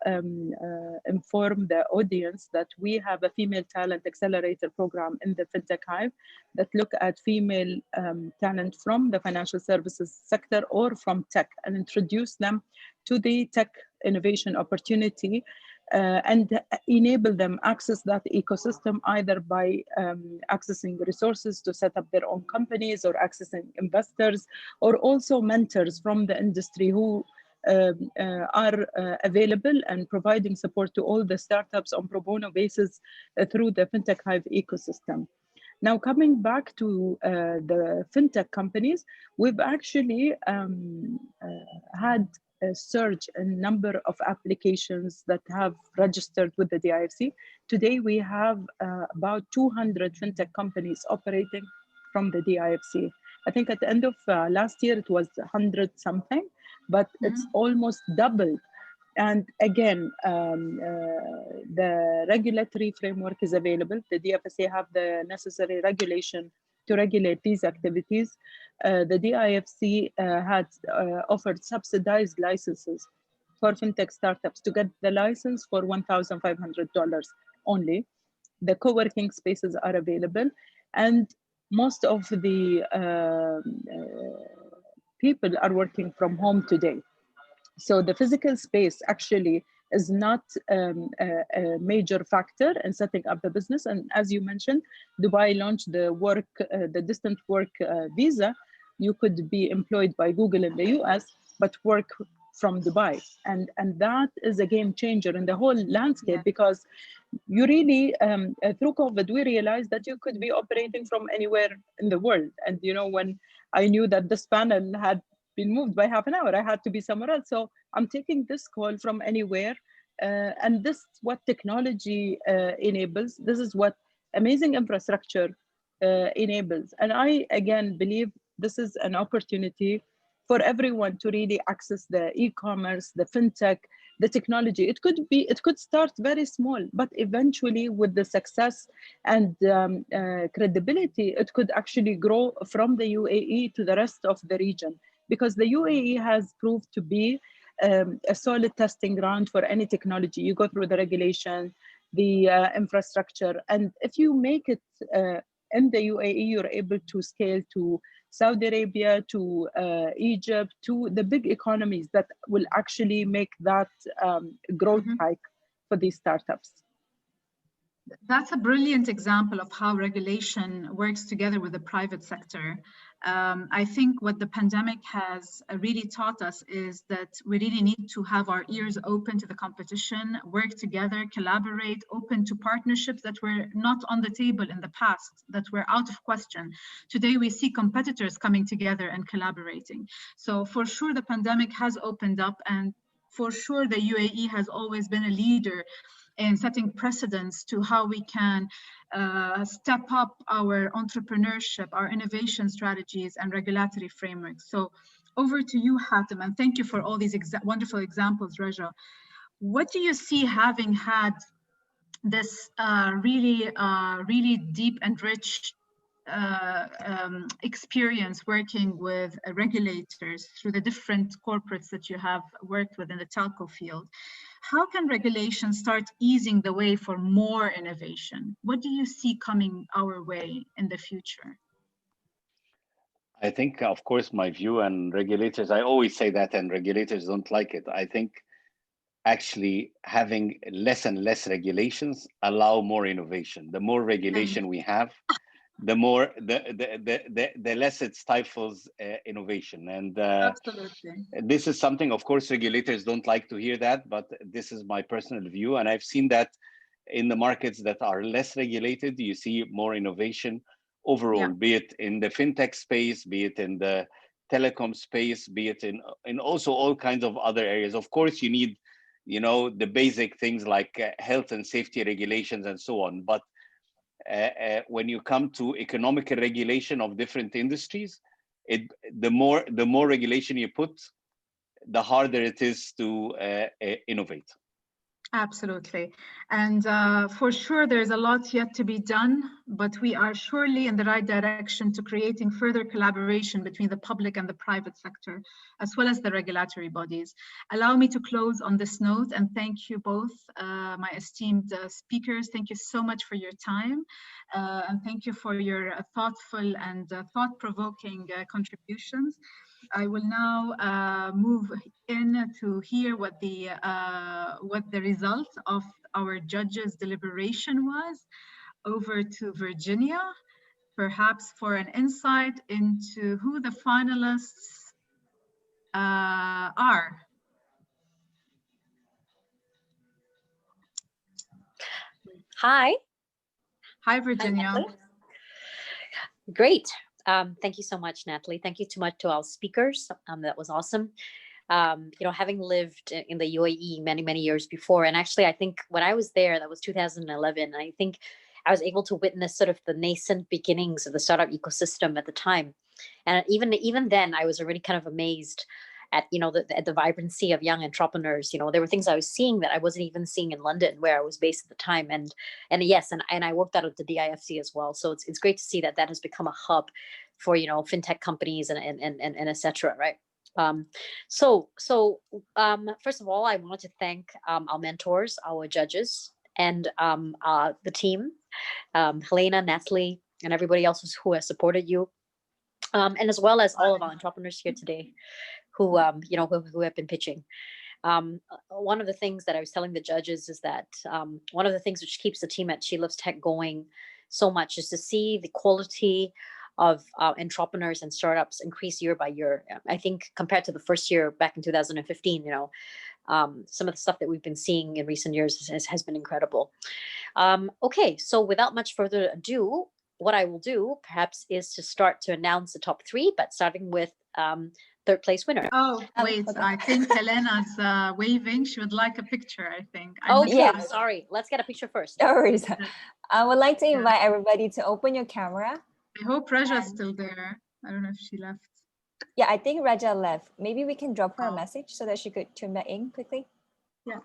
inform the audience that we have a female talent accelerator program in the FinTech Hive that look at female talent from the financial services sector or from tech, and introduce them to the tech innovation opportunity and enable them access that ecosystem, either by accessing resources to set up their own companies, or accessing investors, or also mentors from the industry who are available and providing support to all the startups on pro bono basis through the FinTech Hive ecosystem. Now, coming back to the fintech companies, we've actually had a surge in number of applications that have registered with the DIFC. Today, we have about 200 fintech companies operating from the DIFC. I think at the end of last year, it was 100 something, but it's almost doubled. And again, the regulatory framework is available. The DFSA have the necessary regulation to regulate these activities. The DIFC had offered subsidized licenses for fintech startups to get the license for $1,500 only. The co-working spaces are available, and most of the people are working from home today. So the physical space actually is not a major factor in setting up the business. And as you mentioned, Dubai launched the distant work visa. You could be employed by Google in the US, but work from Dubai. And that is a game changer in the whole landscape, because you really, through COVID, we realized that you could be operating from anywhere in the world. And, you know, when I knew that this panel had been moved by half an hour, I had to be somewhere else. So I'm taking this call from anywhere. And this is what technology enables. This is what amazing infrastructure enables. And I, again, believe this is an opportunity for everyone to really access the e-commerce, the fintech, the technology. It could start very small, but eventually with the success and credibility, it could actually grow from the UAE to the rest of the region, because the UAE has proved to be a solid testing ground for any technology. You go through the regulation, the infrastructure, and if you make it in the UAE, you're able to scale to Saudi Arabia, to Egypt, to the big economies that will actually make that growth hike for these startups. That's a brilliant example of how regulation works together with the private sector. I think what the pandemic has really taught us is that we really need to have our ears open to the competition, work together, collaborate, open to partnerships that were not on the table in the past, that were out of question. Today, we see competitors coming together and collaborating. So for sure, the pandemic has opened up, and for sure, the UAE has always been a leader in setting precedents to how we can step up our entrepreneurship, our innovation strategies and regulatory frameworks. So over to you, Hatem, and thank you for all these wonderful examples, Raja. What do you see, having had this really deep and rich experience working with regulators through the different corporates that you have worked with in the telco field? How can regulation start easing the way for more innovation? What do you see coming our way in the future? I think, of course, my view, and regulators, I always say that, and regulators don't like it. I think actually having less and less regulations allow more innovation. The more regulation we have, the more the less it stifles innovation. And absolutely, this is something, of course, regulators don't like to hear that, but this is my personal view. And I've seen that in the markets that are less regulated, you see more innovation overall, be it in the fintech space, be it in the telecom space, be it in also all kinds of other areas. Of course, you need, you know, the basic things like health and safety regulations and so on. But when you come to economic regulation of different industries, the more regulation you put, the harder it is to innovate. Absolutely. And for sure, there's a lot yet to be done, but we are surely in the right direction to creating further collaboration between the public and the private sector, as well as the regulatory bodies. Allow me to close on this note and thank you both, my esteemed speakers. Thank you so much for your time. And thank you for your thoughtful and thought-provoking contributions. I will now move in to hear what the result of our judges' deliberation was. Over to Virginia, perhaps for an insight into who the finalists are. Hi. Hi, Virginia. Hi, great. Thank you so much, Natalie. Thank you so much to our speakers. That was awesome. You know, having lived in the UAE many years before, and actually, I think when I was there, that was 2011. I think I was able to witness sort of the nascent beginnings of the startup ecosystem at the time, and even then, I was already kind of amazed at, you know, the vibrancy of young entrepreneurs. You know, there were things I was seeing that I wasn't even seeing in London, where I was based at the time. And yes, and I worked out at the DIFC as well. So it's great to see that that has become a hub for, you know, fintech companies and et cetera, right? So first of all, I want to thank our mentors, our judges, and the team, Helena, Natalie, and everybody else who has supported you, and as well as all of our entrepreneurs here today, who you know, who have been pitching. One of the things that I was telling the judges is that one of the things which keeps the team at She Loves Tech going so much is to see the quality of entrepreneurs and startups increase year by year. I think compared to the first year back in 2015, you know, some of the stuff that we've been seeing in recent years has been incredible. Okay, so without much further ado, what I will do perhaps is to start to announce the top 3, but starting with third place winner. Oh, wait, I think Helena's waving. She would like a picture, I think. Oh, yeah, sorry. Let's get a picture first. No worries. I would like to invite everybody to open your camera. I hope Raja's still there. I don't know if she left. Yeah, I think Raja left. Maybe we can drop her a message so that she could tune back in quickly. Yeah.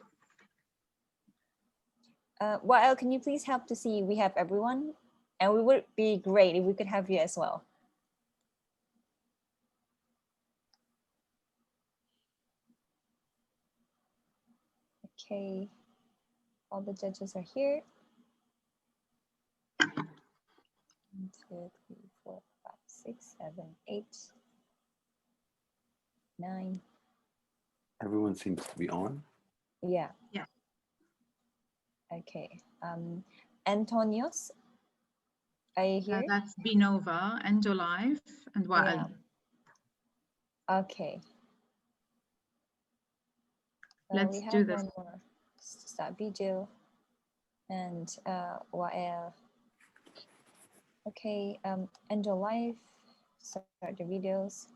Wael, can you please help to see we have everyone? And we would be great if we could have you as well. Okay, all the judges are here. 1, 2, 3, 4, 5, 6, 7, 8, 9. Everyone seems to be on. Yeah. Yeah. Okay. Antonios, are you here? That's Beenova, Endolife, and Wael. Yeah. Okay. Let's we do have this. one more. Start video and Wael. Okay, Endolife, start the videos.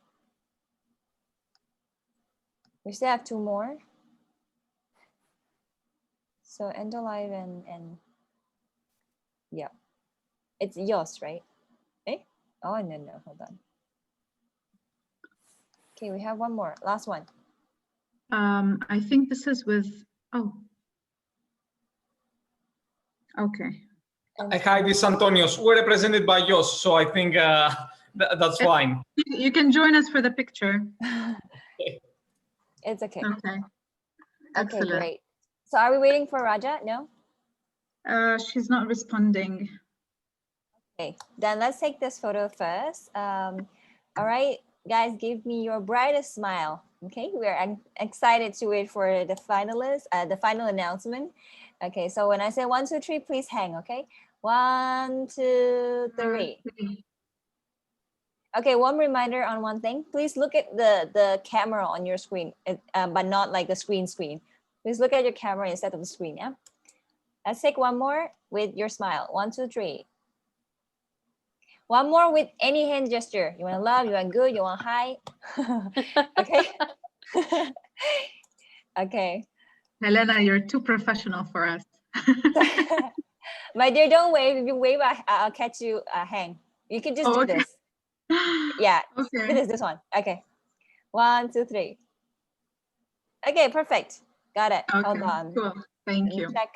We still have 2 more. So Endolife and yeah, it's yours, right? Eh? Oh, no, hold on. Okay, we have one more, last one. I think this is with, oh. Okay. Hi, this is Antonios. We're represented by Jos, so I think that's fine. You can join us for the picture. It's okay. Okay. Okay, great. So are we waiting for Raja? No? She's not responding. Okay, then let's take this photo first. All right, guys, give me your brightest smile. Okay, we are excited to wait for the finalists, the final announcement. Okay, so when I say 1, 2, 3, please hang, okay? 1, 2, 3. Okay, one reminder on one thing. Please look at the camera on your screen, but not like the screen. Please look at your camera instead of the screen, yeah? Let's take one more with your smile. 1, 2, 3. One more with any hand gesture. You want love, you want good, you want high. Okay. Okay. Helena, you're too professional for us. My dear, don't wave. If you wave, I'll catch you hang. You can just do okay. this. Yeah, Okay. this one. Okay. 1, 2, 3. Okay, perfect. Got it. Okay, Hold on. cool. Thank you. Check.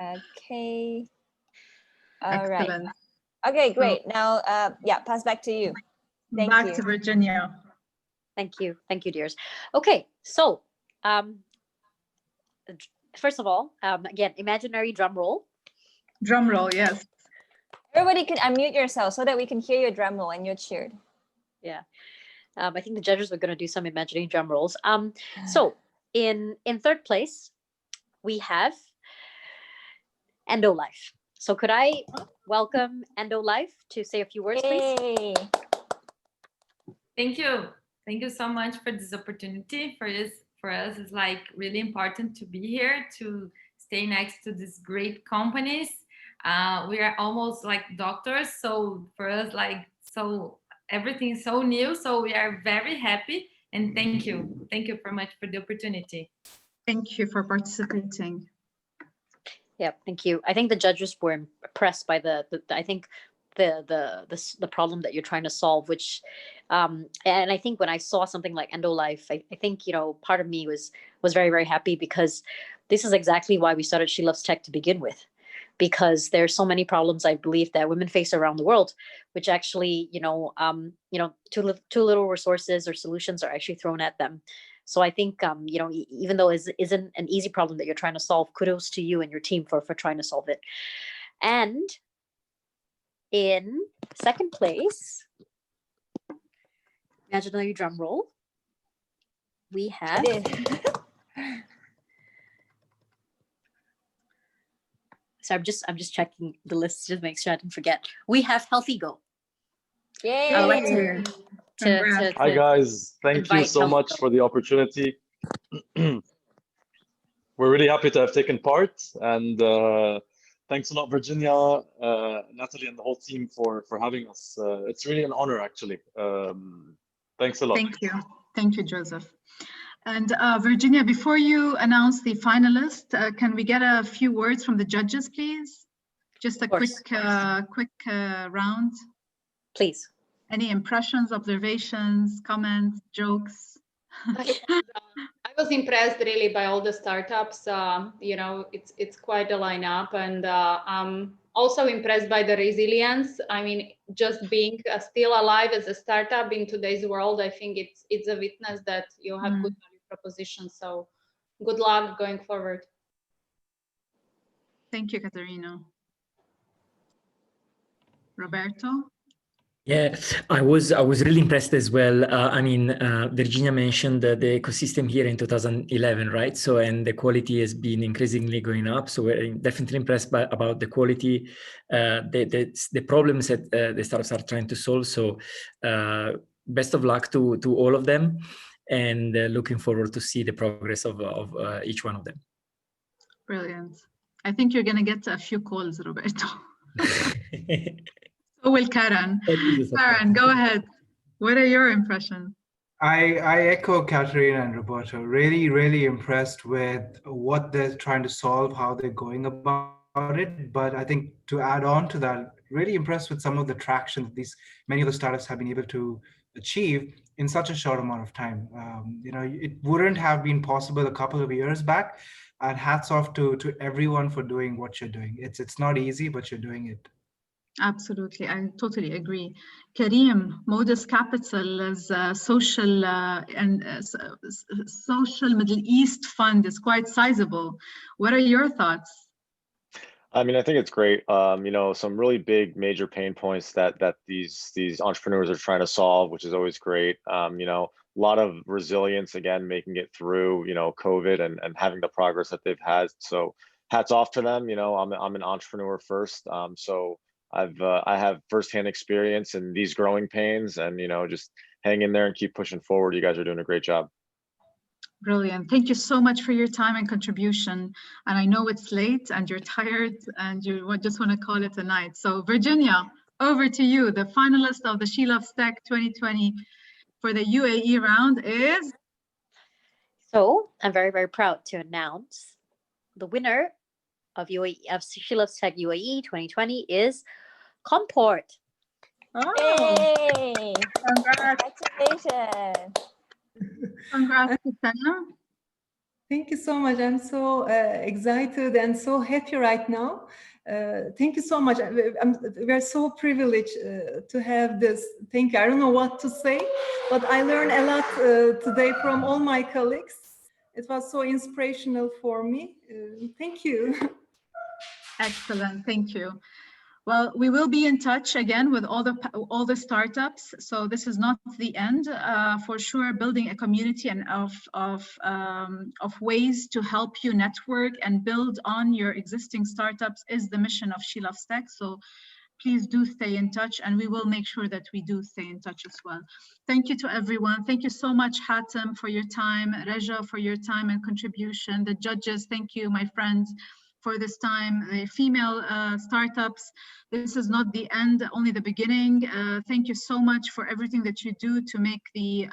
Okay. All Excellent. right. Okay, great. Now, yeah, pass back to you. Thank Back you. to Virginia. Thank you, dears. Okay, so first of all, again, imaginary drum roll. Drum roll, yes. Everybody can unmute yourself so that we can hear your drum roll and you're cheered. Yeah, I think the judges are going to do some imaginary drum rolls. So in third place, we have Endolife. So could I welcome Endolife to say a few words, please? Thank you. Thank you so much for this opportunity. For us, it's like really important to be here, to stay next to these great companies. We are almost like doctors. So for us, like, so everything is so new. So we are very happy. And thank you. Thank you very much for the opportunity. Thank you for participating. Yeah, thank you. I think the judges were impressed by the problem that you're trying to solve, which, and I think when I saw something like Endolife, I think, you know, part of me was very, very happy, because this is exactly why we started She Loves Tech to begin with, because there's so many problems I believe that women face around the world, which actually, too little resources or solutions are actually thrown at them. So I think, even though it isn't an easy problem that you're trying to solve, kudos to you and your team for trying to solve it. And in second place, imaginary drum roll, we have so I'm just checking the list to make sure I didn't forget. We have Healthigo. Yay! I'd like to Hi guys, thank you invite so much Healthigo. for the opportunity. we're really happy to have taken part, and thanks a lot, Virginia, Natalie, and the whole team for having us. It's really an honor, actually. Thanks a lot. Thank you, Joseph. And Virginia, before you announce the finalist, can we get a few words from the judges, please? Just a quick round. Please. Any impressions, observations, comments, jokes? I was impressed really by all the startups. You know, it's quite a lineup, and I'm also impressed by the resilience. I mean, just being still alive as a startup in today's world, I think it's a witness that you have good value proposition. So good luck going forward. Thank you, Katarina. Roberto? Yeah, I was really impressed as well. I mean, Virginia mentioned the ecosystem here in 2011, right? So, and the quality has been increasingly going up. So we're definitely impressed about the quality, the problems that the startups are trying to solve. So best of luck to all of them, and looking forward to see the progress of each one of them. Brilliant. I think you're going to get a few calls, Roberto. So will Karan. Karan, go ahead. What are your impressions? I echo Katarina and Roberto. Really, really impressed with what they're trying to solve, how they're going about it. But I think to add on to that, really impressed with some of the traction that many of the startups have been able to achieve in such a short amount of time. You know, it wouldn't have been possible a couple of years back. And hats off to everyone for doing what you're doing. It's not easy, but you're doing it. Absolutely, I totally agree. Kareem, Modus Capital is a social social Middle East fund is quite sizable. What are your thoughts? I mean, I think it's great. You know, some really big major pain points that these entrepreneurs are trying to solve, which is always great. You know, a lot of resilience, again, making it through, you know, COVID and having the progress that they've had. So hats off to them. You know, I'm an entrepreneur first. So I have firsthand experience in these growing pains, and, you know, just hang in there and keep pushing forward. You guys are doing a great job. Brilliant. Thank you so much for your time and contribution. And I know it's late and you're tired and you just want to call it a night. So Virginia, over to you. The finalist of the She Loves Tech 2020 for the UAE round is? So I'm very, very proud to announce the winner of She Loves Tech UAE 2020 is Compport. Oh, Yay! Congratulations. Congrats, Teja. Thank you so much. I'm so excited and so happy right now. Thank you so much. We're so privileged to have this. Thank you. I don't know what to say, but I learned a lot today from all my colleagues. It was so inspirational for me. Thank you. Excellent. Thank you. Well, we will be in touch again with all the startups. So this is not the end. For sure, building a community and of ways to help you network and build on your existing startups is the mission of She Loves Tech. So please do stay in touch, and we will make sure that we do stay in touch as well. Thank you to everyone. Thank you so much, Hatem, for your time, Reja, for your time and contribution. The judges, thank you, my friends, for this time. The female startups, this is not the end, only the beginning. Thank you so much for everything that you do to make the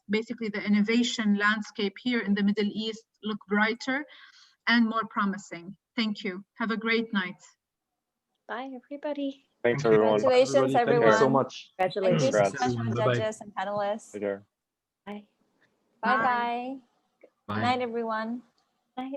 basically the innovation landscape here in the Middle East look brighter and more promising. Thank you. Have a great night. Bye, everybody. Thanks, everyone. Congratulations, everyone. Thank you so much. Congratulations. Thank you so much, Bye-bye. judges and panelists. Take care. Bye. Bye-bye. Bye. Good night, everyone. Bye.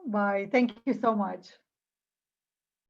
Bye. Thank you so much.